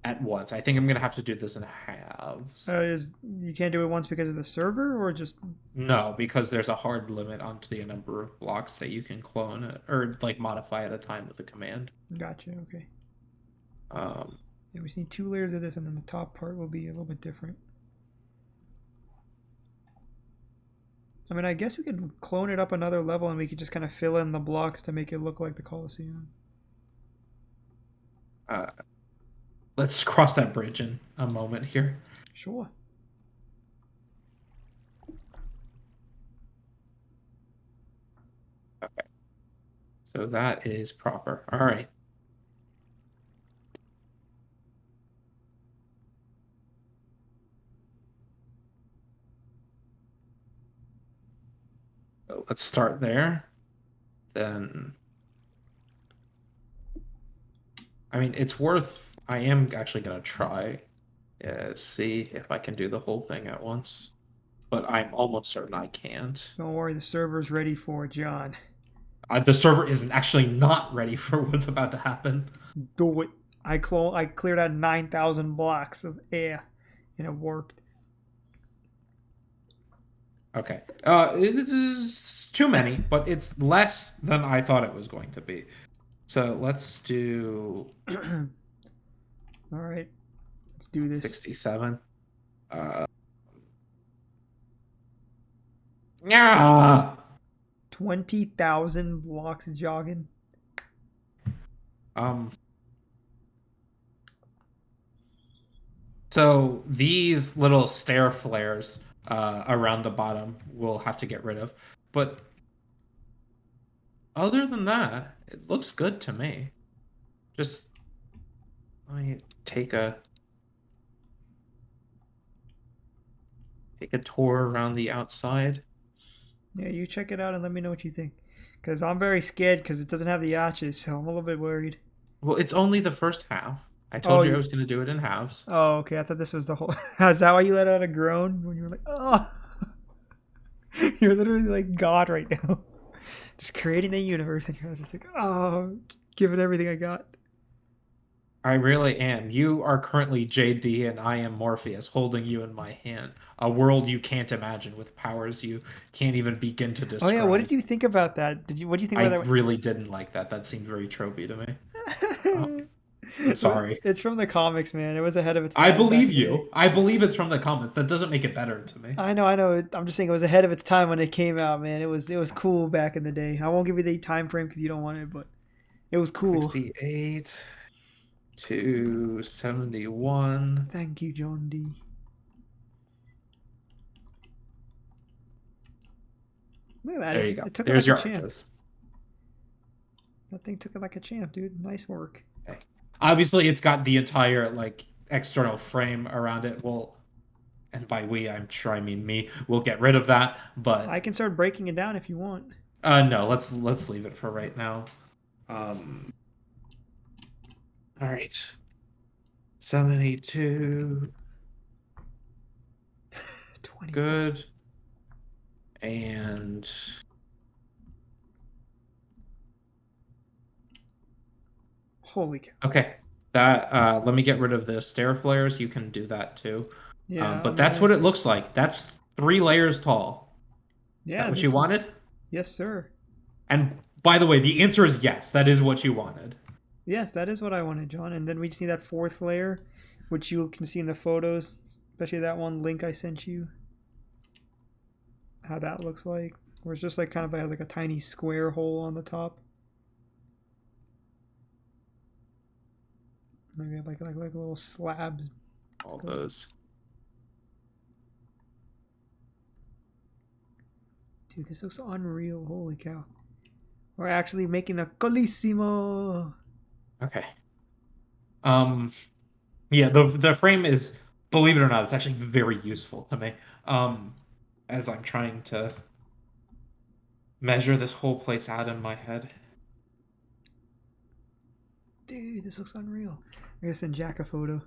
at once. I think I'm going to have to do this in halves. Is you can't do it once because of the server, or just No, because there's a hard limit on the number of blocks that you can clone or like modify at a time with a command. gotcha? Okay. Um, Yeah, we just need 2 layers of this, and then the top part will be a little bit different. I mean, I guess we could clone it up another level, and we could just kind of fill in the blocks to make it look like the Colosseum. uh, let's cross that bridge in a moment here. Sure. Okay. So that is proper. All right. So let's start there. Then, I mean, it's worth. I am actually gonna try, see if I can do the whole thing at once. But I'm almost certain I can't. Don't worry, the server's ready for it, John. The server isn't actually not ready for what's about to happen. Do it. I cleared out 9,000 blocks of air, and it worked. Okay. It is too many, but it's less than I thought it was going to be. So let's do All right, let's do this. 67. Yeah. 20,000 blocks jogging. So these little stair flares around the bottom we'll have to get rid of. But other than that, it looks good to me. Just let me take a tour around the outside. Yeah, you check it out and let me know what you think. Because I'm very scared because it doesn't have the arches, so I'm a little bit worried. Well, it's only the first half. I told you I you- was going to do it in halves. Oh, okay. I thought this was the whole. Is that why you let out a groan when you were like, oh? You're literally like God right now. Just creating the universe, and you're just like, oh, giving everything I got. I really am. You are currently JD and I am Morpheus, holding you in my hand. A world you can't imagine with powers you can't even begin to describe. Oh yeah, what did you think about that? What do you think I about that? really didn't like that. That seemed very tropey to me. I'm sorry. It's from the comics, man. It was ahead of its time. I back believe in the day. you. I believe it's from the comics. That doesn't make it better to me. I know. I'm just saying it was ahead of its time when it came out, man. It was cool back in the day. I won't give you the time frame because you don't want it, but it was cool. 68 to 71. Thank you, John D. Look at that. There you go. It took There's it your like a champ. arches. That thing took it like a champ, dude. Nice work. Okay. Obviously, it's got the entire like external frame around it. Well, and by we, I'm sure I mean me. We'll get rid of that, but I can start breaking it down if you want. no, let's leave it for right now. All right, 72. 20. Good. And Holy cow. okay, that let me get rid of the stair flares. You can do that too. Yeah. But that's what it looks like. That's 3 layers tall. Yeah. Is that what you wanted? Yes, sir. And by the way, the answer is yes. That is what you wanted. Yes, that is what I wanted, John. And then we just need that 4th layer, which you can see in the photos, especially that one link I sent you. How that looks like. Where it's just like kind of has like a tiny square hole on the top. And we have like little slabs. All those. Dude, this looks unreal. Holy cow. We're actually making a Colissimo. Okay. Yeah, the frame is, believe it or not, it's actually very useful to me. As I'm trying to measure this whole place out in my head. Dude, this looks unreal. I gotta send Jack a photo.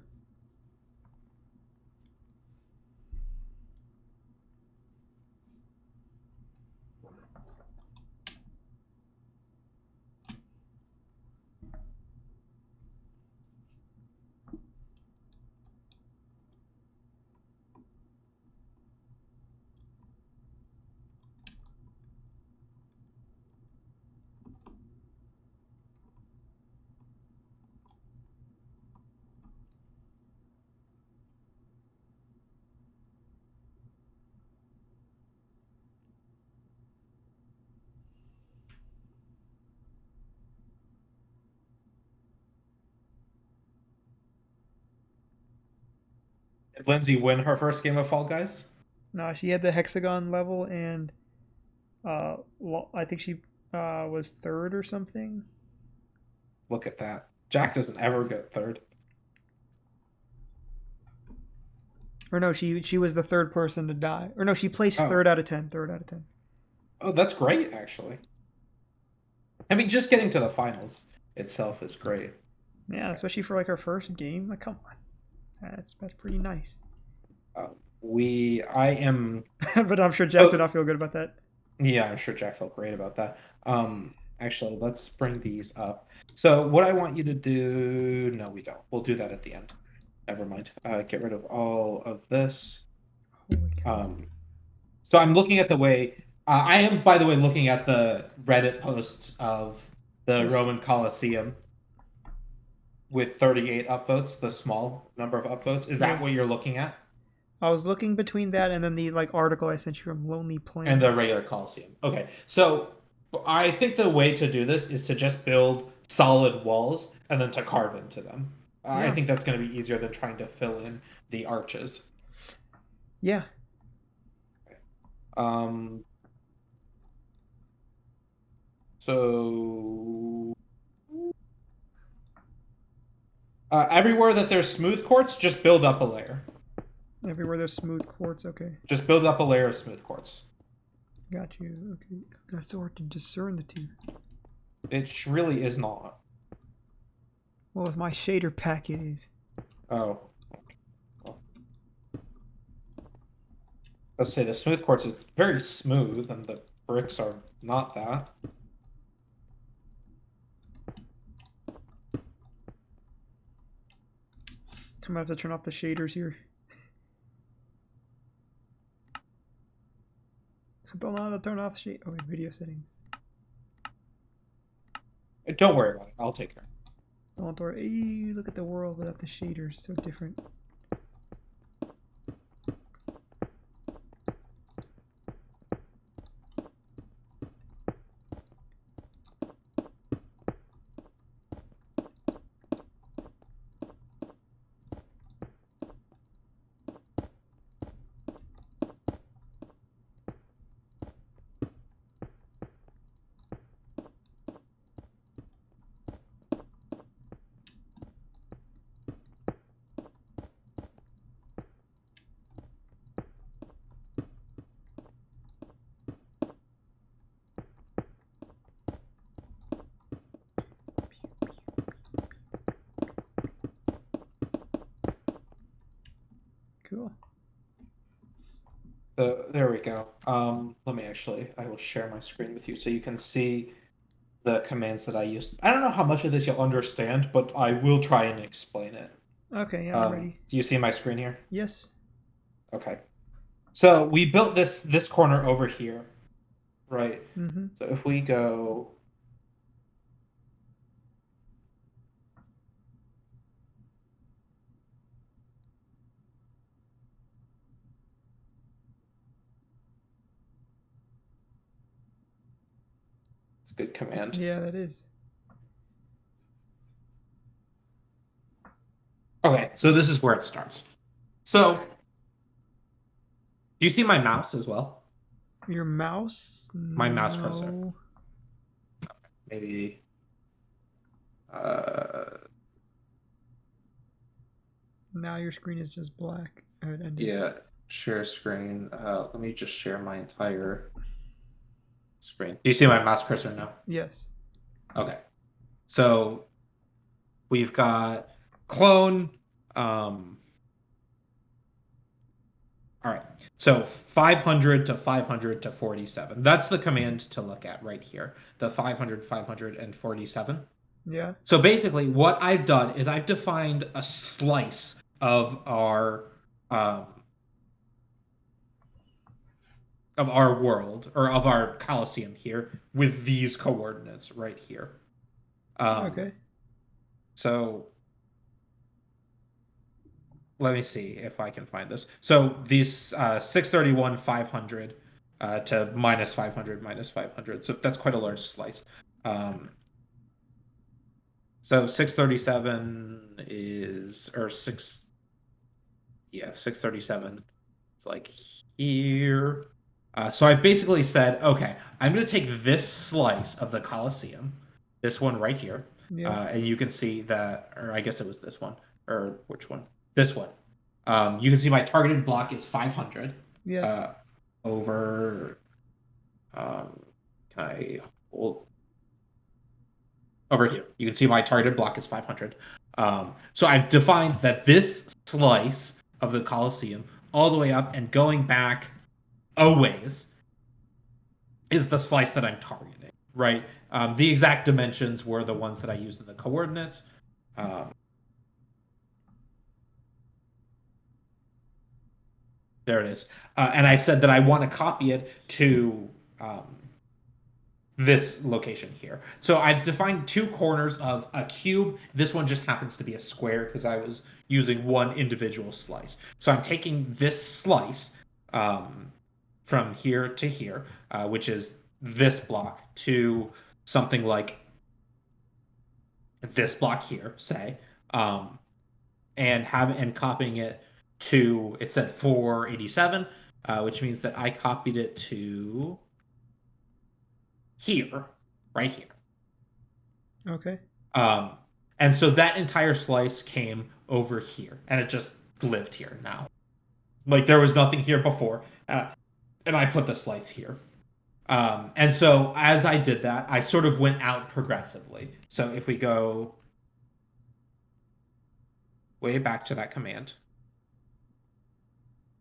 Did Lindsay win her first game of Fall Guys? No, she had the hexagon level, and I think she was third or something. Look at that. Jack doesn't ever get third. Or no, she was the third person to die. Or no, she placed Oh. third out of 10. Third out of 10. Oh, that's great, actually. I mean, just getting to the finals itself is great. Yeah, especially for like her first game. Like, come on, that's pretty nice. I am. But I'm sure Jack did not feel good about that. Yeah, I'm sure Jack felt great about that. Actually, let's bring these up. So, what I want you to do. No, we don't. We'll do that at the end. Never mind. Get rid of all of this. Holy cow. So I'm looking at the way. I am, by the way, looking at the Reddit post of the Yes. Roman Colosseum with 38 upvotes, the small number of upvotes. Is that Yeah. what you're looking at? I was looking between that and then the like article I sent you from Lonely Planet. And the regular Colosseum. Okay, so I think the way to do this is to just build solid walls and then to carve into them. I Yeah. think that's going to be easier than trying to fill in the arches. Yeah. So everywhere that there's smooth quartz, just build up a layer. Everywhere there's smooth quartz. Okay. Just build up a layer of smooth quartz. Got you. Okay. That's so hard to discern the two. It really is not. Well, with my shader pack, it is. Oh. Well. Let's say the smooth quartz is very smooth, and the bricks are not that. I'm gonna have to turn off the shaders here. I don't know how to turn off shade. Oh wait, video settings. Don't worry about it. I'll take care. Don't worry. Hey, look at the world without the shaders. So different. Cool. So there we go. Let me I will share my screen with you so you can see the commands that I used. I don't know how much of this you'll understand, but I will try and explain it. Okay, yeah, I'm ready. Do you see my screen here? Yes. Okay. So we built this corner over here, right? Mm-hmm. So if we go. It's a good command. Yeah, that is. Okay, so this is where it starts. So, do you see my mouse as well? Your mouse? My mouse cursor. Maybe. Now your screen is just black. Yeah, share screen. Let me just share my entire screen. Do you see my mouse cursor now? Yes. Okay. So we've got clone. All right. So 500 to 500 to 47. That's the command to look at right here. The 500, 547. Yeah. So basically, what I've done is I've defined a slice um, of our world or of our Coliseum here with these coordinates right here. Okay. So let me see if I can find this. So these 631, 500 to minus 500, minus 500. So that's quite a large slice. So 637 is, or 637 is like here. So I've basically said, okay, I'm going to take this slice of the Colosseum, this one right here, Yeah. and you can see that, or I guess it was this one, or which one? This one. You can see my targeted block is 500 Yes. over. Can I hold over here? You can see my targeted block is 500. So I've defined that this slice of the Colosseum, all the way up and going back a ways, is the slice that I'm targeting, right? The exact dimensions were the ones that I used in the coordinates. There it is. And I've said that I want to copy it to this location here. So I've defined two corners of a cube. This one just happens to be a square because I was using one individual slice. So I'm taking this slice from here to here, which is this block, to something like this block here, say, and copying it to, it said 487, which means that I copied it to here, right here. Okay. And so that entire slice came over here, and it just lived here now. Like there was nothing here before, and I put the slice here. And so as I did that, I sort of went out progressively. So if we go way back to that command,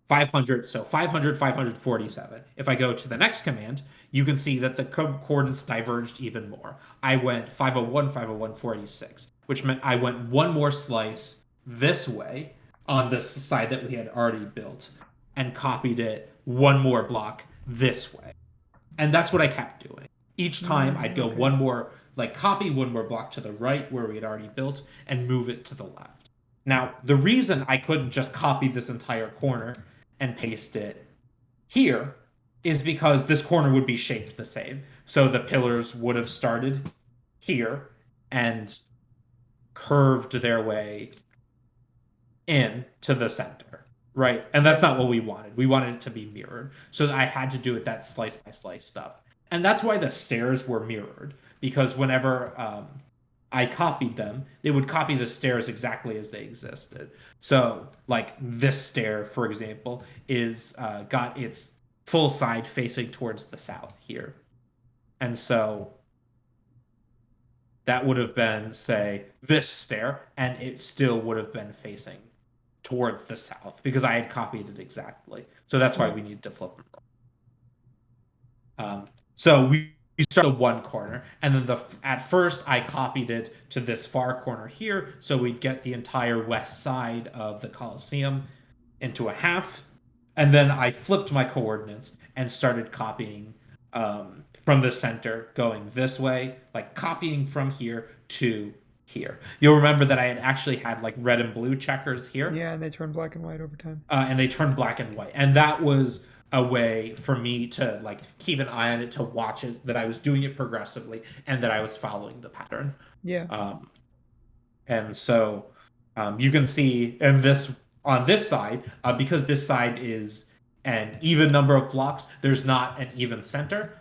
500, so 500, 547. If I go to the next command, you can see that the coordinates diverged even more. I went 501, 501, 486, which meant I went one more slice this way on this side that we had already built and copied it one more block this way. And that's what I kept doing. Each time I'd go okay. one more, like copy one more block to the right where we had already built and move it to the left. Now, the reason I couldn't just copy this entire corner and paste it here is because this corner would be shaped the same. So the pillars would have started here and curved their way in to the center, right? And that's not what we wanted. We wanted it to be mirrored. So I had to do it that slice by slice stuff. And that's why the stairs were mirrored, because whenever I copied them, they would copy the stairs exactly as they existed. So, like this stair, for example, is got its full side facing towards the south here, and so that would have been, say, this stair, and it still would have been facing towards the south because I had copied it exactly. So that's why we need to flip them. So we start one corner, and then at first I copied it to this far corner here, so we'd get the entire west side of the Colosseum into a half, and then I flipped my coordinates and started copying from the center, going this way, like copying from here to here. You'll remember that I had actually had like red and blue checkers here. Yeah, and they turn black and white over time. And they turned black and white, and that was a way for me to like keep an eye on it, to watch it, that I was doing it progressively and that I was following the pattern. Yeah. And so you can see in this, on this side, because this side is an even number of blocks, there's not an even center.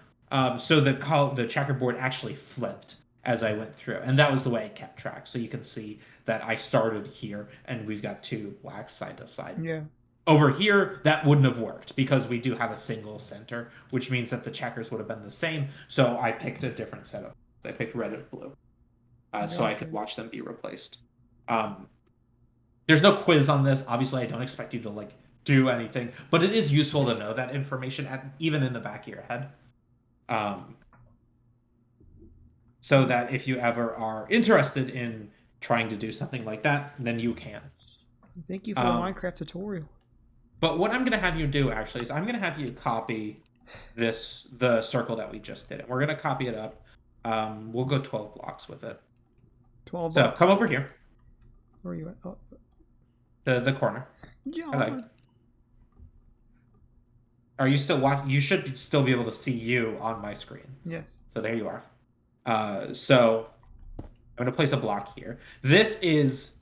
So the checkerboard actually flipped as I went through, and that was the way it kept track. So you can see that I started here, and we've got two blacks side to side. Yeah. Over here, that wouldn't have worked because we do have a single center, which means that the checkers would have been the same. So I picked a different set of. I picked red and blue. so I could watch them be replaced. There's no quiz on this. Obviously, I don't expect you to like do anything, but it is useful to know that information even in the back of your head. So that if you ever are interested in trying to do something like that, then you can. Thank you for the Minecraft tutorial. But what I'm going to have you do, actually, is I'm going to have you copy the circle that we just did. And we're going to copy it up. We'll go 12 blocks with it. 12 So blocks. come over here. Where are you at? Oh. The corner. John. Are you still watching? You should still be able to see you on my screen. Yes. So there you are. So I'm going to place a block here. This is,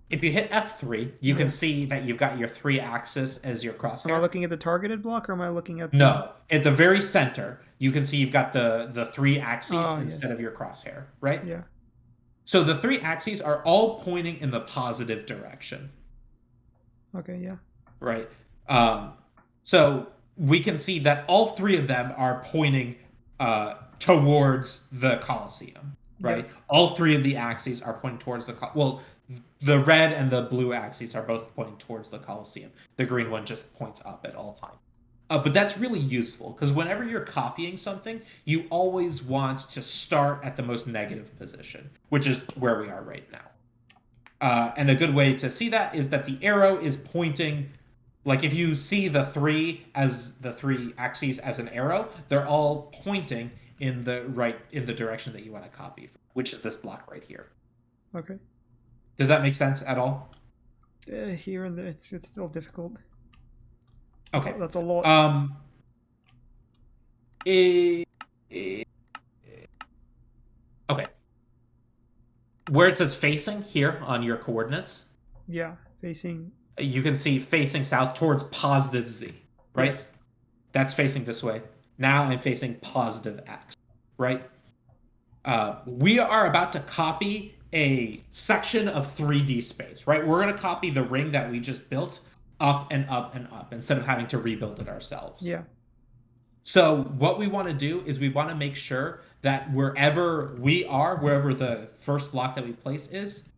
if you hit F3, you can see that you've got your 3 axis as your crosshair. Am I looking at the targeted block, or am I looking at No, at the very center, you can see you've got the 3 axes instead of your crosshair, right? Yeah. So the 3 axes are all pointing in the positive direction. Okay, yeah. Right. So we can see that all 3 of them are pointing towards the Colosseum, right? Yeah. All 3 of the axes are pointing towards the red and the blue axes are both pointing towards the Colosseum. The green one just points up at all times. But that's really useful because whenever you're copying something, you always want to start at the most negative position, which is where we are right now. And a good way to see that is that the arrow is pointing, like if you see the 3 axes as an arrow, they're all pointing in the direction that you want to copy, which is this block right here. Okay. Does that make sense at all? Here and there, it's still difficult. Okay. That's a lot. Okay. Where it says facing here on your coordinates. Yeah, facing. You can see facing south towards positive Z, right? Yes. That's facing this way. Now I'm facing positive X, right? We are about to copy a section of 3D space, right? We're going to copy the ring that we just built up and up and up instead of having to rebuild it ourselves. Yeah. So what we want to do is we want to make sure that wherever we are, wherever the first block that we place is,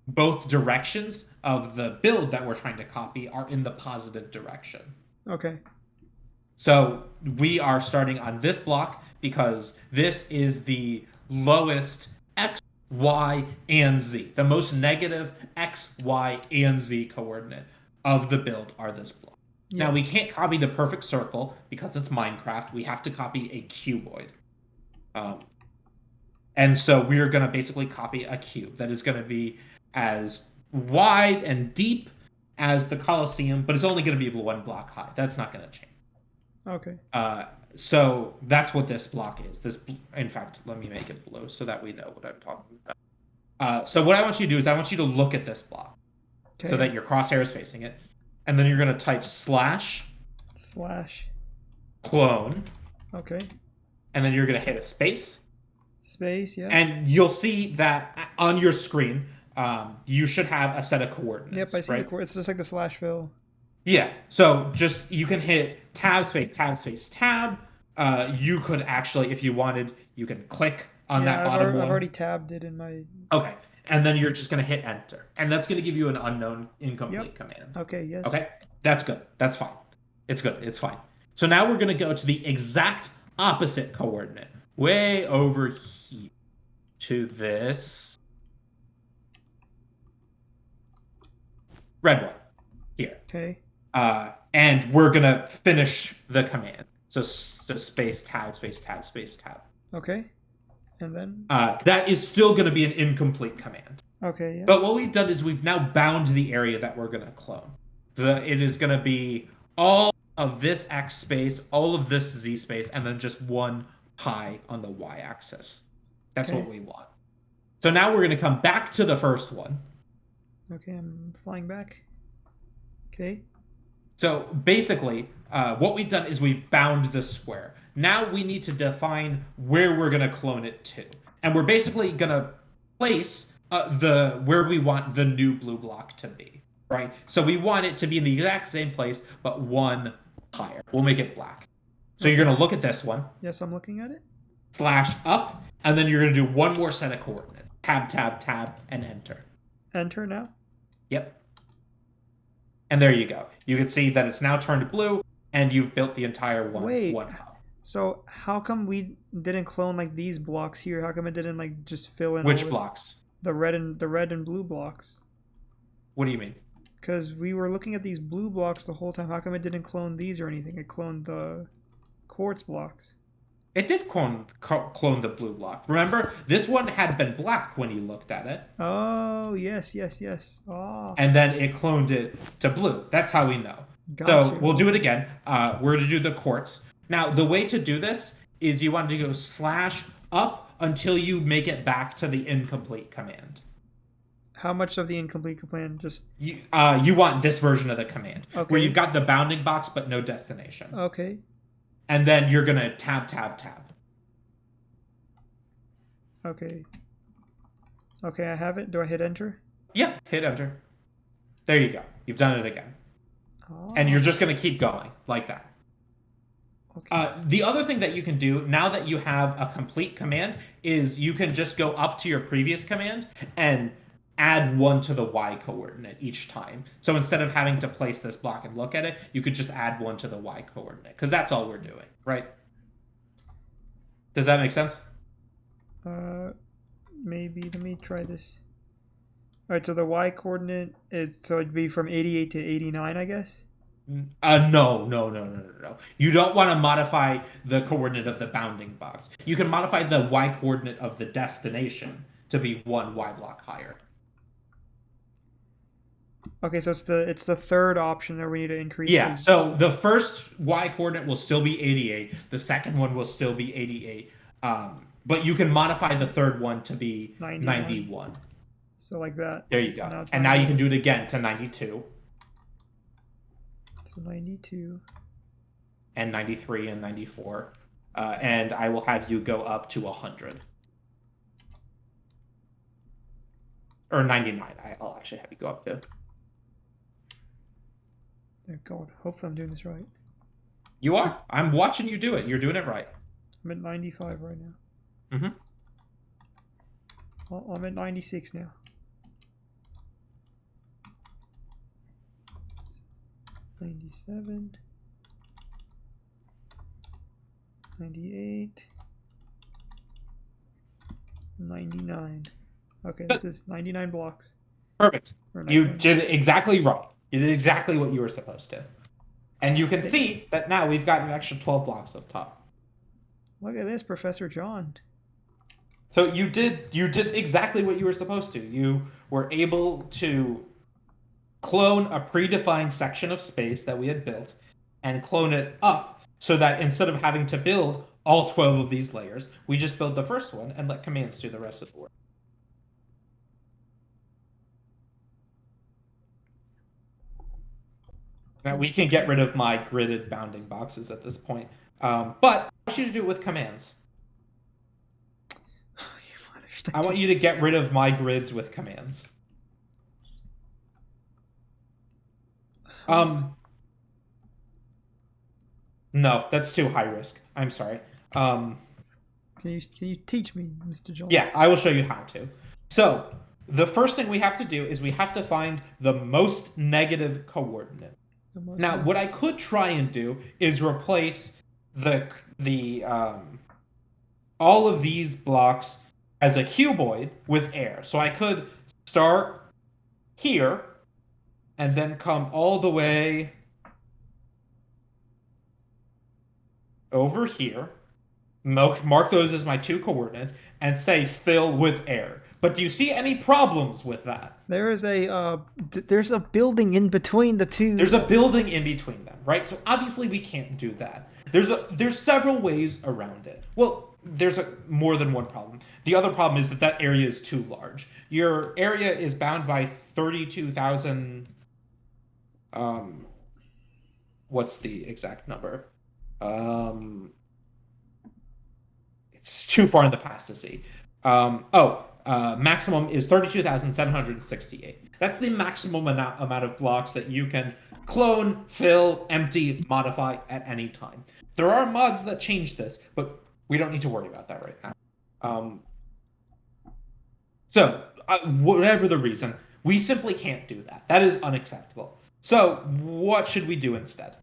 both directions of the build that we're trying to copy are in the positive direction. Okay. So we are starting on this block because this is the lowest X, Y, and Z. The most negative X, Y, and Z coordinate of the build are this block. Yeah. Now, we can't copy the perfect circle because it's Minecraft. We have to copy a cuboid. And so we're going to basically copy a cube that is going to be as wide and deep as the Colosseum, but it's only going to be 1 block high. That's not going to change. Okay. So that's what this block is. In fact, let me make it blue so that we know what I'm talking about. So what I want you to do is I want you to look at this block so that your crosshair is facing it. And then you're going to type / clone. Okay. And then you're going to hit a space. Space, yeah. And you'll see that on your screen, you should have a set of coordinates. Yep, I see the coordinates. It's just like the /fill. Yeah. So you can hit tab, space, tab, space, tab. You could actually, if you wanted, you can click on that bottom one. I've already tabbed it in my... Okay. And then you're just going to hit enter. And that's going to give you an unknown incomplete command. Okay, yes. Okay. That's good. That's fine. It's good. It's fine. So now we're going to go to the exact opposite coordinate. Way over here to this red one here. Okay. And we're going to finish the command. So space, tab, space, tab, space, tab. Okay. And then? That is still going to be an incomplete command. Okay, yeah. But what we've done is we've now bound the area that we're going to clone. It is going to be all of this X space, all of this Z space, and then just 1 pi on the Y axis. That's what we want. So now we're going to come back to the first one. Okay, I'm flying back. Okay. So basically, what we've done is we've bound the square. Now we need to define where we're going to clone it to. And we're basically going to place where we want the new blue block to be, right? So we want it to be in the exact same place, but 1 higher. We'll make it black. So you're going to look at this one. Yes, I'm looking at it. /up, and then you're going to do one more set of coordinates. Tab, tab, tab, and enter. Enter now? Yep. And there you go. You can see that it's now turned blue, and you've built the entire Wait. one hub. So how come we didn't clone like these blocks here? How come it didn't like just fill in Which all blocks? the red and blue blocks? What do you mean? Because we were looking at these blue blocks the whole time. How come it didn't clone these or anything? It cloned the quartz blocks. It did clone the blue block. Remember, this one had been black when you looked at it. Oh, yes. Oh. And then it cloned it to blue. That's how we know. Gotcha. So we'll do it again. We're going to do the quartz. Now, the way to do this is you want to go /up until you make it back to the incomplete command. How much of the incomplete command? Just You want this version of the command, where you've got the bounding box but no destination. Okay. And then you're going to tab, tab, tab. Okay, I have it. Do I hit enter? Yeah, hit enter. There you go. You've done it again. Oh. And you're just going to keep going like that. Okay. The other thing that you can do now that you have a complete command is you can just go up to your previous command and add 1 to the y coordinate each time. So instead of having to place this block and look at it, you could just add 1 to the y coordinate, because that's all we're doing, right? Does that make sense? Maybe. Let me try this. All right, so the y coordinate is, so it'd be from 88 to 89, I guess? No. You don't want to modify the coordinate of the bounding box. You can modify the y coordinate of the destination to be 1 y block higher. Okay, so it's the third option that we need to increase. Yeah, so the first y coordinate will still be 88. The second one will still be 88. But you can modify the third one to be 91. So like that. There you go. So and now you can do it again to 92. So 92. And 93 and 94. And I will have you go up to 100. Or 99. I'll actually have you go up to. Thank God. Hopefully I'm doing this right. You are. I'm watching you do it. You're doing it right. I'm at 95 right now. Mm-hmm. Well, I'm at 96 now. $97, $98, $99. Okay, this is 99 blocks. Perfect. You did exactly right. You did exactly what you were supposed to. And you can see that now we've got an extra 12 blocks up top. Look at this, Professor John. So you did exactly what you were supposed to. You were able to clone a predefined section of space that we had built and clone it up so that instead of having to build all 12 of these layers, we just build the first one and let commands do the rest of the work. Now we can get rid of my gridded bounding boxes at this point, but I want you to do it with commands. I want you to get rid of my grids with commands. No, that's too high risk. I'm sorry. Can you teach me, Mr. John? Yeah, I will show you how to. So the first thing we have to do is we have to find the most negative coordinate. Now, what I could try and do is replace all of these blocks as a cuboid with air. So I could start here and then come all the way over here, mark those as my 2 coordinates, and say fill with air. But do you see any problems with that? There's a building in between the two. There's a building in between them, right? So obviously we can't do that. There's several ways around it. Well, there's more than one problem. The other problem is that area is too large. Your area is bound by 32,000. What's the exact number? It's too far in the past to see. Maximum is 32,768. That's the maximum amount of blocks that you can clone, fill, empty, modify at any time. There are mods that change this, but We don't need to worry about that right now. So, whatever the reason, we simply can't do that. That is unacceptable. So, what should we do instead?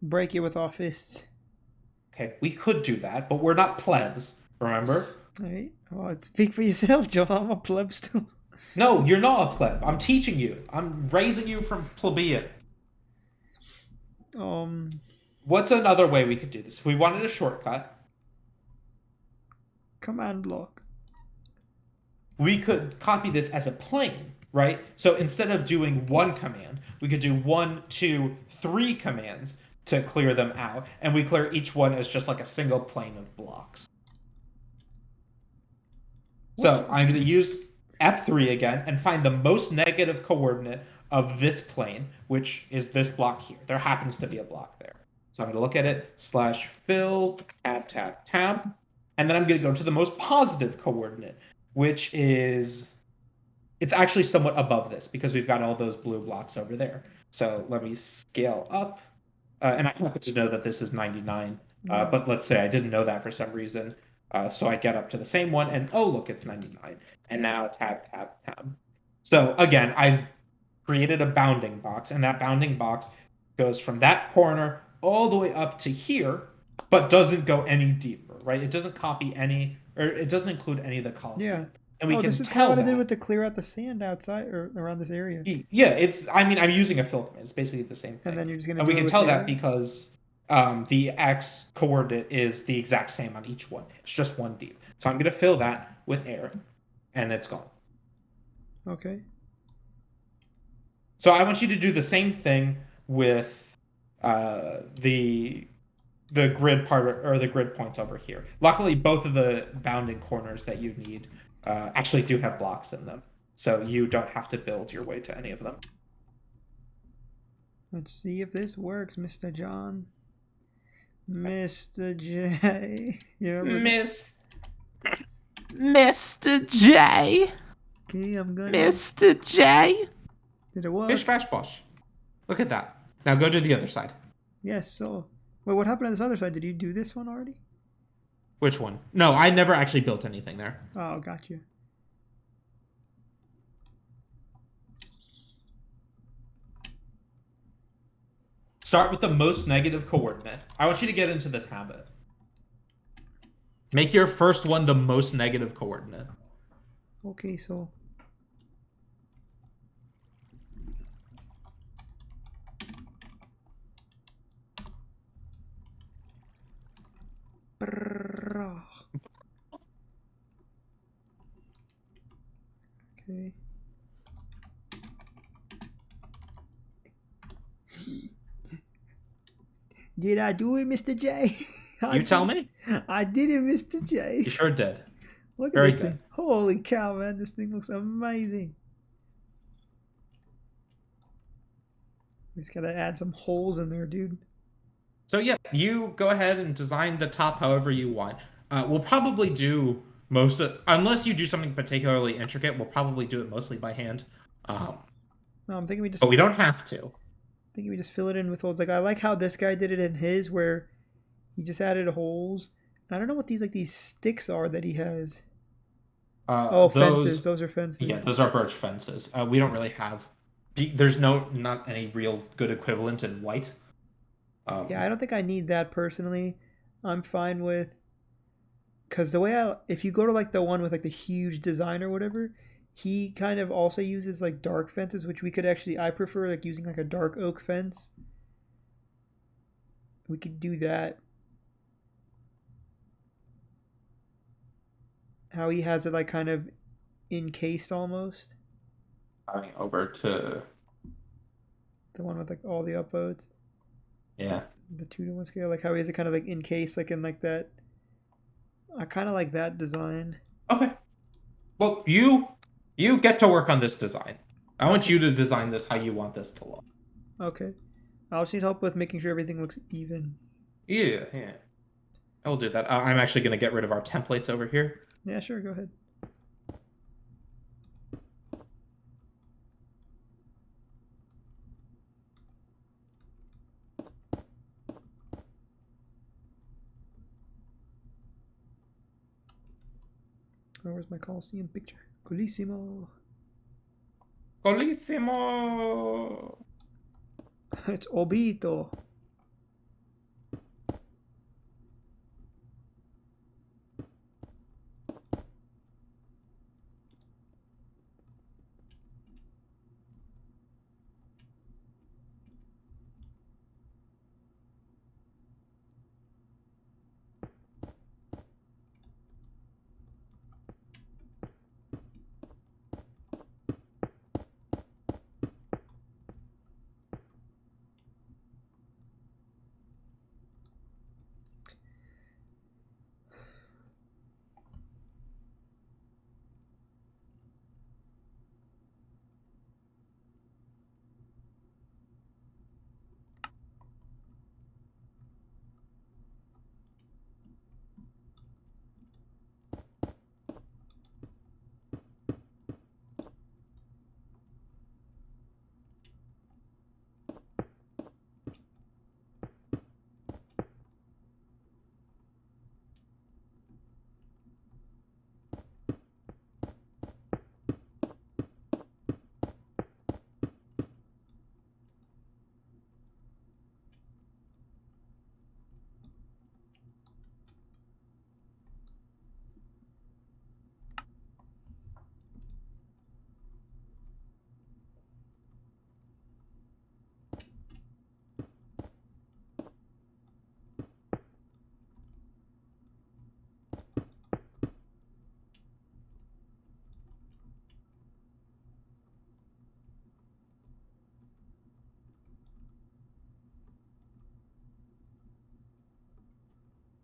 Break it with our fists. Okay, we could do that, but we're not plebs, remember? All right. Well, speak for yourself, Joel. I'm a pleb still. No, you're not a pleb. I'm teaching you. I'm raising you from plebeian. What's another way we could do this? If we wanted a shortcut, command block. We could copy this as a plane, right? So instead of doing one command, we could do 1, 2, 3 commands to clear them out, and we clear each one as just like a single plane of blocks. So I'm going to use F3 again and find the most negative coordinate of this plane, which is this block here. There happens to be a block there. So I'm going to look at it, /fill, tab, tab, tab, and then I'm going to go to the most positive coordinate, which is, it's actually somewhat above this because we've got all those blue blocks over there. So let me scale up. And I happen to know that this is 99, but let's say I didn't know that for some reason. So I get up to the same one and, oh, look, it's 99. And now tab, tab, tab. So again, I've created a bounding box, and that bounding box goes from that corner all the way up to here, but doesn't go any deeper, right? It doesn't copy any, or it doesn't include any of the columns. Yeah. And we can this is tell what I that. did with the clear out the sand outside or around this area. Yeah, I'm using a fill command. It's basically the same thing. And then you're just gonna. And we can tell that because the X coordinate is the exact same on each one. It's just one deep. So I'm gonna fill that with air, and it's gone. Okay. So I want you to do the same thing with the grid part or the grid points over here. Luckily, both of the bounding corners that you need actually do have blocks in them, so you don't have to build your way to any of them. Let's see if this works, Mr. John. Mr. J. Mr. J. Okay, I'm gonna. Mr. J. Did it work? Bish bash bosh. Look at that. Now go to the other side. Yes. So, wait, what happened on this other side? Did you do this one already? Which one? No, I never actually built anything there. Oh, got you. Start with the most negative coordinate. I want you to get into this habit. Make your first one the most negative coordinate. Okay, so. Okay. Did I do it, Mr. J? You tell me. I did it, Mr. J. You sure did. Look at Very this good. thing. Holy cow, man. This thing looks amazing. We just gotta add some holes in there, dude. So yeah, you go ahead and design the top however you want. We'll probably do most of, unless you do something particularly intricate, we'll probably do it mostly by hand. No, I'm thinking we just. But we don't have to. Thinking we just fill it in with holes. Like I like how this guy did it in his, where he just added holes. And I don't know what these sticks are that he has. Fences. Those are fences. Yeah, those are birch fences. We don't really have. There's not any real good equivalent in white. Yeah, I don't think I need that personally. I'm fine with, because the way if you go to like the one with like the huge design or whatever, he kind of also uses like dark fences, which we could actually, I prefer like using like a dark oak fence. We could do that. How he has it like kind of encased almost. Going over to the one with like all the upvotes. Yeah. The 2-to-1 scale, like how he has it kind of like encased, like in like that. I kind of like that design. Okay. Well, you get to work on this design. I want you to design this how you want this to look. Okay. I'll just need help with making sure everything looks even. Yeah. I will do that. I'm actually going to get rid of our templates over here. Yeah, sure. Go ahead. Where's my Coliseum picture? Colissimo. Colissimo. It's Obito.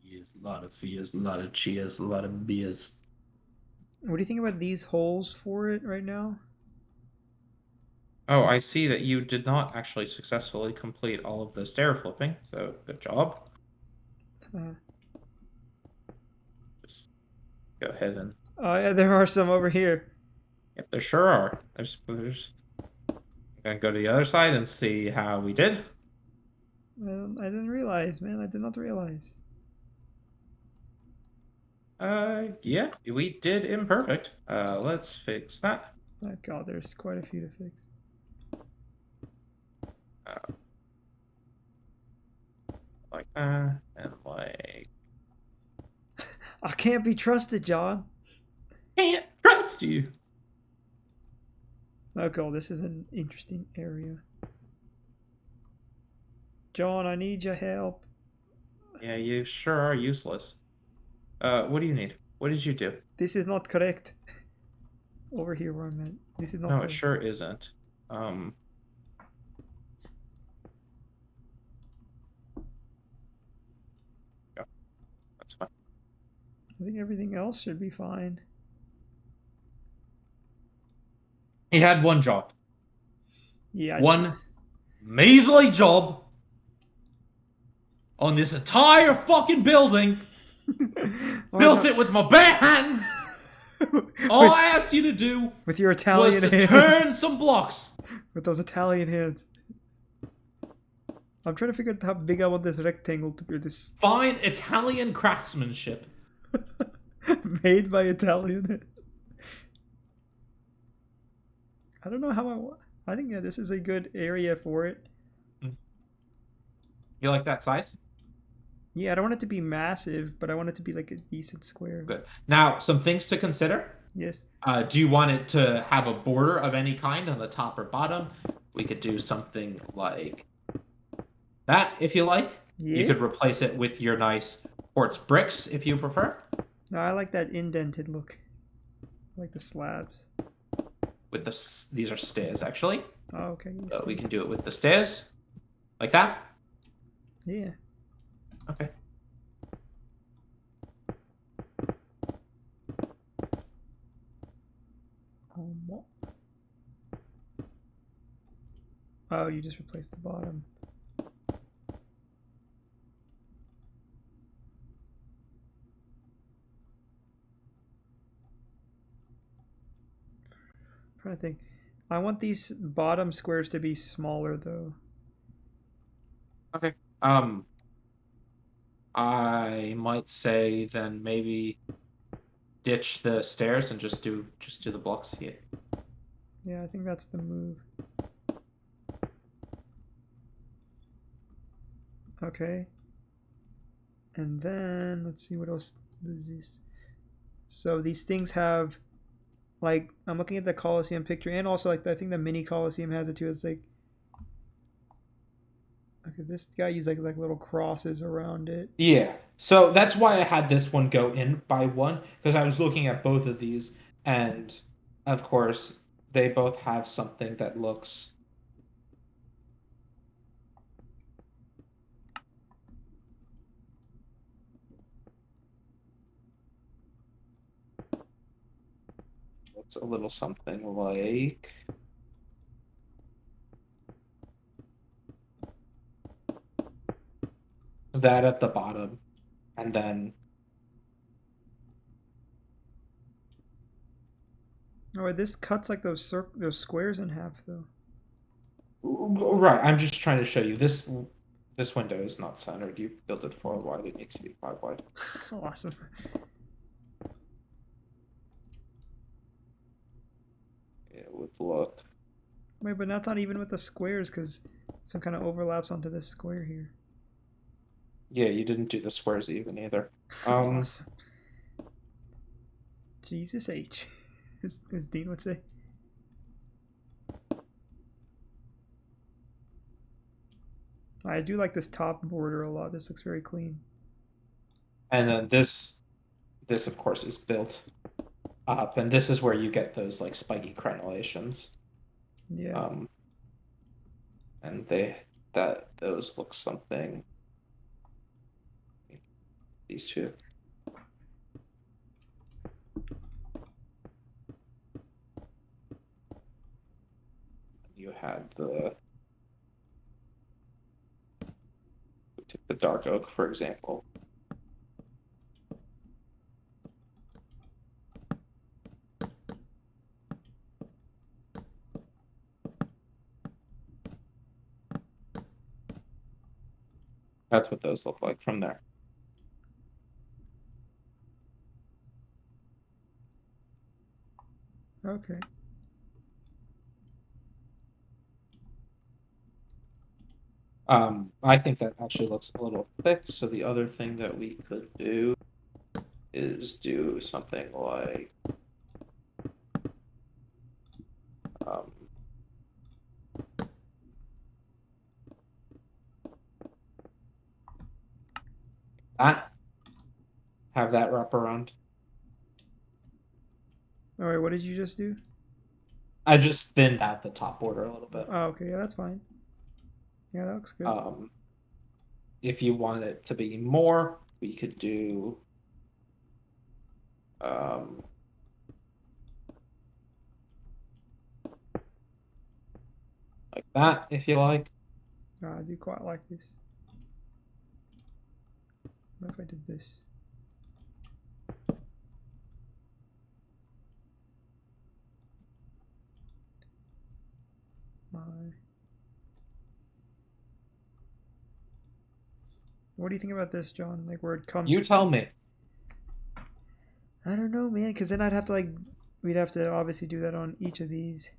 Yes, a lot of fears, a lot of cheers, a lot of beers. What do you think about these holes for it right now? Oh, I see that you did not actually successfully complete all of the stair flipping, so good job. Uh, Just go ahead and... oh yeah, there are some over here. Yep, there sure are. There's... I'm gonna go to the other side and see how we did. I didn't realize, man. I did not realize. Yeah, we did imperfect. Let's fix that. Oh god, there's quite a few to fix. Like that, and like... I can't be trusted, John. Can't trust you! Oh god, this is an interesting area. John, I need your help. Yeah, you sure are useless. What do you need? What did you do? This is not correct. Over here where I'm at. This is not No, correct. it sure isn't. Yeah, that's fine. I think everything else should be fine. He had one job. Yeah, One measly job on this entire fucking building. Built it with my bare hands. All I asked you to do with your was Italian to hands. turn some blocks. With those Italian hands. I'm trying to figure out how big I want this rectangle to be. This Fine Italian craftsmanship. made by Italian hands. I don't know how I think this is a good area for it. You like that size? Yeah, I don't want it to be massive, but I want it to be like a decent square. Good. Now, some things to consider. Yes. Do you want it to have a border of any kind on the top or bottom? We could do something like that, if you like. Yeah. You could replace it with your nice quartz bricks, if you prefer. No, I like that indented look. I like the slabs. With these are stairs, actually. Oh, okay. So we can do it with the stairs, like that. Yeah. Okay. Oh, you just replaced the bottom. I'm trying to think. I want these bottom squares to be smaller, though. Okay. I might say then maybe ditch the stairs and just do the blocks here. Yeah, I think that's the move. Okay. And then let's see what else does this. So these things have, like, I'm looking at the Colosseum picture, and also like I think the mini Colosseum has it too. It's like, okay, this guy used like little crosses around it. Yeah. So that's why I had this one go in by one, because I was looking at both of these, and of course they both have something that looks. Looks a little something like. That at the bottom, and then. Oh, wait, this cuts like those squares in half though. Right, I'm just trying to show you this. This window is not centered. You built it 4 wide. It needs to be 5 wide. Awesome. It would look. Wait, but that's not even with the squares because some kind of overlaps onto this square here. Yeah, you didn't do the squares even either. Awesome. Jesus H, as Dean would say. I do like this top border a lot. This looks very clean. And then this of course is built up, and this is where you get those like spiky crenellations. Yeah. And those look something. These two. You had the. We took the dark oak, for example. That's what those look like from there. Okay. I think that actually looks a little thick, so the other thing that we could do is do something like that. Have that wrap around. All right. What did you just do? I just thinned out the top border a little bit. Oh, okay. Yeah, that's fine. Yeah, that looks good. If you want it to be more, we could do like that, if you like. I do quite like this. What if I did this? What do you think about this, John? Like where it comes. You tell me. I don't know, man. Because then I'd have to we'd have to obviously do that on each of these.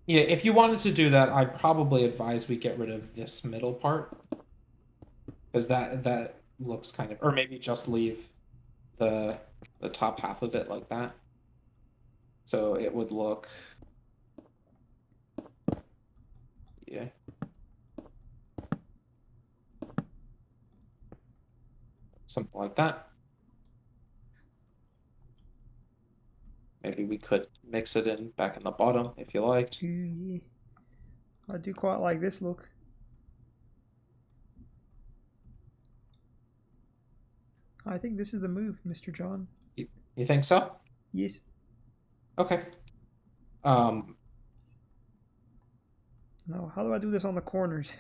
Yeah, if you wanted to do that, I'd probably advise we get rid of this middle part, because that looks kind of, or maybe just leave the top half of it like that. So it would look, yeah. Something like that. Maybe we could mix it in back in the bottom if you liked. Yeah. I do quite like this look. I think this is the move, Mr. John. You think so? Yes. Okay. Now, how do I do this on the corners?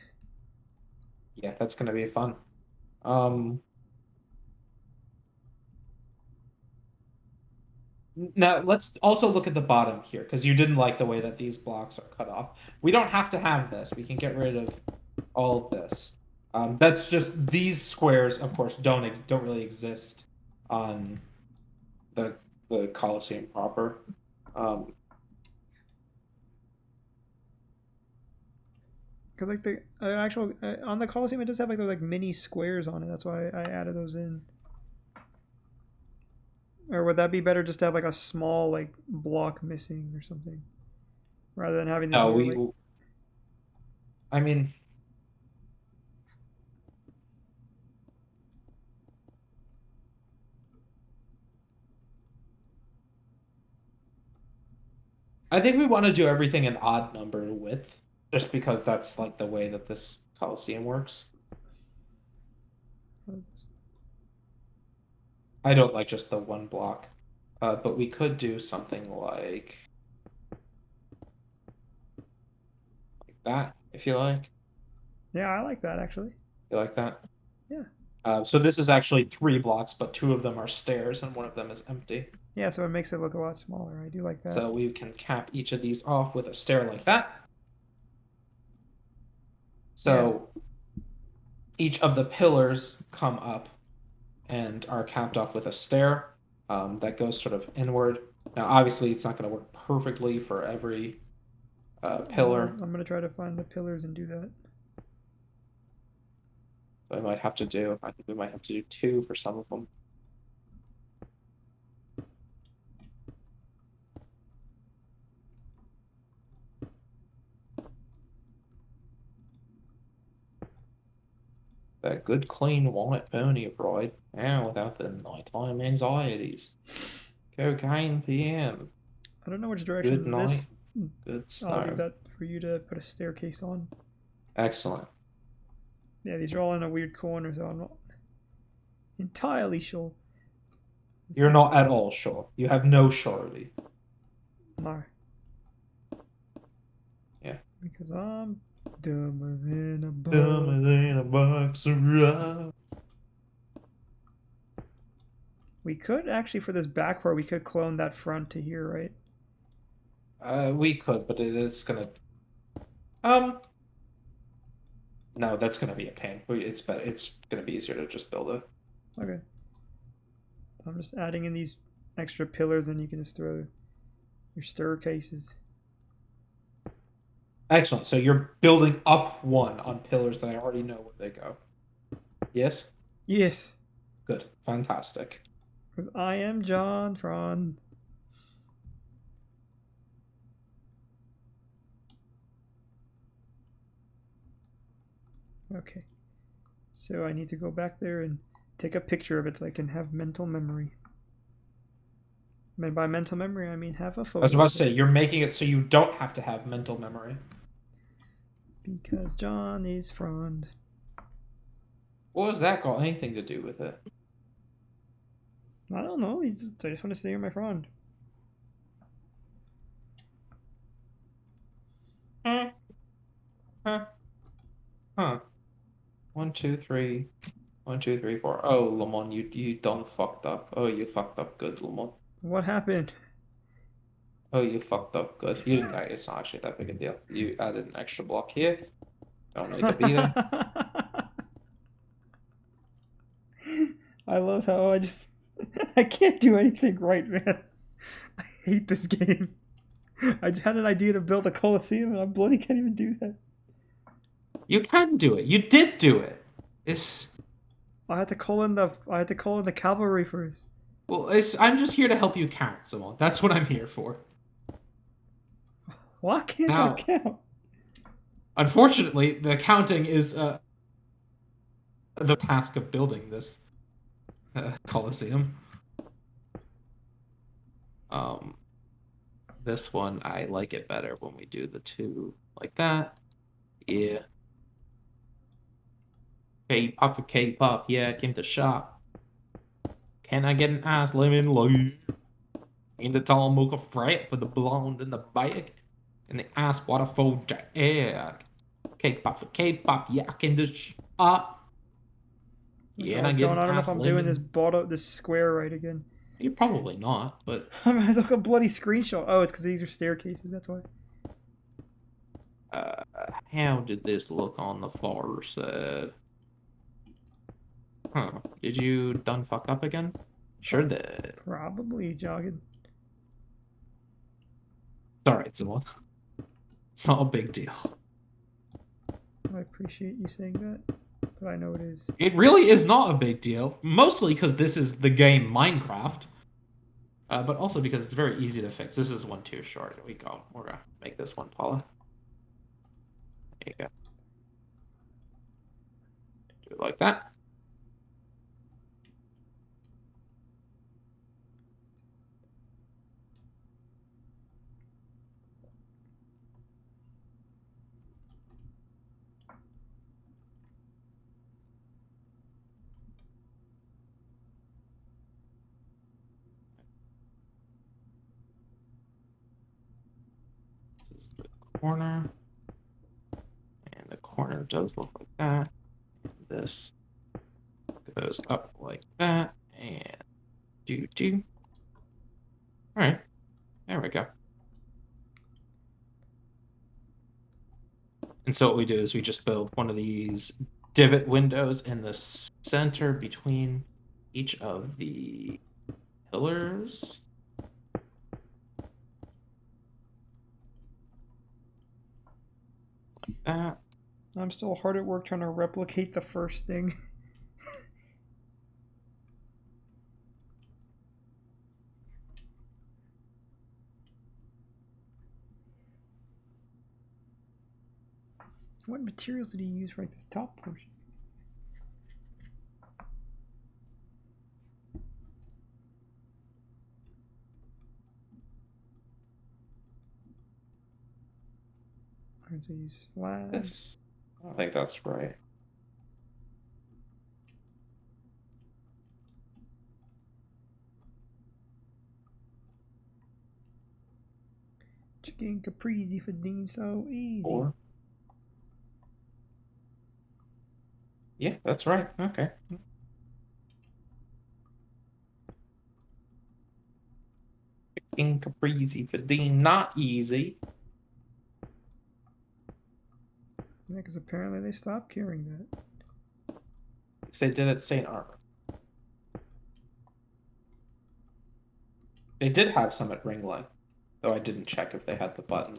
Yeah, that's gonna be fun. Now let's also look at the bottom here, because you didn't like the way that these blocks are cut off. We don't have to have this. We can get rid of all of this. That's just these squares, of course, don't really exist on the Colosseum proper. Because like the actual on the Coliseum, it does have like those like mini squares on it. That's why I added those in. Or would that be better just to have like a small like block missing or something, rather than having these No, more we. like. I mean, I think we want to do everything an odd number width, just because that's like the way that this Colosseum works. I don't like just the one block, but we could do something like that if you like. Yeah, I like that actually. You like that? Yeah. So this is actually 3 blocks, but 2 of them are stairs and 1 of them is empty. Yeah, so it makes it look a lot smaller. I do like that. So we can cap each of these off with a stair like that. So each of the pillars come up and are capped off with a stair that goes sort of inward. Now, obviously, it's not going to work perfectly for every pillar. I'm gonna try to find the pillars and do that. So I think we might have to do 2 for some of them. That good, clean white pony ride, now without the nighttime anxieties. Cocaine PM. I don't know which direction Good night. this. Good I'll leave snow. that for you to put a staircase on. Excellent. Yeah, these are all in a weird corner, so I'm not entirely sure. You're not at all sure. You have no surety. No. Yeah. Because I'm dumber than a bug. Dumber than a box of rocks. We could actually, for this back part, we could clone that front to here, right? We could, but it is gonna. No, that's gonna be a pain. It's better. It's gonna be easier to just build it. Okay. So I'm just adding in these extra pillars, and you can just throw your staircases. Excellent. So you're building up 1 on pillars that I already know where they go. Yes. Yes. Good. Fantastic. Because I am John Franz. Okay. So I need to go back there and take a picture of it so I can have mental memory. And by mental memory, I mean have a photo. I was about to say, you're making it so you don't have to have mental memory. Because John is Frond. What was that got anything to do with it? I don't know. I just want to say you're my Frond. Huh. 1, 2, 3. 1, 2, 3, 4. Oh, Lamont, you done fucked up. Oh, you fucked up good, Lamont. What happened? Oh, you fucked up good. You didn't. It's not actually that big a deal. You added an extra block here. Don't need to be there. I love how I can't do anything right, man. I hate this game. I just had an idea to build a Colosseum, and I bloody can't even do that. You can do it. You did do it. I had to call in the cavalry first. Well, I'm just here to help you count, Simone. That's what I'm here for. Why can't I count? Unfortunately, the counting is the task of building this Colosseum. This one, I like it better when we do the 2 like that. Yeah. K-pop, K-pop, yeah, came to shop. Can I get an ice lemon light? In the tall mocha fret for the blonde in the bag. And the ice waterfall jack. K-pop, yeah, I can do shop. Yeah, and I get John, an I don't know ice if I'm lemon. doing this square right again. You're probably not, but I took a bloody screenshot. Oh, it's because these are staircases. That's why. how did this look on the far side? Huh. Did you done fuck up again? Sure did. Probably jogging. It's alright, Simone. It's not a big deal. I appreciate you saying that, but I know it is. It really is not a big deal. Mostly because this is the game Minecraft. But also because it's very easy to fix. This is one too short. We're gonna make this one taller. There you go. Do it like that. This is the corner. And the corner does look like that. And this goes up like that. And do. Alright. There we go. And so what we do is we just build one of these divot windows in the center between each of the pillars. Like that. I'm still hard at work trying to replicate the first thing. What materials did he use for this top portion? Alright, so you slab. This. I think that's right. Chicken caprese for being so easy. 4. Yeah, that's right. Okay. Chicken caprese for Dean, not easy. Yeah, because apparently they stopped carrying that. They did at St. Armor. They did have some at Ringling, though I didn't check if they had the button.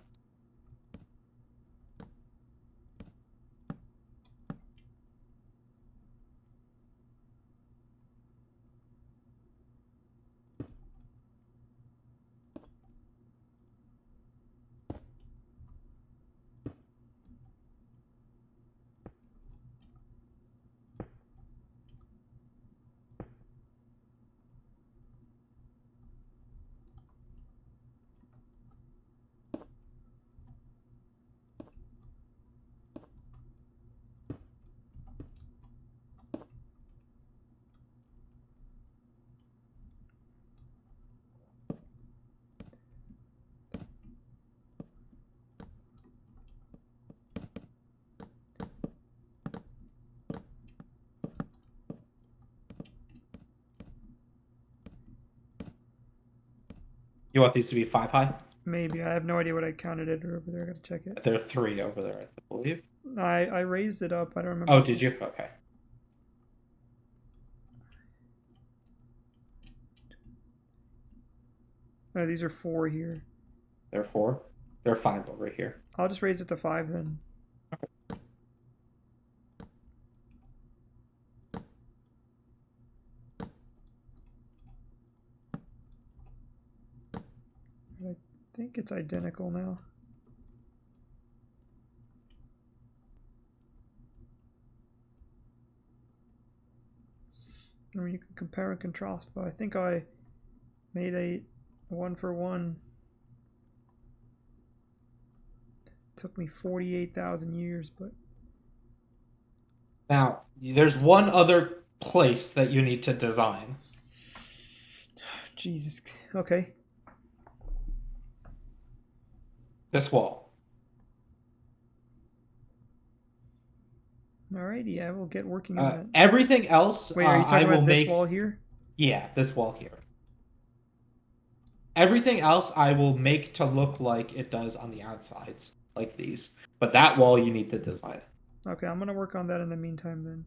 You want these to be 5 high? Maybe. I have no idea what I counted it over there. I gotta check it. There are 3 over there, I believe. I raised it up. I don't remember. Oh, did you? Okay. Oh, these are 4 here. There are 4. There are 5 over here. I'll just raise it to 5 then. I think it's identical now. I mean, you can compare and contrast, but I think I made a 1-for-1. Took me 48,000 years, but Now, there's one other place that you need to design. Jesus. Okay. This wall. Alrighty, I will get working on that. Everything else, Wait, are you I talking will about this make. wall here? Yeah, this wall here. Everything else I will make to look like it does on the outsides, like these. But that wall you need to design. Okay, I'm gonna work on that in the meantime then.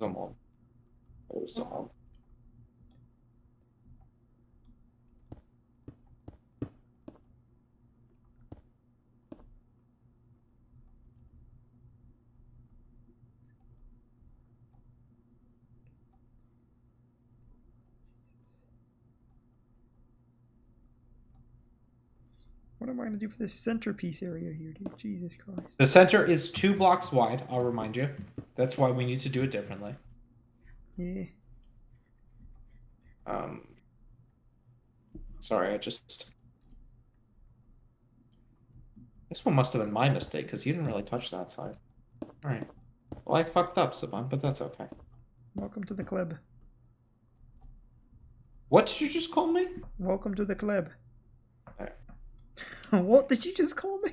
Come on. There's on. What am I gonna do for this centerpiece area here, dude? Jesus Christ. The center is 2 blocks wide, I'll remind you. That's why we need to do it differently. Yeah. Sorry, this one must have been my mistake, because you didn't really touch that side. Alright. Well, I fucked up, Saban, but that's okay. Welcome to the club. What did you just call me? Welcome to the club. Alright. What did you just call me?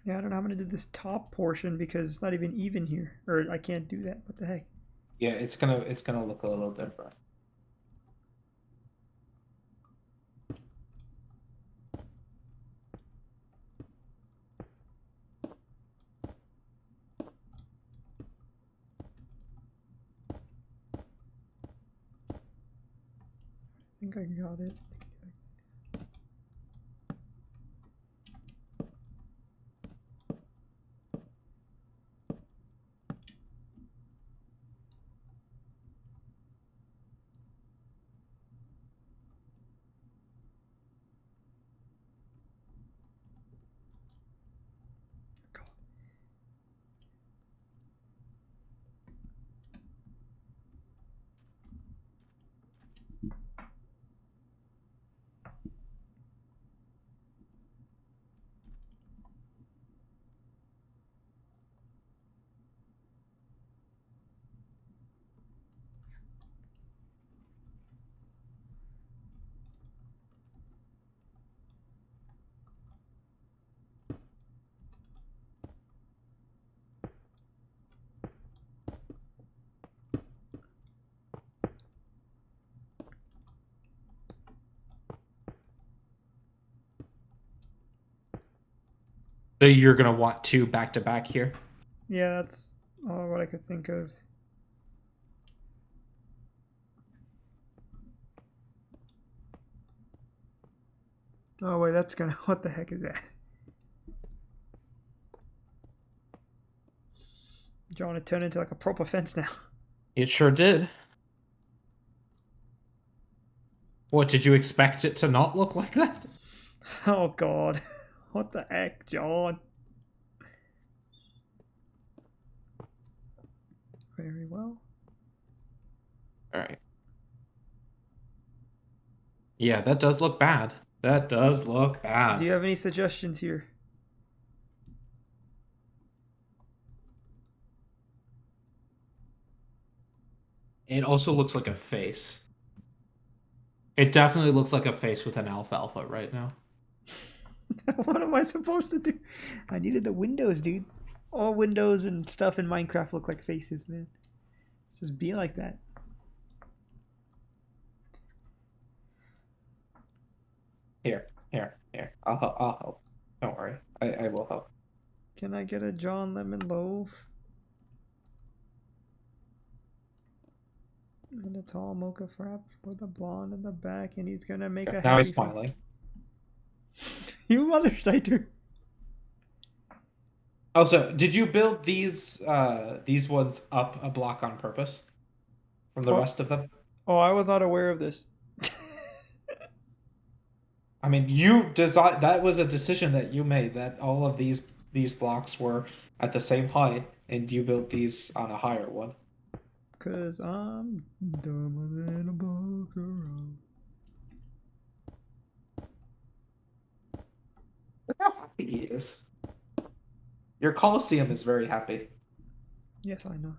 Yeah, I don't know how I'm gonna do this top portion because it's not even here. Or I can't do that. What the heck? Yeah, it's gonna look a little different. I think I got it. So you're gonna want 2 back to back here. Yeah, that's what I could think of. Oh wait, that's gonna. What the heck is that? Drawing it turn into like a proper fence now. It sure did. What, did you expect it to not look like that? Oh god. What the heck, John? Very well. All right. Yeah, that does look bad. That does look bad. Do you have any suggestions here? It also looks like a face. It definitely looks like a face with an alfalfa right now. What am I supposed to do? I needed the windows, dude. All windows and stuff in Minecraft look like faces, man. Just be like that. Here. I'll help. Don't worry. I will help. Can I get a John Lemon loaf? And a tall mocha frap for the blonde in the back, and he's gonna make a Now happy he's smiling. You mother Steiter. Also, did you build these ones up a block on purpose from the rest of them? Oh, I was not aware of this. I mean, you design that was a decision that you made that all of these blocks were at the same height, and you built these on a higher one. Cause I'm dumber than a box around. Look how happy he is. Your Colosseum is very happy. Yes, I know.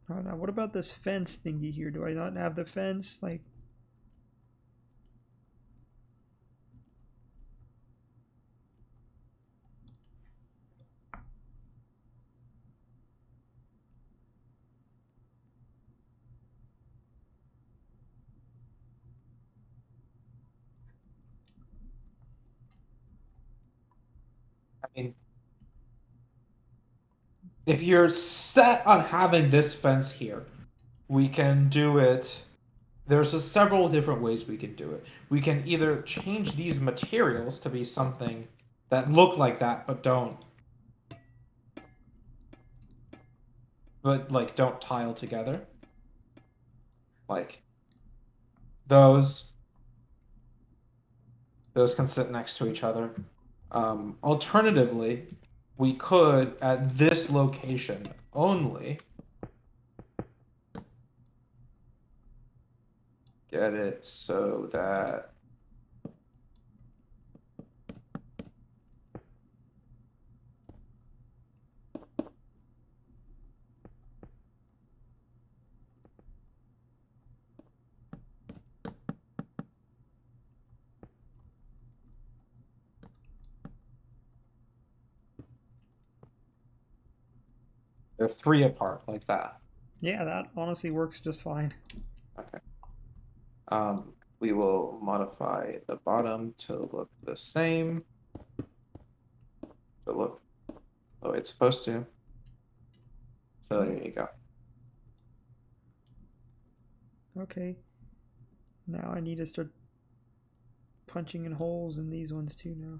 Alright, now what about this fence thingy here? Do I not have the fence? Like, I mean, if you're set on having this fence here, we can do it. There's several different ways we can do it. We can either change these materials to be something that look like that but don't tile together. Like those can sit next to each other. Alternatively, we could at this location only get it so that they're 3 apart like that. yeah, that honestly works just fine. Okay. We will modify the bottom to look the same. To look the way it's supposed to. So there you go. Okay. Now I need to start punching in holes in these ones too now.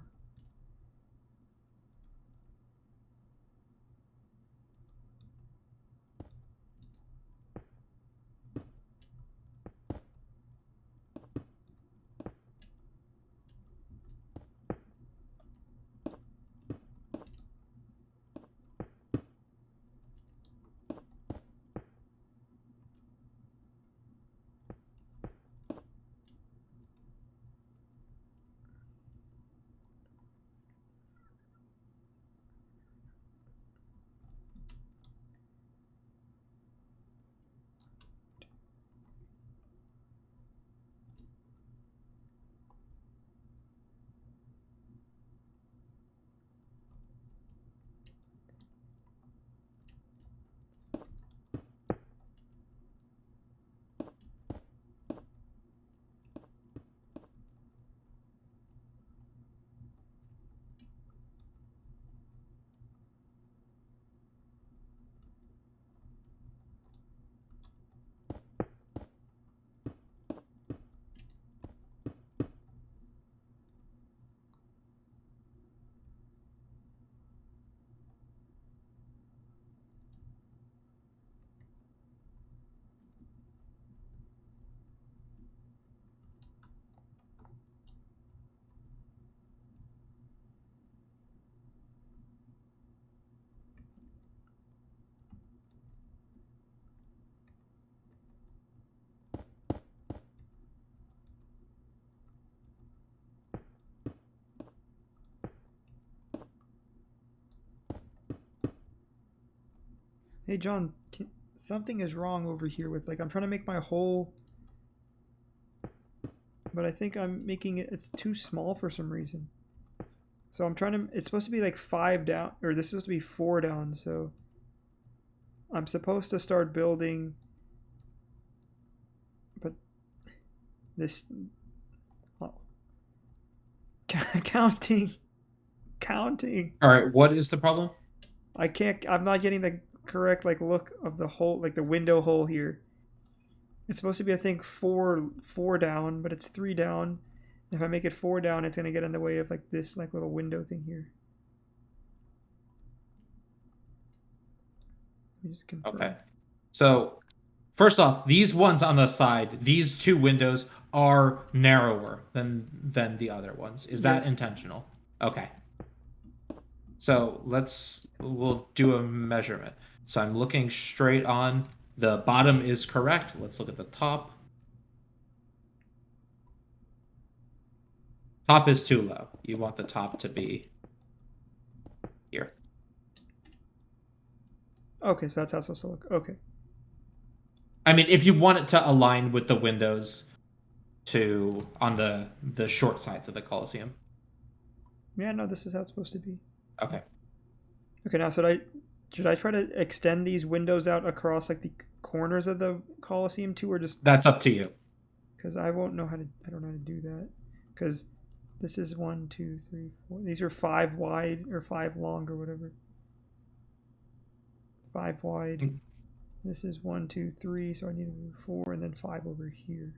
Hey John, something is wrong over here with like I'm trying to make my hole, but I think I'm making it's too small for some reason. So I'm trying to. It's supposed to be like 5 down, or this is supposed to be 4 down. So I'm supposed to start building, but this oh, counting, counting. All right, what is the problem? I can't. I'm not getting the correct like look of the hole, like the window hole here. It's supposed to be I think 4 down, but it's 3 down. If I make it 4 down, it's gonna get in the way of like this like little window thing here. Let me just confirm. Okay. So, first off, these ones on the side, these 2 windows are narrower than the other ones. Is that Yes. intentional? Okay. So, we'll do a measurement. So, I'm looking straight on. The bottom is correct. Let's look at the top. Top is too low. You want the top to be here. Okay, so that's how it's supposed to look. Okay. I mean, if you want it to align with the windows on the short sides of the Colosseum. Yeah, no, this is how it's supposed to be. Okay. Okay, now should I try to extend these windows out across like the corners of the Colosseum too, or just That's up to you. because I don't know how to do that because this is 1, 2, 3, 4. These are 5 wide or 5 long or whatever. 5 wide. This is 1, 2, 3, so I need to move 4 and then 5 over here.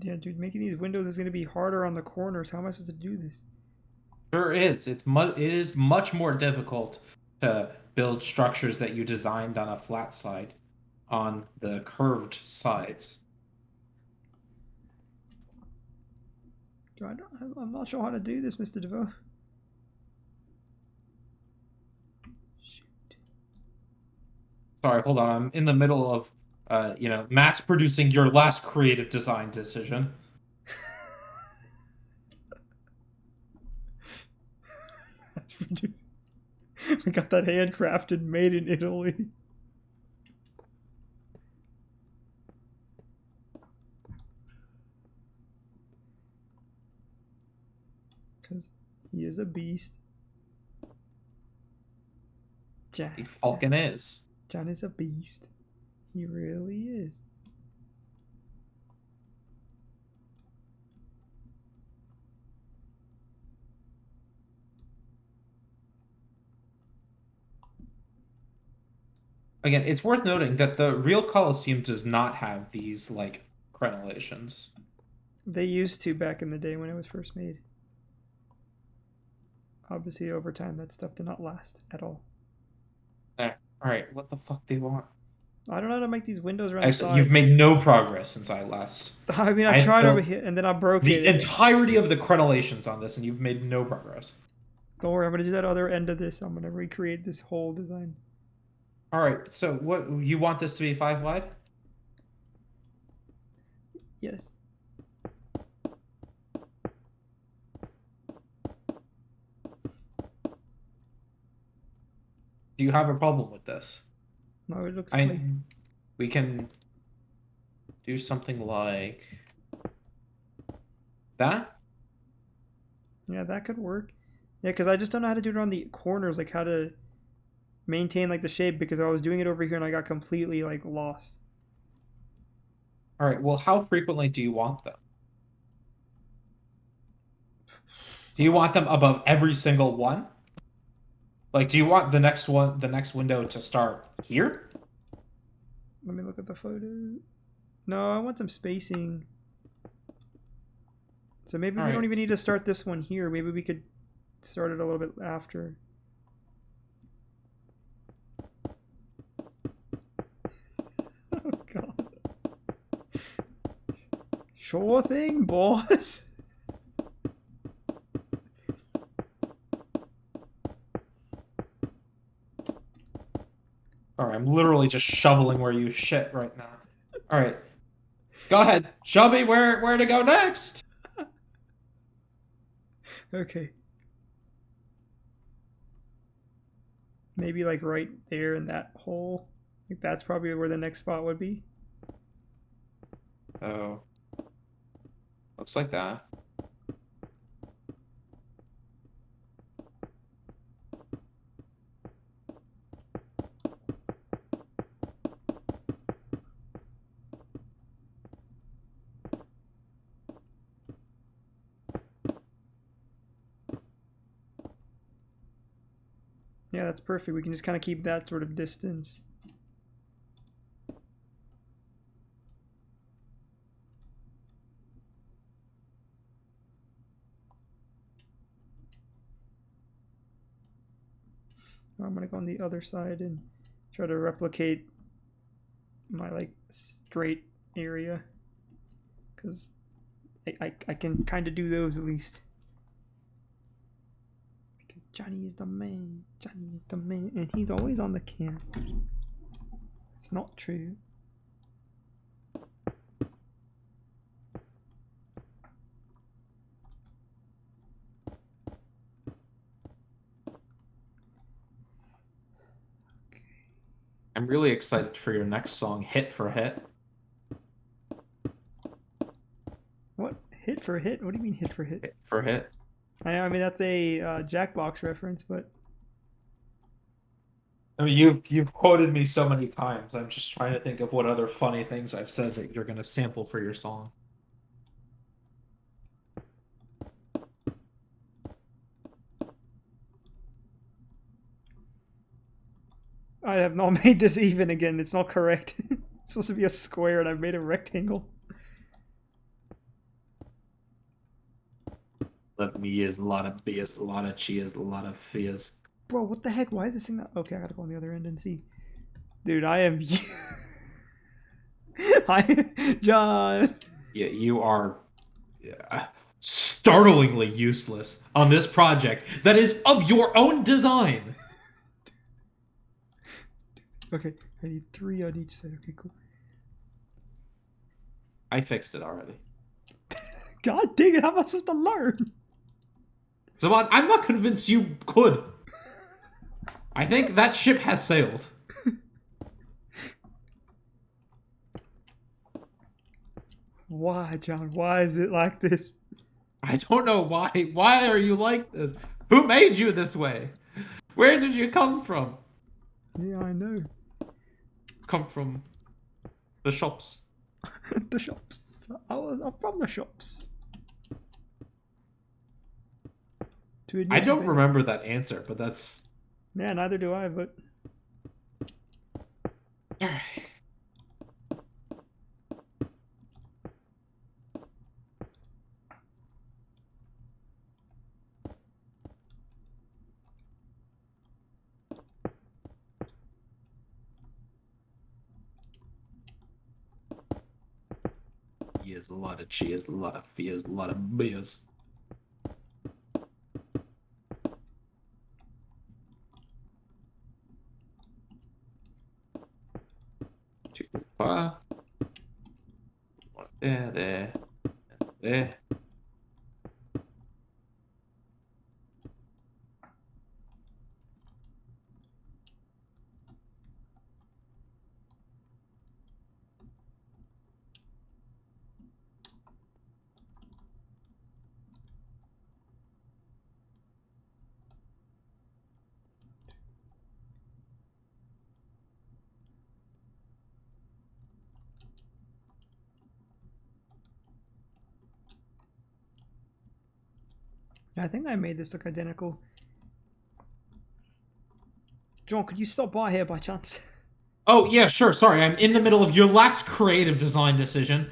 Yeah, dude, making these windows is going to be harder on the corners. How am I supposed to do this? Sure is. It is much more difficult to build structures that you designed on a flat side on the curved sides. I'm not sure how to do this, Mr. DeVoe. Shoot. Sorry, hold on. I'm in the middle of mass producing your last creative design decision. We got that handcrafted, made in Italy. He is a beast. John, He fucking is. John is a beast. He really is. Again, it's worth noting that the real Colosseum does not have these, like, crenellations. They used to back in the day when it was first made. Obviously, over time, that stuff did not last at all. Alright, what the fuck do you want? I don't know how to make these windows around Actually, the you've sides. made no progress since I last. I mean, I I've tried over built here, and then I broke the it. entirety of the crenellations on this, and you've made no progress. Don't worry, I'm gonna do that other end of this. I'm gonna recreate this whole design. Alright, so what you want this to be 5 wide? Yes. Do you have a problem with this? No, it looks clean. We can do something like that. Yeah, that could work. Yeah, because I just don't know how to do it on the corners, like how to maintain like the shape, because I was doing it over here and I got completely like lost. All right. Well, how frequently do you want them? Do you want them above every single one? Like, do you want the next window to start here? Let me look at the photo. No, I want some spacing. So maybe we don't even need to start this one here. Maybe we could start it a little bit after. Oh god. Sure thing, boss. All right, I'm literally just shoveling where you shit right now. All right, go ahead, show me where to go next. Okay. Maybe like right there in that hole. Like that's probably where the next spot would be. Oh, looks like that. Yeah, that's perfect. We can just kind of keep that sort of distance. I'm gonna go on the other side and try to replicate my like straight area, because I can kind of do those at least. Because Johnny is the man. Johnny is the man, and he's always on the cam. It's not true. I'm really excited for your next song, Hit for Hit. What? Hit for hit? What do you mean hit for hit? Hit for Hit. I mean that's a Jackbox reference, but I mean, you've quoted me so many times. I'm just trying to think of what other funny things I've said that you're gonna sample for your song. I have not made this even again. It's not correct. It's supposed to be a square, and I've made a rectangle. Let me is a lot of B's, a lot of cheers, a lot of fears. Bro, what the heck? Why is this thing not... Okay, I gotta go on the other end and see. Dude, I am... Hi, John. Yeah, you are startlingly useless on this project that is of your own design. Okay, I need 3 on each side. Okay, cool. I fixed it already. God dang it, how am I supposed to learn? So I'm not convinced you could. I think that ship has sailed. Why, John? Why is it like this? I don't know why. Why are you like this? Who made you this way? Where did you come from? Yeah, I know. Come from the shops. The shops. I'm from the shops. To I admit you, don't baby. remember that answer, but that's Yeah, neither do I, but all right. He has a lot of cheers, a lot of fears, a lot of beers. Too far. There, there. I think I made this look identical. John, could you stop by here by chance? Oh, yeah, sure. Sorry, I'm in the middle of your last creative design decision.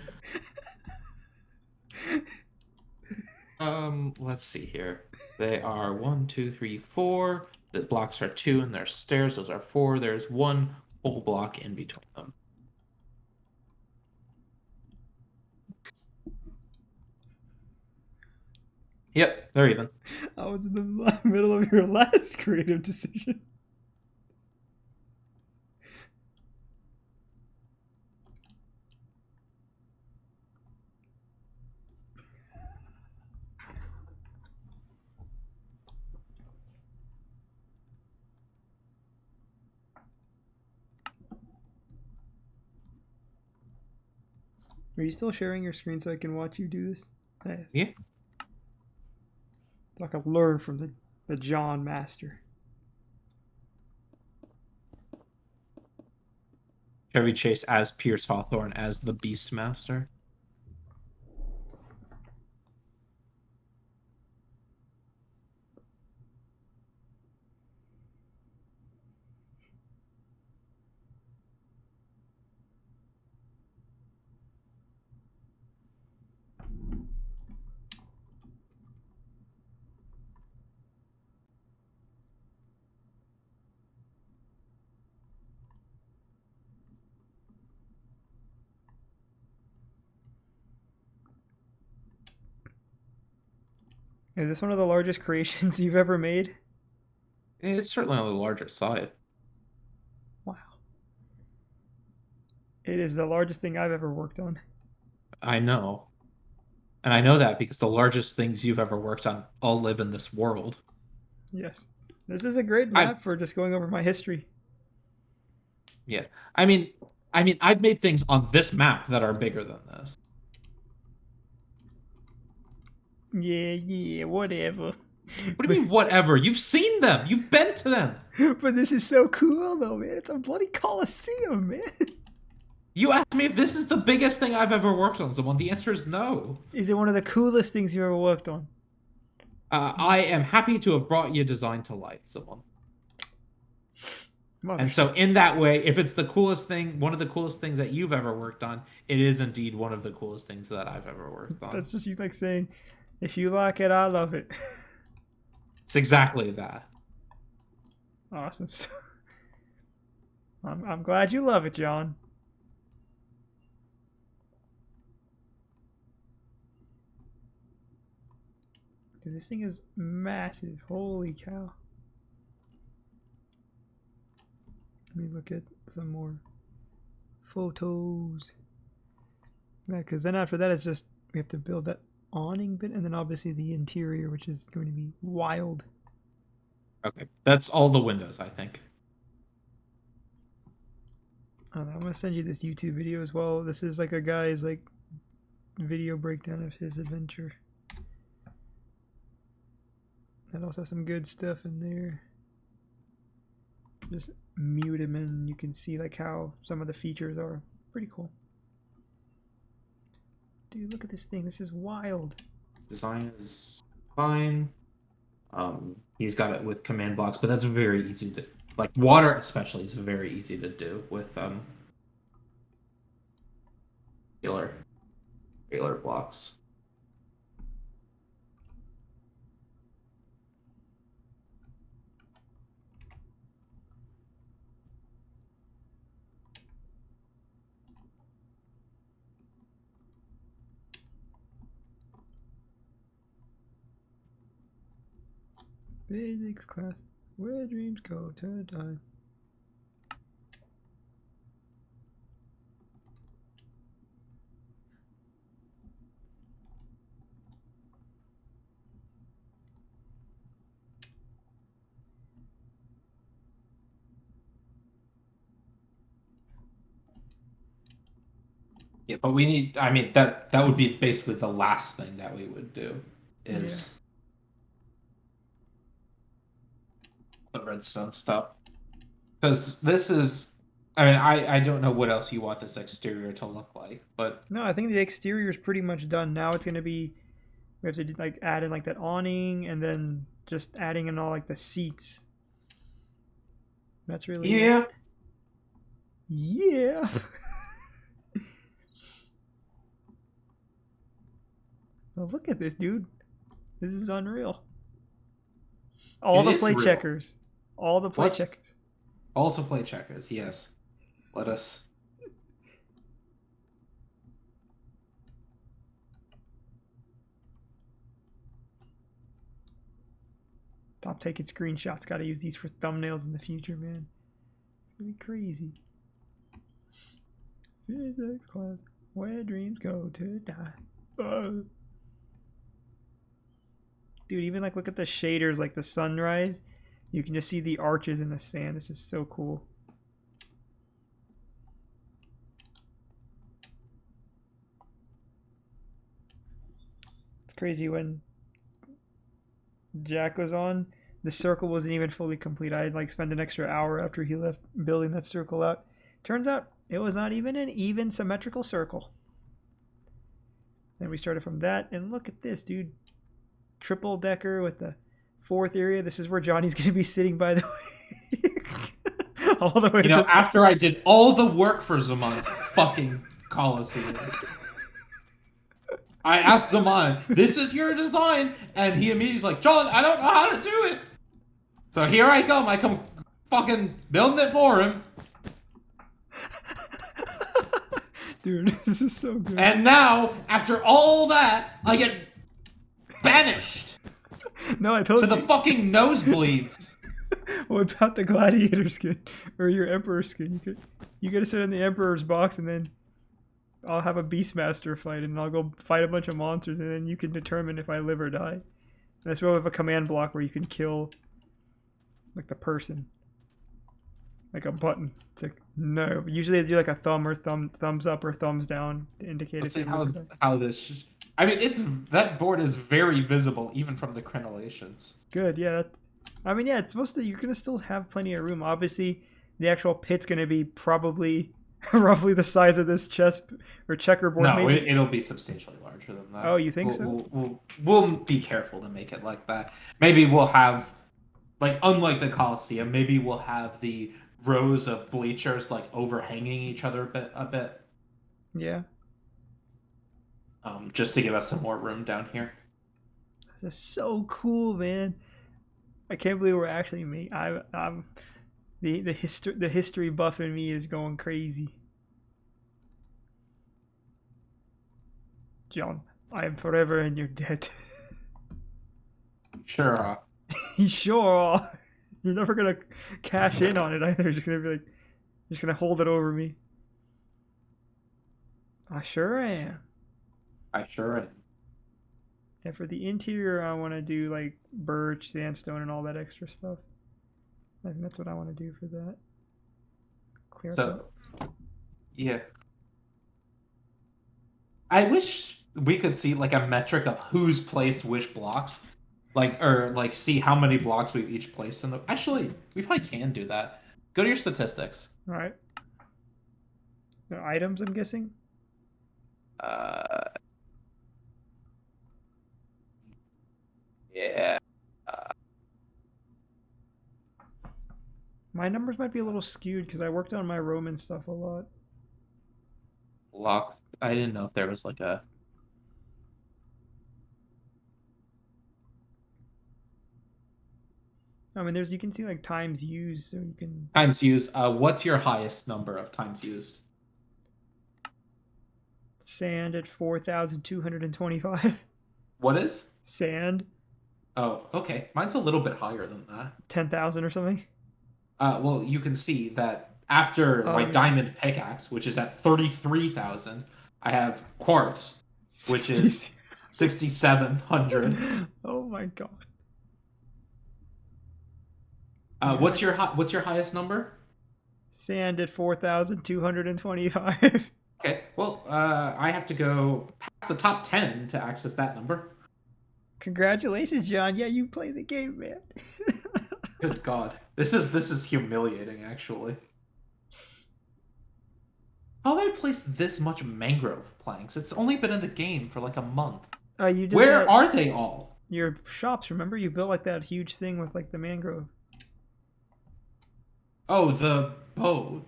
Let's see here. They are 1, 2, 3, 4. The blocks are 2, and there's stairs. Those are 4. There's one whole block in between them. Yep, they're even. I was in the middle of your last creative decision. Are you still sharing your screen so I can watch you do this? Nice. Yeah. So I can learn from the John Master. Chevy Chase as Pierce Hawthorne as the Beastmaster. Is this one of the largest creations you've ever made? It's certainly on the larger side. Wow. It is the largest thing I've ever worked on. I know. And I know that because the largest things you've ever worked on all live in this world. Yes. This is a great map for just going over my history. Yeah. I mean, I've made things on this map that are bigger than this. Yeah, whatever. What do you mean, whatever? You've seen them. You've been to them. But this is so cool, though, man. It's a bloody coliseum, man. You asked me if this is the biggest thing I've ever worked on someone. The answer is no. Is it one of the coolest things you've ever worked on? I am happy to have brought your design to life, someone. And so in that way, if it's the coolest thing, one of the coolest things that you've ever worked on, it is indeed one of the coolest things that I've ever worked on. That's just you like saying, if you like it, I love it. It's exactly that. Awesome. I'm glad you love it, John. Dude, this thing is massive. Holy cow. Let me look at some more photos. Yeah, because then after that, it's just we have to build that awning bit, and then obviously the interior, which is going to be wild. Okay, that's all the windows, I think. I'm gonna send you this YouTube video as well. This is like a guy's like video breakdown of his adventure. That also has some good stuff in there. Just mute him and you can see like how some of the features are pretty cool. Dude, look at this thing. This is wild. Design is fine. He's got it with command blocks, but that's very easy to, like water especially is very easy to do with regular blocks. Physics class, where dreams go to die. Yeah, but we need. I mean, that would be basically the last thing that we would do, is the redstone stuff. Because this is. I mean, I don't know what else you want this exterior to look like, but No, I think the exterior is pretty much done. Now it's gonna be, we have to like add in like that awning and then just adding in all like the seats. That's really yeah. it. Yeah. Well, look at this, dude. This is unreal. All It the is play real. checkers. All the play Let's- checkers. Also play checkers, yes. Let us. Stop taking screenshots. Gotta use these for thumbnails in the future, man. It's gonna be crazy. Physics class, where dreams go to die. Dude, even like look at the shaders, like the sunrise. You can just see the arches in the sand. This is so cool. It's crazy when Jack was on, the circle wasn't even fully complete. I had like spent an extra hour after he left building that circle out. Turns out it was not even an even symmetrical circle. Then we started from that, and look at this, dude. Triple decker with the fourth area. This is where Johnny's gonna be sitting, by the way. All the way You know, to the top. after I did all the work for Zaman fucking Coliseum. I asked Zaman, this is your design? And he immediately's like, John, I don't know how to do it. So here I come. I come fucking building it for him. Dude, this is so good. And now, after all that, I get banished No, I told to you. the fucking nosebleeds. What about the gladiator skin or your emperor skin? You gotta sit in the emperor's box, and then I'll have a beastmaster fight, and I'll go fight a bunch of monsters, and then you can determine if I live or die. And that's where we have a command block where you can kill like the person, like a button. It's like no. Usually they do like a thumb or thumbs up or thumbs down to indicate Let's if see they live or die. how this. I mean, that board is very visible even from the crenellations. Good, yeah. I mean, yeah, it's supposed to. You're gonna still have plenty of room. Obviously, the actual pit's gonna be probably roughly the size of this chess or checkerboard. No, maybe. it'll be substantially larger than that. Oh, you think so? We'll be careful to make it like that. Maybe we'll have, like, unlike the Coliseum, maybe we'll have the rows of bleachers like overhanging each other a bit. Yeah. Just to give us some more room down here. This is so cool, man. I can't believe we're actually I'm the history buff in me is going crazy. John, I am forever in your debt. Sure. You sure are. You're never gonna cash in on it either. You're just gonna be like, you're just gonna hold it over me. I sure am. I sure am. And for the interior, I want to do like birch, sandstone, and all that extra stuff. I think that's what I want to do for that. Clear So, yeah. I wish we could see like a metric of who's placed which blocks. Like see how many blocks we've each placed in the. Actually, we probably can do that. Go to your statistics. All right. The items, I'm guessing. Yeah. My numbers might be a little skewed because I worked on my Roman stuff a lot. Lock. I didn't know if there was like a. I mean, you can see like times used, so you can. Times used. What's your highest number of times used? Sand at 4,225. What is? Sand, Oh, okay. Mine's a little bit higher than that. 10,000 or something. Well, you can see that after my diamond pickaxe, which is at 33,000, I have quartz, which is 6,700. Oh my god. What's your highest number? Sand at 4,225. Okay, well, I have to go past the top 10 to access that number. Congratulations, John. Yeah, you play the game, man. Good God, this is humiliating. Actually, how have I placed this much mangrove planks? It's only been in the game for like a month. You did Where that, are they all? your shops? Remember, you built like that huge thing with like the mangrove. Oh, the boat.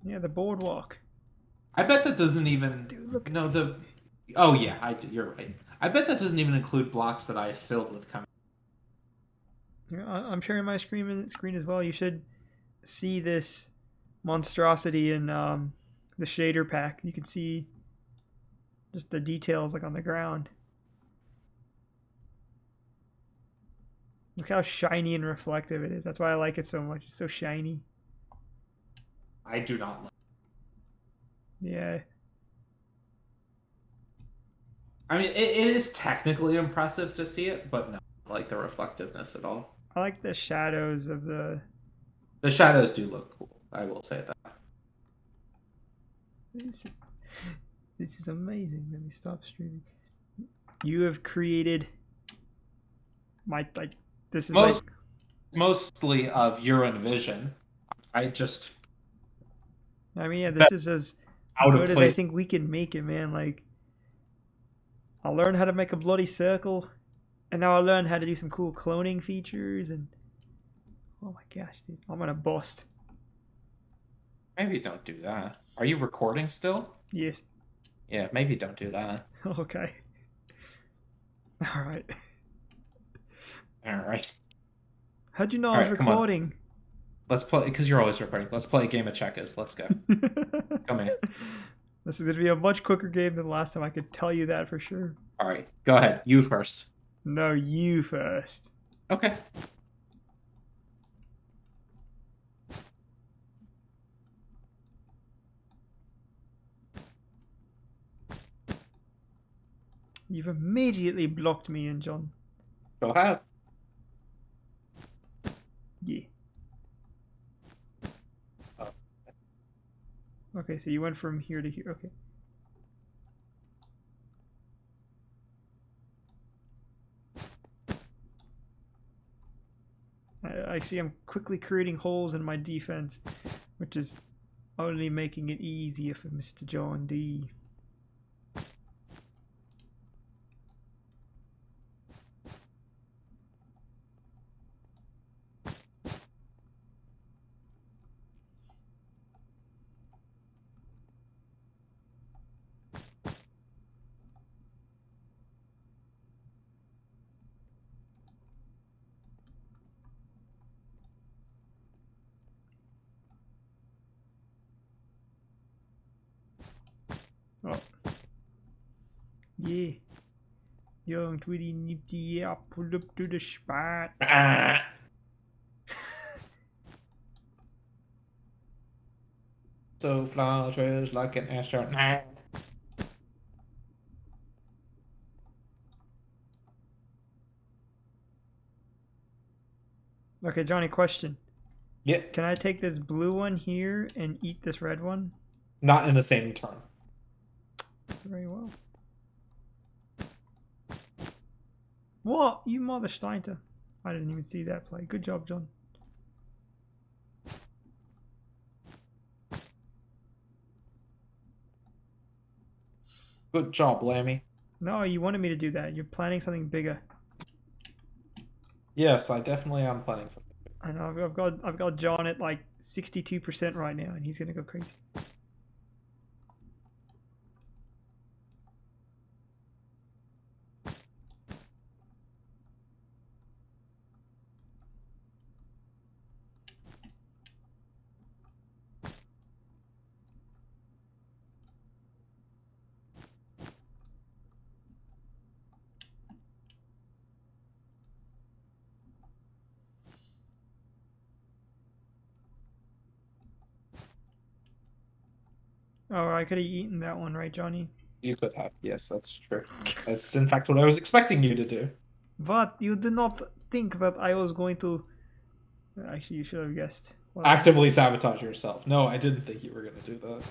Yeah, the boardwalk. I bet that doesn't even. Dude, look. No, the. Oh yeah, you're right. I bet that doesn't even include blocks that I filled with kind of. Yeah, I'm sharing my screen as well. You should see this monstrosity in the shader pack. You can see just the details like on the ground. Look how shiny and reflective it is. That's why I like it so much. It's so shiny. I do not like. Yeah. I mean, it is technically impressive to see it, but no, I like the reflectiveness at all. I like the shadows of the... The shadows do look cool. I will say that. This is amazing. Let me stop streaming. You have created my... like. This is mostly of your own vision. I just... I mean, yeah, this is as good as I think we can make it, man. Like, I learned how to make a bloody circle, and now I learned how to do some cool cloning features, and oh my gosh, dude, I'm gonna bust. Maybe don't do that. Are you recording still? Yes. Yeah, maybe don't do that. Okay. All right. All right. How'd you know I was recording? Let's play, because you're always recording. Let's play a game of checkers. Let's go. Come here. This is going to be a much quicker game than last time. I could tell you that for sure. All right. Go ahead. You first. No, you first. Okay. You've immediately blocked me in, John. Go ahead. Yeah. Okay, so you went from here to here. Okay. I see I'm quickly creating holes in my defense, which is only making it easier for Mr. John D. Oh. Yeah. Young Tweety Nifty, yeah, pulled up to the spot. So flawless like an astronaut. Okay, Johnny, question. Yeah. Can I take this blue one here and eat this red one? Not in the same turn. Very well. What? You mother Steiner. I didn't even see that play. Good job, John. Good job, Lammy. No, you wanted me to do that. You're planning something bigger. Yes, I definitely am planning something. I know. I've got John at like 62% right now, and he's gonna go crazy. Oh, I could have eaten that one, right, Johnny? You could have. Yes, that's true. That's in fact what I was expecting you to do. But you did not think that I was going to. Actually, you should have guessed. Actively sabotage yourself. No, I didn't think you were going to do that.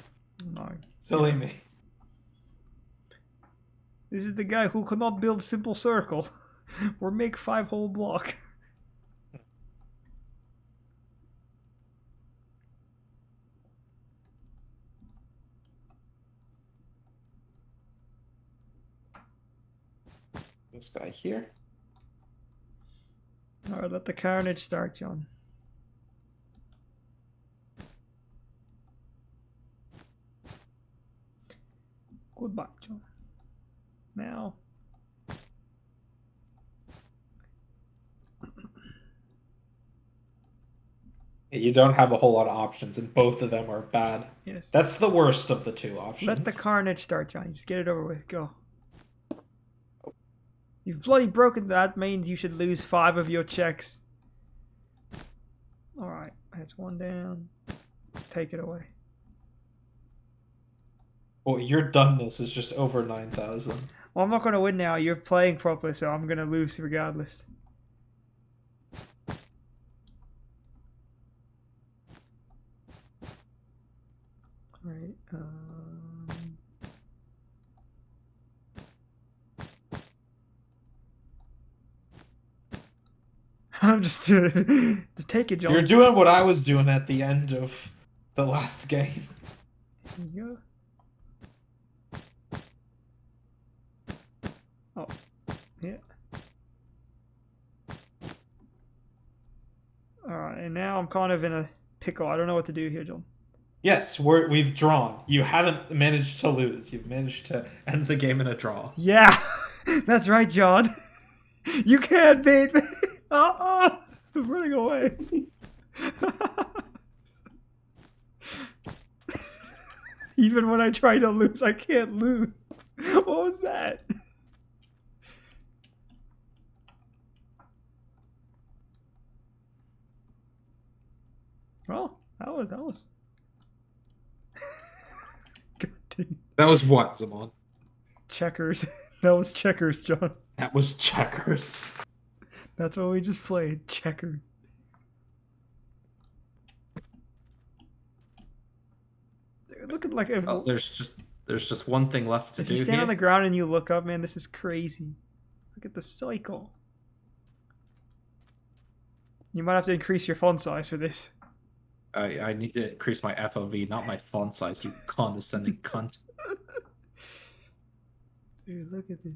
No. Silly me. This is the guy who could not build simple circle or make 5-hole block. This guy here. Alright, let the carnage start, John. Goodbye, John. Now. You don't have a whole lot of options, and both of them are bad. Yes. That's the worst of the two options. Let the carnage start, Johnny. Just get it over with. Go. You've bloody broken that. Means you should lose 5 of your checks. Alright, that's one down. Take it away. Well, your doneness is just over 9,000. Well, I'm not going to win now. You're playing properly, so I'm going to lose regardless. Alright, I'm just take it, John. You're doing what I was doing at the end of the last game. Here you go. Oh, yeah. Alright, and now I'm kind of in a pickle. I don't know what to do here, John. Yes, we've drawn. You haven't managed to lose. You've managed to end the game in a draw. Yeah, that's right, John. You can't beat me. I'm running away. Even when I try to lose, I can't lose. What was that? Well, that was. God dang. That was what, Zaman? Checkers. That was checkers, John. That was checkers. That's what we just played. Checkers. Look at like Oh, there's just one thing left to if do. you stand here. on the ground and you look up, man, this is crazy. Look at the cycle. You might have to increase your font size for this. I need to increase my FOV, not my font size, you condescending cunt. Dude, look at this.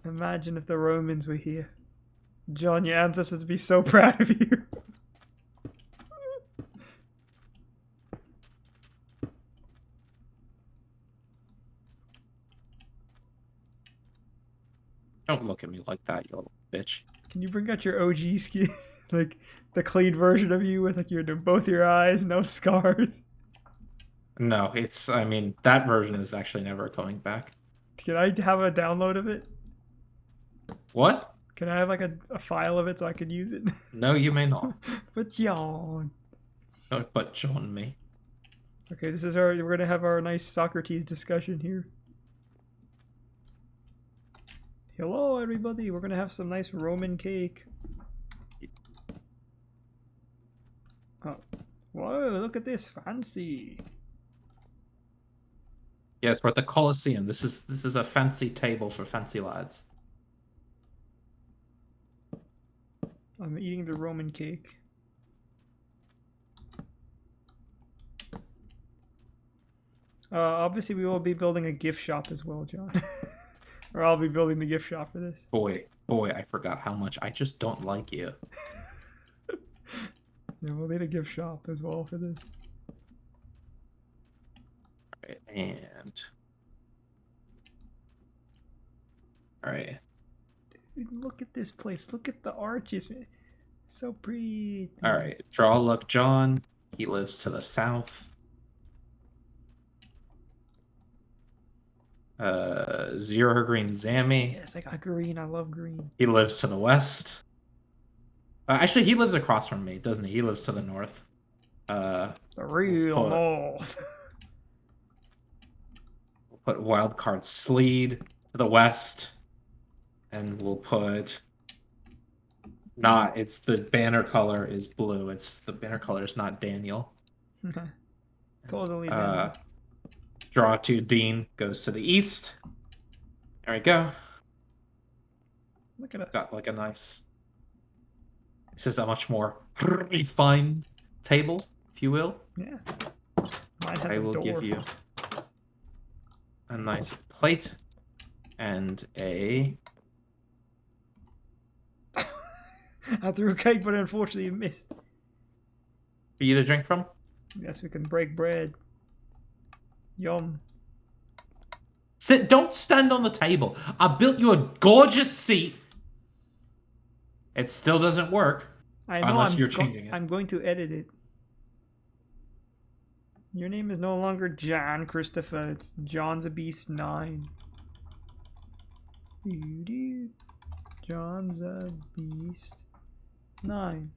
Imagine if the Romans were here. John, your ancestors would be so proud of you. Don't look at me like that, you little bitch. Can you bring out your OG skin? Like the clean version of you with like both your eyes, no scars? No, I mean, that version is actually never coming back. Can I have a download of it? What? Can I have like a file of it so I could use it? No, you may not. But John. Don't but John me. Okay, we're gonna have our nice Socrates discussion here. Hello everybody, we're gonna have some nice Roman cake. Oh. Whoa, look at this, fancy. Yes, we're at the Colosseum. This is a fancy table for fancy lads. I'm eating the Roman cake. Obviously, we will be building a gift shop as well, John. Or I'll be building the gift shop for this. Boy, I forgot how much I just don't like you. Yeah, we'll need a gift shop as well for this. Right, and all right. Dude, look at this place. Look at the arches. So pretty. All right. Draw look, John. He lives to the south. Zero green Zammy. Yes, I got green. I love green. He lives to the west. Actually, he lives across from me, doesn't he? He lives to the north. The real north. We'll put wildcard Sleed to the west, and we'll put. Not. It's the banner color is blue. It's the banner color is not Daniel. Totally. Daniel. Draw to Dean goes to the east. There we go. Look at us. Got like a nice. This is a much more refined table, if you will. Yeah. Mine has I will give you a nice plate and a. I threw a cake, but unfortunately you missed. For you to drink from? Yes, we can break bread. Yum. Sit. Don't stand on the table. I built you a gorgeous seat. It still doesn't work. I know. Unless you're changing it. I'm going to edit it. Your name is no longer John Christopher. It's John's a Beast 9. Doo-doo. John's a Beast 9.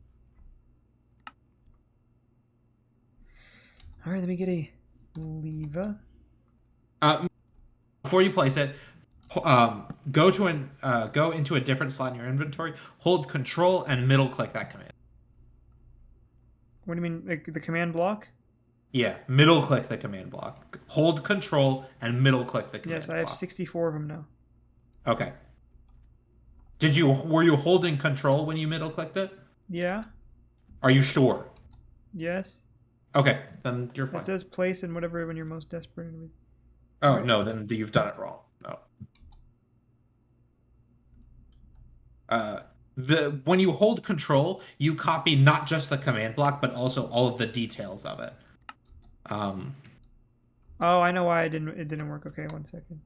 All right, let me get a lever. Before you place it, go into a different slot in your inventory. Hold Control and middle click that command. What do you mean, like the command block? Yeah, middle click the command block. Hold Control and middle click the command block. Yes, I have 64 of them now. Okay. Were you holding Control when you middle clicked it? Yeah. Are you sure? Yes. Okay, then you're fine. It says place and whatever when you're most desperate. Oh, no, then you've done it wrong. No. When you hold Control, you copy not just the command block, but also all of the details of it. Oh, I know why it didn't work. Okay, 1 second.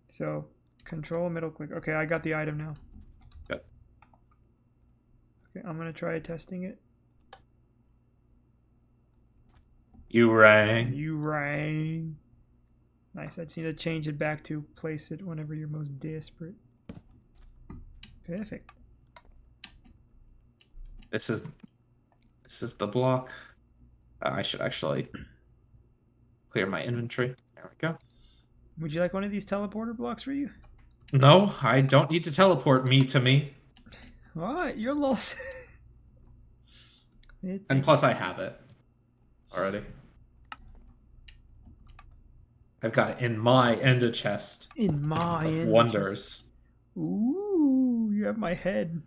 So, Control, middle click. Okay, I got the item now. Good. Okay, I'm gonna try testing it. You rang. You rang. Nice. I just need to change it back to place it whenever you're most desperate. Perfect. This is the block. I should actually clear my inventory. There we go. Would you like one of these teleporter blocks for you? No, I don't need to teleport me to me. What? You're lost. And plus I have it already. I've got it in my ender chest. In my of wonders. Ooh, you have my head.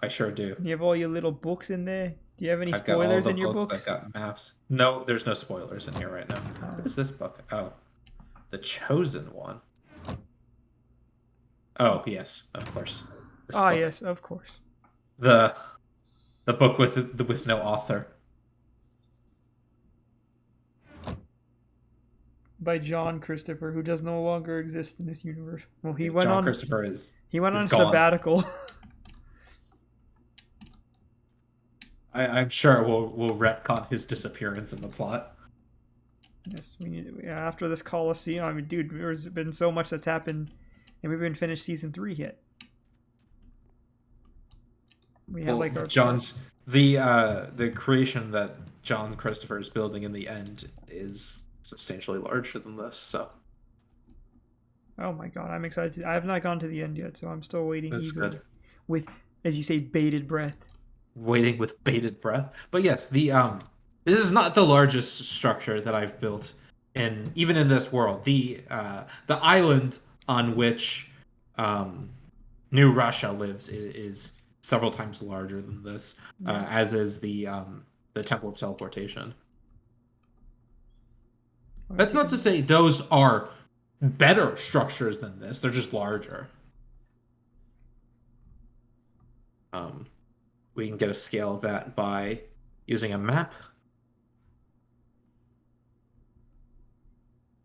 I sure do. You have all your little books in there. Do you have any I've got all spoilers the in your books? I've got maps. No, there's no spoilers in here right now. What is this book? Oh, The Chosen One. Oh, yes, of course. This book. Yes, of course. The book with no author. By John Christopher, who does no longer exist in this universe. Well, he went John on. Christopher is. He went on gone. sabbatical. I'm sure we'll retcon his disappearance in the plot. Yes, we need. After this Colosseum, I mean, dude, there's been so much that's happened, and we haven't finished season 3 yet. We have like our John's the creation that John Christopher is building in the end is substantially larger than this. So. Oh my god, I'm excited. I have not gone to the end yet, so I'm still waiting. That's good. With, as you say, bated breath. Waiting with bated breath. But yes, this is not the largest structure that I've built and even in this world, the island on which New Russia lives is several times larger than this, Yeah. as is the Temple of Teleportation. That's not to say those are better structures than this. They're just larger. We can get a scale of that by using a map.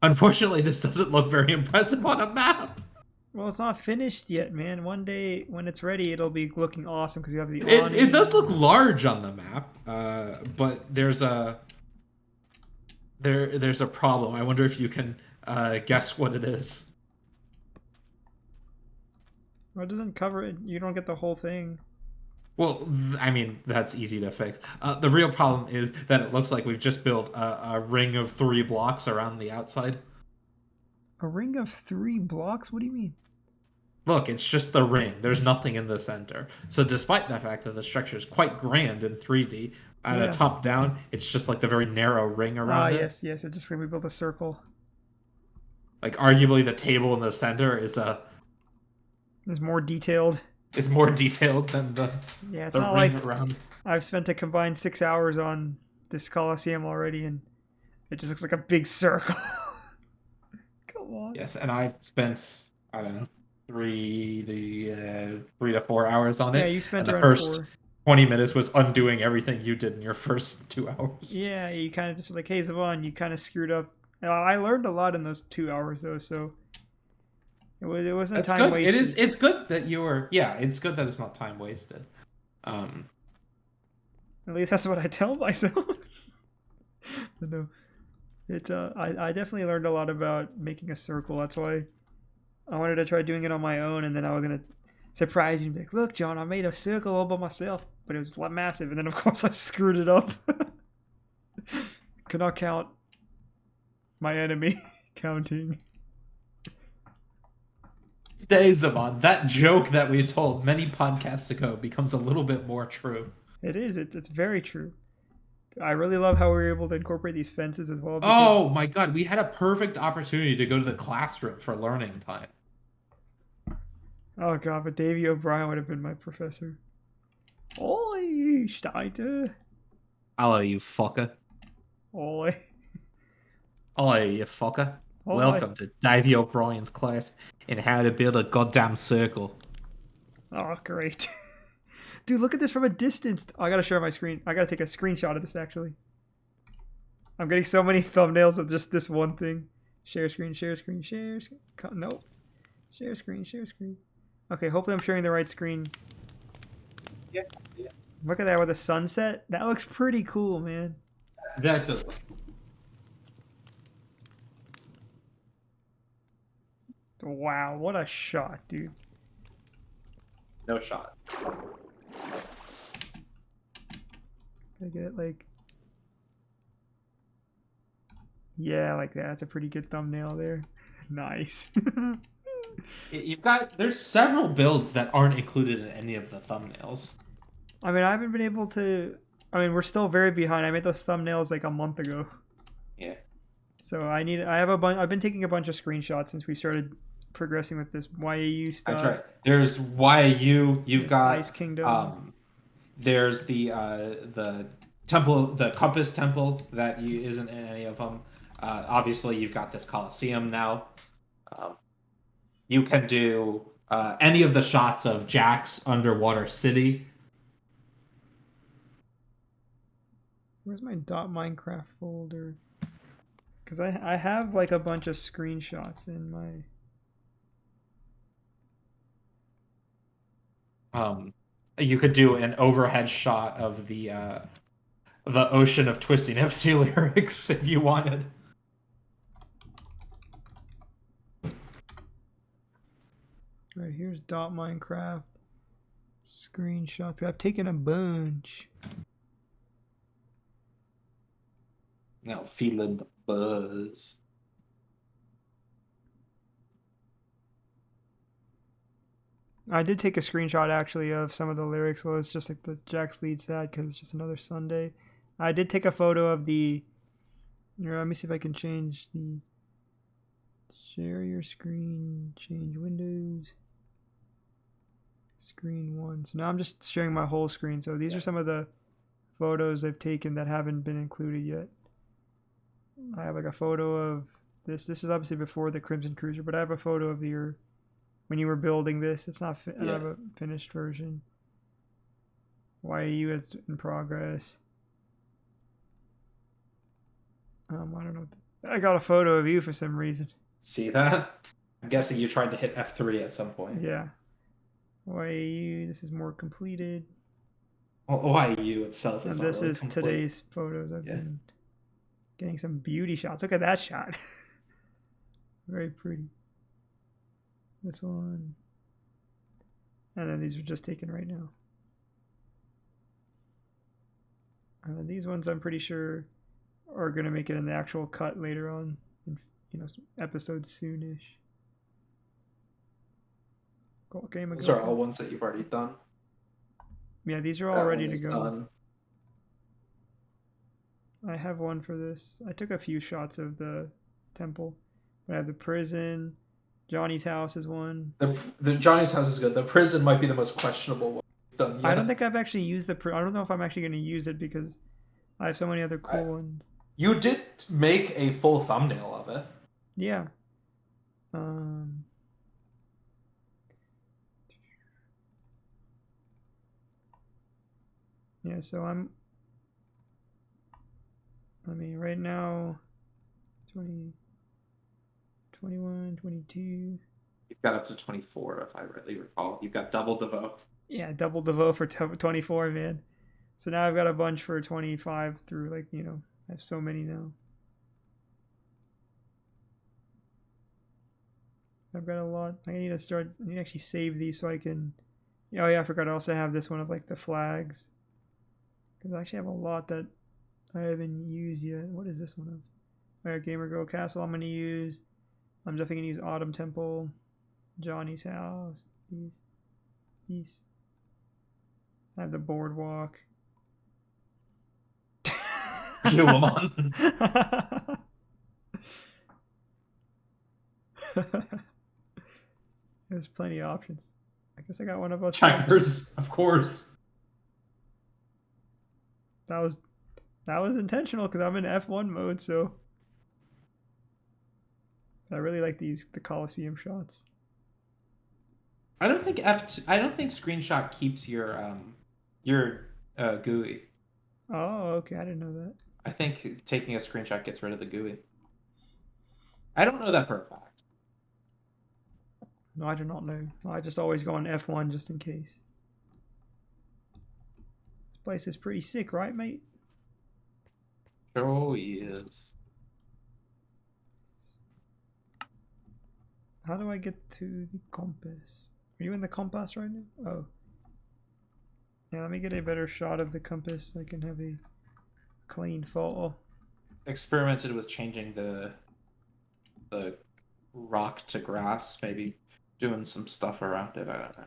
Unfortunately, this doesn't look very impressive on a map. Well, it's not finished yet, man. One day when it's ready, it'll be looking awesome because you have the It does look large on the map, but there's a problem. I wonder if you can guess what it is. Well, it doesn't cover it. You don't get the whole thing. Well, I mean, that's easy to fix. The real problem is that it looks like we've just built a ring of 3 blocks around the outside. A ring of 3 blocks? What do you mean? Look, it's just the ring. There's nothing in the center. So despite the fact that the structure is quite grand in 3D, at a top down, it's just like the very narrow ring around it. Yes. It's just gonna be built a circle. Like arguably the table in the center is more detailed. It's more detailed than the it's the not ring like around. I've spent a combined 6 hours on this Colosseum already, and it just looks like a big circle. Come on. Yes, and I've spent, I don't know, 3 to 4 hours on it. Yeah, you spent and the around first 4. 20 minutes was undoing everything you did in your first 2 hours. Yeah, you kind of just were like, hey, Zavon, you kind of screwed up. I learned a lot in those 2 hours, though, so it wasn't That's time good. wasted. It's good that you were, it's good that it's not time wasted. At least that's what I tell myself. No, it's I definitely learned a lot about making a circle. That's why I wanted to try doing it on my own, and then I was gonna surprise you and be like, "Look, John, I made a circle all by myself," but it was massive, and then of course I screwed it up. Could not count my enemy. Counting. Days of on that joke that we told many podcasts ago becomes a little bit more true. It is. It's very true. I really love how we were able to incorporate these fences as well. Oh my god, we had a perfect opportunity to go to the classroom for learning time. Oh god, but Davy O'Brien would have been my professor. Oi, Steiter. Hello, you fucker. Oi. Hello, you fucker. Oi. Welcome to Davy O'Brien's class in how to build a goddamn circle. Oh, great. Dude, look at this from a distance. Oh, I gotta share my screen. I gotta take a screenshot of this, actually. I'm getting so many thumbnails of just this one thing. Share screen, share screen, share screen. Nope. Share screen, share screen. Okay, hopefully I'm sharing the right screen. Yeah. Look at that with a sunset. That looks pretty cool, man. That does. Wow, what a shot, dude. No shot. Can I get it like... Yeah, like that. That's a pretty good thumbnail there. Nice. There's several builds that aren't included in any of the thumbnails. I mean, I haven't been able to... I mean, we're still very behind. I made those thumbnails like a month ago. Yeah. So I've been taking a bunch of screenshots since we started progressing with this YAU stuff. That's right. There's YAU. You've got Ice Kingdom. There's the temple, the Compass Temple that isn't in any of them. Obviously, you've got this Colosseum now. You can do any of the shots of Jack's underwater city. Where's my .minecraft folder? Because I have like a bunch of screenshots in my... You could do an overhead shot of the ocean of Twisting MC lyrics if you wanted. Right, here's .minecraft screenshots. I've taken a bunch. Now feeling the buzz. I did take a screenshot actually of some of the lyrics. Well, it's just like the Jack's lead sad because it's just another Sunday. I did take a photo of the Here, let me see if I can change the share your screen, change windows, screen 1. So now I'm just sharing my whole screen. So these are some of the photos I've taken that haven't been included yet. I have like a photo of this. This is obviously before the Crimson Cruiser, but I have a photo of your when you were building this. It's not. I don't have a finished version. YU is in progress. I don't know. I got a photo of you for some reason. See that? I'm guessing you tried to hit F3 at some point. Yeah. YU. This is more completed. Well, YU itself is. And this really is complete. today's photos. I've been getting some beauty shots. Look at that shot. Very pretty. This one. And then these are just taken right now. And then these ones I'm pretty sure are going to make it in the actual cut later on. In, episodes soonish. Cool. Game of Those are all ones that you've already done. Yeah, these are all ready to go. Done. I have one for this. I took a few shots of the temple. I have the prison. Johnny's house is one. The Johnny's house is good. The prison might be the most questionable one we've done yet. I don't think I've actually used I don't know if I'm actually going to use it because I have so many other cool ones. You did make a full thumbnail of it. Yeah. Yeah, so right now, 20, 21, 22. You've got up to 24, if I rightly recall. You've got double the vote. Yeah, double the vote for 24, man. So now I've got a bunch for 25 through, I have so many now. I've got a lot. I need to actually save these so I can... Oh yeah, I forgot I also have this one of the flags. Because I actually have a lot that I haven't used yet. What is this one of? Alright, Gamer Girl Castle I'm going to use. I'm definitely going to use Autumn Temple. Johnny's house. These. I have the boardwalk. You on. There's plenty of options. I guess I got one of us. Checkers, of course. That was intentional because I'm in F1 mode, so I really like the Coliseum shots. I don't think screenshot keeps your GUI. Oh, okay, I didn't know that. I think taking a screenshot gets rid of the GUI. I don't know that for a fact. No, I do not know. I just always go on F1 just in case. This place is pretty sick, right, mate? Sure is. How do I get to the compass? Are you in the compass right now? Oh. Yeah, let me get a better shot of the compass so I can have a clean photo. Experimented with changing the rock to grass, maybe doing some stuff around it. I don't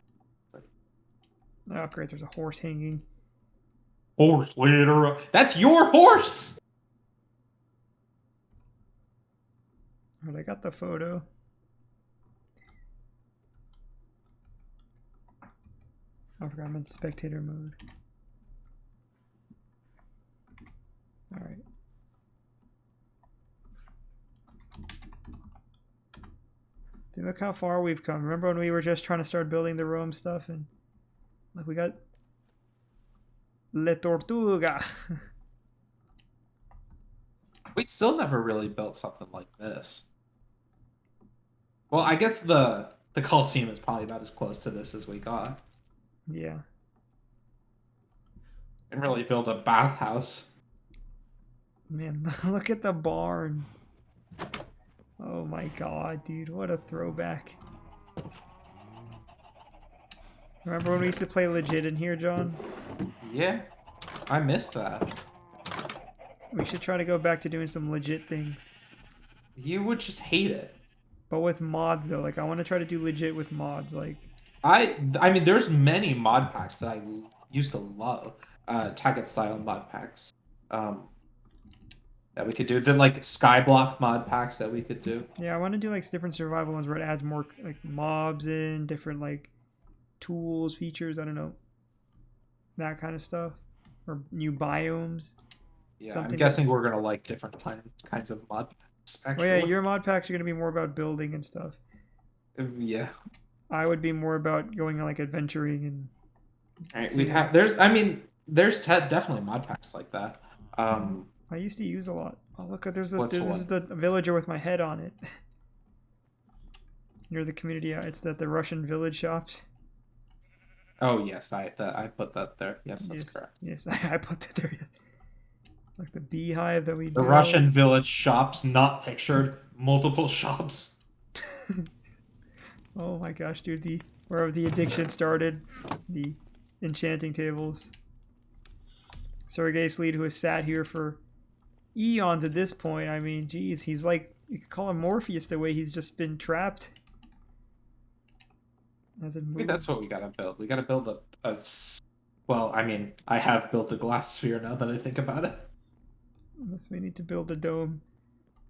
know. Oh, great, there's a horse hanging. Horse litter. That's your horse! Alright, I got the photo. I forgot I'm in spectator mode. Alright. See, look how far we've come. Remember when we were just trying to start building the Rome stuff and look, we got Le Tortuga. We still never really built something like this. Well, I guess the Coliseum is probably about as close to this as we got. Yeah. And really build a bathhouse. Man, look at the barn. Oh my god, dude, what a throwback. Remember when we used to play legit in here, John? Yeah, I miss that. We should try to go back to doing some legit things. You would just hate it. But with mods, though. I want to try to do legit with mods. I mean, there's many mod packs that I used to love. Taggart style mod packs. that we could do. The like Skyblock mod packs that we could do. Yeah, I want to do like different survival ones where it adds more like mobs in, different like tools, features. I don't know, that kind of stuff, or new biomes. Yeah, Something I'm guessing we're gonna like different kinds of mod packs. Oh Actually, yeah, your mod packs are gonna be more about building and stuff. yeah. I would be more about going like adventuring and. All right, we'd have there's definitely mod packs like that. I used to use a lot. Oh look, there's What's this one? is the villager with my head on it. Near the community, it's the Russian village shops. Oh yes, I put that there. Yes, that's Yes, correct. yes, I put that there. Like the beehive that we The built. Russian village shops, not pictured, multiple shops. Oh my gosh, dude, wherever the addiction started, the enchanting tables. Sergei Slede, who has sat here for eons at this point. I mean, geez, he's like, you could call him Morpheus the way he's just been trapped. Hasn't I moved. think that's what we gotta build. We gotta build well, I mean, I have built a glass sphere now that I think about it. Unless we need to build a dome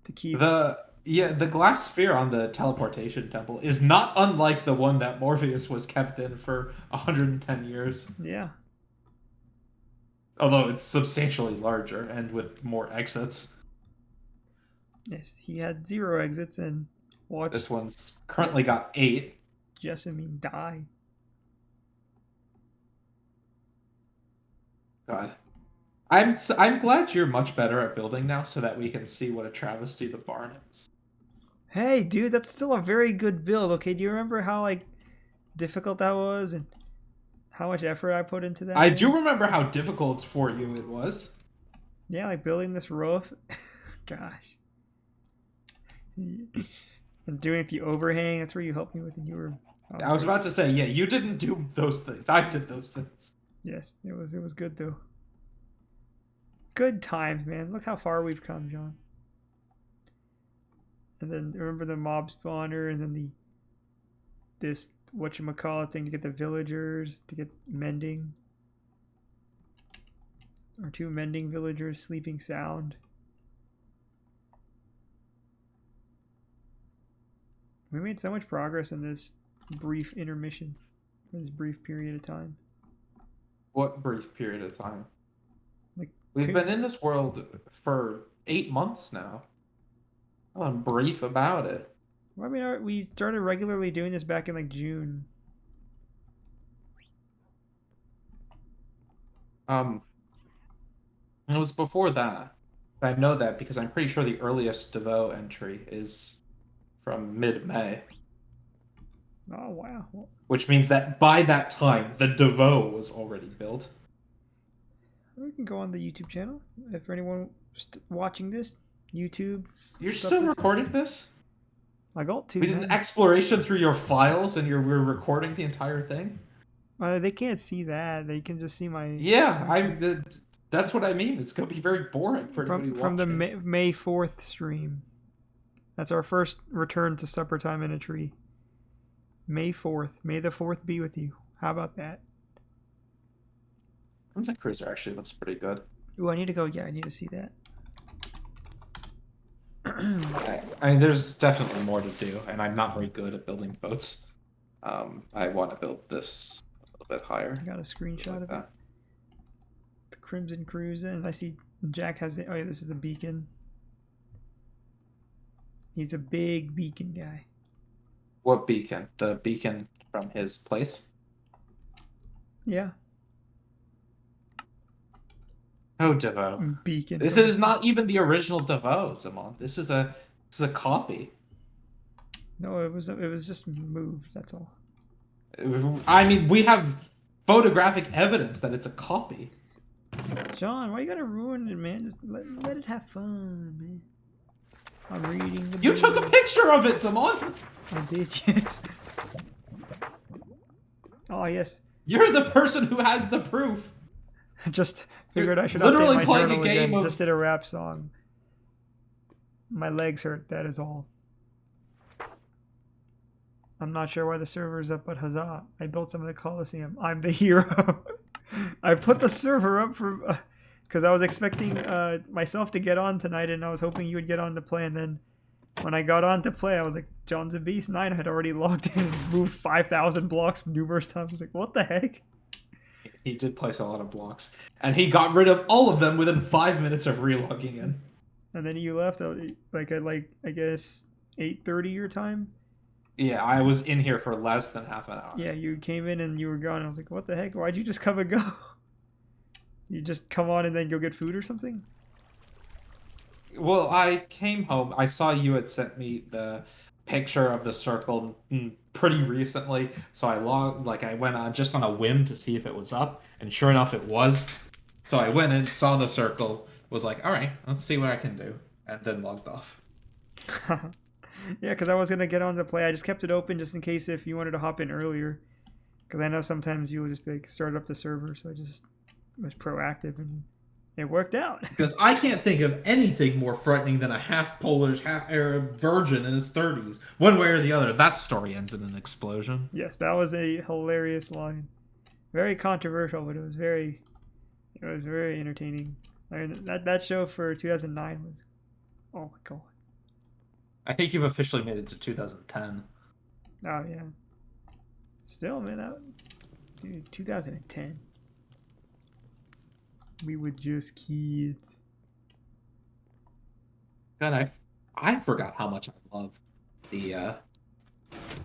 to keep. The glass sphere on the teleportation temple is not unlike the one that Morpheus was kept in for 110 years. Yeah. Although it's substantially larger and with more exits. Yes, he had 0 exits and watch This one's currently got 8. Jessamine die. God. I'm glad you're much better at building now so that we can see what a travesty the barn is. Hey, dude, that's still a very good build. Okay, do you remember how like difficult that was and how much effort I put into that? I do remember how difficult for you it was. Yeah, like building this roof. Gosh. And doing the overhang, that's where you helped me with, and you were. I was about to say, yeah, you didn't do those things. I did those things. Yes, it was good though. Good times, man. Look how far we've come, John. And then remember the mob spawner, and then this whatchamacallit thing to get the villagers to get mending. Our 2 mending villagers sleeping sound. We made so much progress in this brief intermission, this brief period of time. What brief period of time? Like We've been in this world for 8 months now. I'm brief about it. Well, I mean, we started regularly doing this back in like June. It was before that. I know that because I'm pretty sure the earliest DeVoe entry is from mid-May. Oh wow! Well, Which means that by that time, the DeVoe was already built. we can go on the YouTube channel if for anyone watching this. YouTube. You're still recording this? I got to. We did an exploration through your files and we're recording the entire thing? They can't see that. They can just see my. Yeah, that's what I mean. It's going to be very boring for anybody from the watching. May 4th stream. That's our first return to supper time in a tree. May 4th. May the 4th be with you. How about that? Crimson Cruiser actually looks pretty good. Ooh, I need to go. Yeah, I need to see that. I mean, there's definitely more to do, and I'm not very good at building boats. I want to build this a little bit higher. I got a screenshot like of that. it. The Crimson Cruiser, and I see Jack has the. Oh yeah, this is the beacon. He's a big beacon guy. What beacon? The beacon from his place? Yeah, Oh, DeVoe. beacon. This from- is not even the original DeVoe, Simon. This is a copy. No, it was just moved. That's all. I mean, we have photographic evidence that it's a copy. John, why you gotta ruin it, man? Just let it have fun, man. I'm reading the. You took a book. picture of it, Simon. I did, yes. Oh yes. You're the person who has the proof. Just figured I should Literally update my playing a journal game again. of- Just did a rap song. My legs hurt. That is all. I'm not sure why the server's up, but huzzah! I built some of the Coliseum. I'm the hero. I put the server up for because I was expecting myself to get on tonight, and I was hoping you would get on to play. And then when I got on to play, I was like, John's a beast. 9 had already logged in and moved 5,000 blocks numerous times. I was like, what the heck? He did place a lot of blocks, and he got rid of all of them within 5 minutes of relogging in. And then you left like at I guess 8:30 your time. Yeah, I was in here for less than half an hour. Yeah, you came in and you were gone. I was like, what the heck? Why'd you just come and go? You just come on and then go get food or something? Well, I came home. I saw you had sent me the picture of the circle pretty recently, so I went on just on a whim to see if it was up, and sure enough, it was. So I went and saw the circle, was like, all right, let's see what I can do, and then logged off. Yeah, because I was gonna get on to play. I just kept it open just in case if you wanted to hop in earlier, because I know sometimes you'll just be like, start up the server. So I just was proactive and it worked out. Because I can't think of anything more frightening than a half Polish, half Arab virgin in his 30s. One way or the other, that story ends in an explosion. Yes, that was a hilarious line. Very controversial, but it was very entertaining. I mean, that show for 2009 was, oh my god. I think you've officially made it to 2010. Oh yeah. Still, man, dude, 2010. We were just kids. God, I forgot how much I love the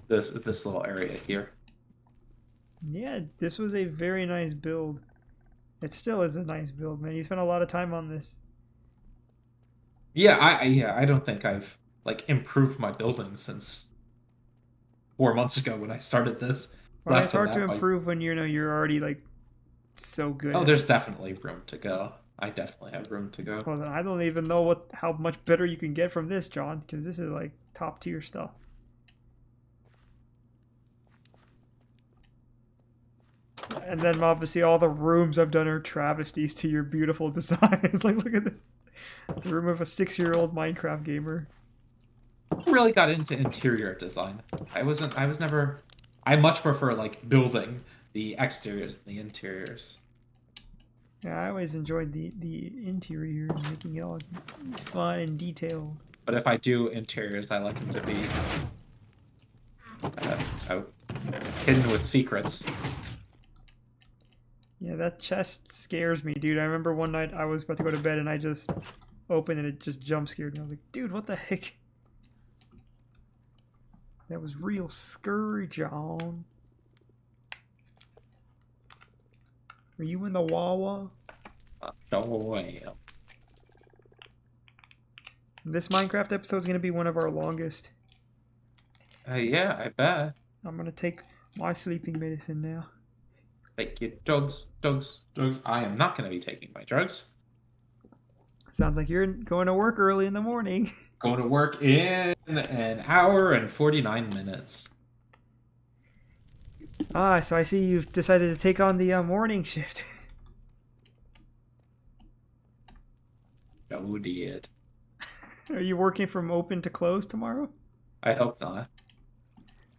this little area here. Yeah, this was a very nice build. It still is a nice build, man. You spent a lot of time on this. Yeah, I don't think I've improved my building since 4 months ago when I started this. Well, it's hard to improve when you're already so good. Oh, there's definitely room to go. I definitely have room to go. Well, then I don't even know how much better you can get from this, John, because this is top tier stuff. And then obviously all the rooms I've done are travesties to your beautiful designs. Look at this. The room of a 6-year-old Minecraft gamer. I really got into interior design. I much prefer building the exteriors than the interiors. Yeah, I always enjoyed the interiors, making it all fun and detailed. But if I do interiors, I like them to be hidden with secrets. Yeah, that chest scares me, dude. I remember one night I was about to go to bed and I just opened and it just jump scared me. I was like, dude, what the heck? That was real scary, John. Are you in the Wawa? No way. This Minecraft episode is going to be one of our longest. Yeah, I bet. I'm going to take my sleeping medicine now. Take your drugs. I am not going to be taking my drugs. Sounds like you're going to work early in the morning. Going to work in an hour and 49 minutes. Ah, so I see you've decided to take on the morning shift. No, did. Are you working from open to close tomorrow? I hope not.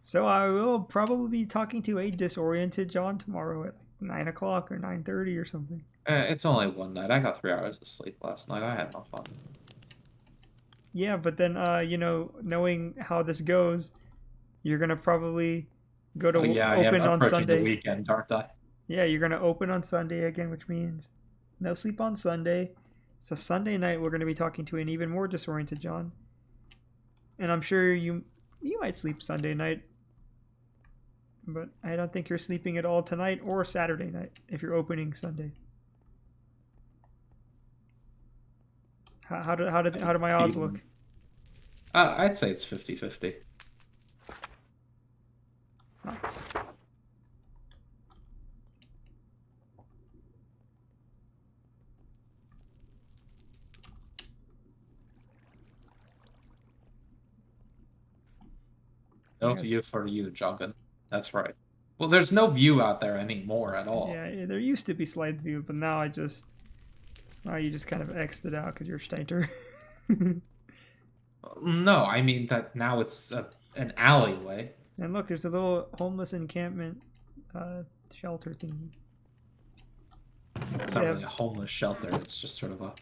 So I will probably be talking to a disoriented John tomorrow at 9 o'clock or 9:30 or something. It's only one night. I got 3 hours of sleep last night. I had no fun. Yeah, but then, knowing how this goes, you're going to probably go to open on Sunday. The weekend, aren't I? Yeah, you're going to open on Sunday again, which means no sleep on Sunday. So Sunday night, we're going to be talking to an even more disoriented John. And I'm sure you might sleep Sunday night. But I don't think you're sleeping at all tonight or Saturday night if you're opening Sunday. How do my odds look? I'd say it's 50-50. Nice. No view for you, Joggin. That's right. Well, there's no view out there anymore at all. Yeah, there used to be slide view, but now you just kind of X'd it out because you're Steiner. No, I mean that now it's an alleyway. And look, there's a little homeless encampment shelter thingy. It's not really a homeless shelter. It's just sort of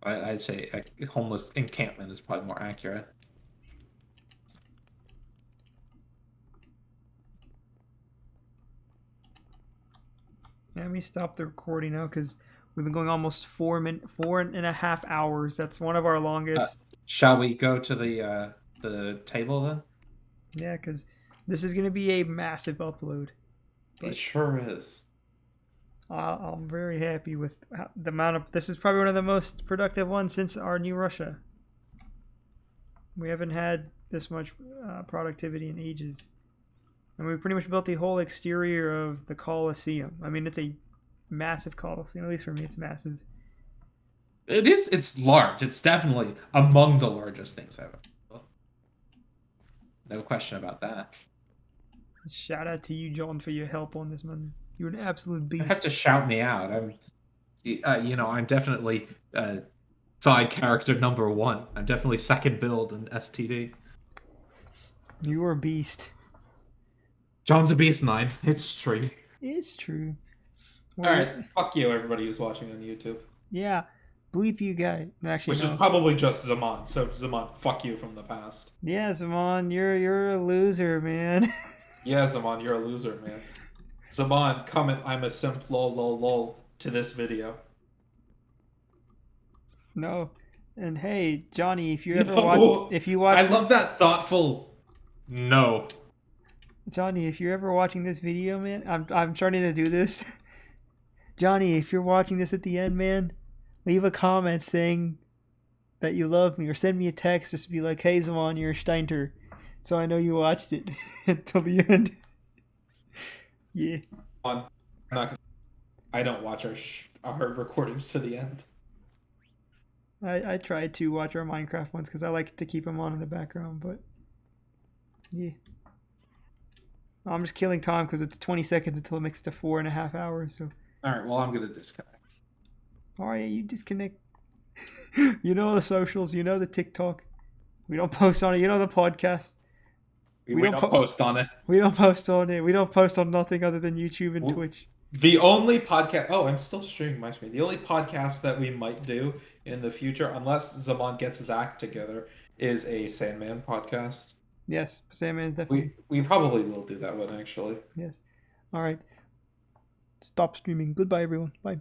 I'd say a homeless encampment is probably more accurate. Let me stop the recording now because we've been going almost 4.5 hours. That's one of our longest. Shall we go to the table then? Yeah, because this is going to be a massive upload. It sure is. I'm very happy with the amount of. This is probably one of the most productive ones since our new Russia. We haven't had this much productivity in ages. And we pretty much built the whole exterior of the Colosseum. I mean, it's a massive Colosseum. At least for me, it's massive. It is. It's large. It's definitely among the largest things I've ever built. No question about that. Shout out to you, John, for your help on this, man. You're an absolute beast. You have to shout me out. I'm definitely side character number 1. I'm definitely second build in STD. You are a beast. John's a beast 9. It's true. It's true. All right, fuck you, everybody who's watching on YouTube. Yeah, bleep you guy. Actually, Which is probably just Zaman. So Zaman, fuck you from the past. Yeah, Zaman, you're a loser, man. Yeah, Zaman, you're a loser, man. Zaman, comment I'm a simp lol lol lol to this video. No. And hey, Johnny, if you ever watch I love that thoughtful no. Johnny, if you're ever watching this video, man, I'm starting to do this. Johnny, if you're watching this at the end, man, leave a comment saying that you love me, or send me a text just to be like, hey Zaman, you're a Steinter. So I know you watched it until the end. Yeah. I don't watch our recordings to the end. I tried to watch our Minecraft ones because I like to keep them on in the background, but yeah. I'm just killing time because it's 20 seconds until it makes it to 4.5 hours. So. All right. Well, I'm gonna disconnect. All right, you disconnect. You know the socials. You know the TikTok. We don't post on it. You know the podcast. We don't post on it. We don't post on it. We don't post on nothing other than YouTube and Twitch. The only podcast... Oh, I'm still streaming my screen. The only podcast that we might do in the future, unless Zaman gets his act together, is a Sandman podcast. Yes, Sandman is definitely... We probably will do that one, actually. Yes. All right. Stop streaming. Goodbye, everyone. Bye.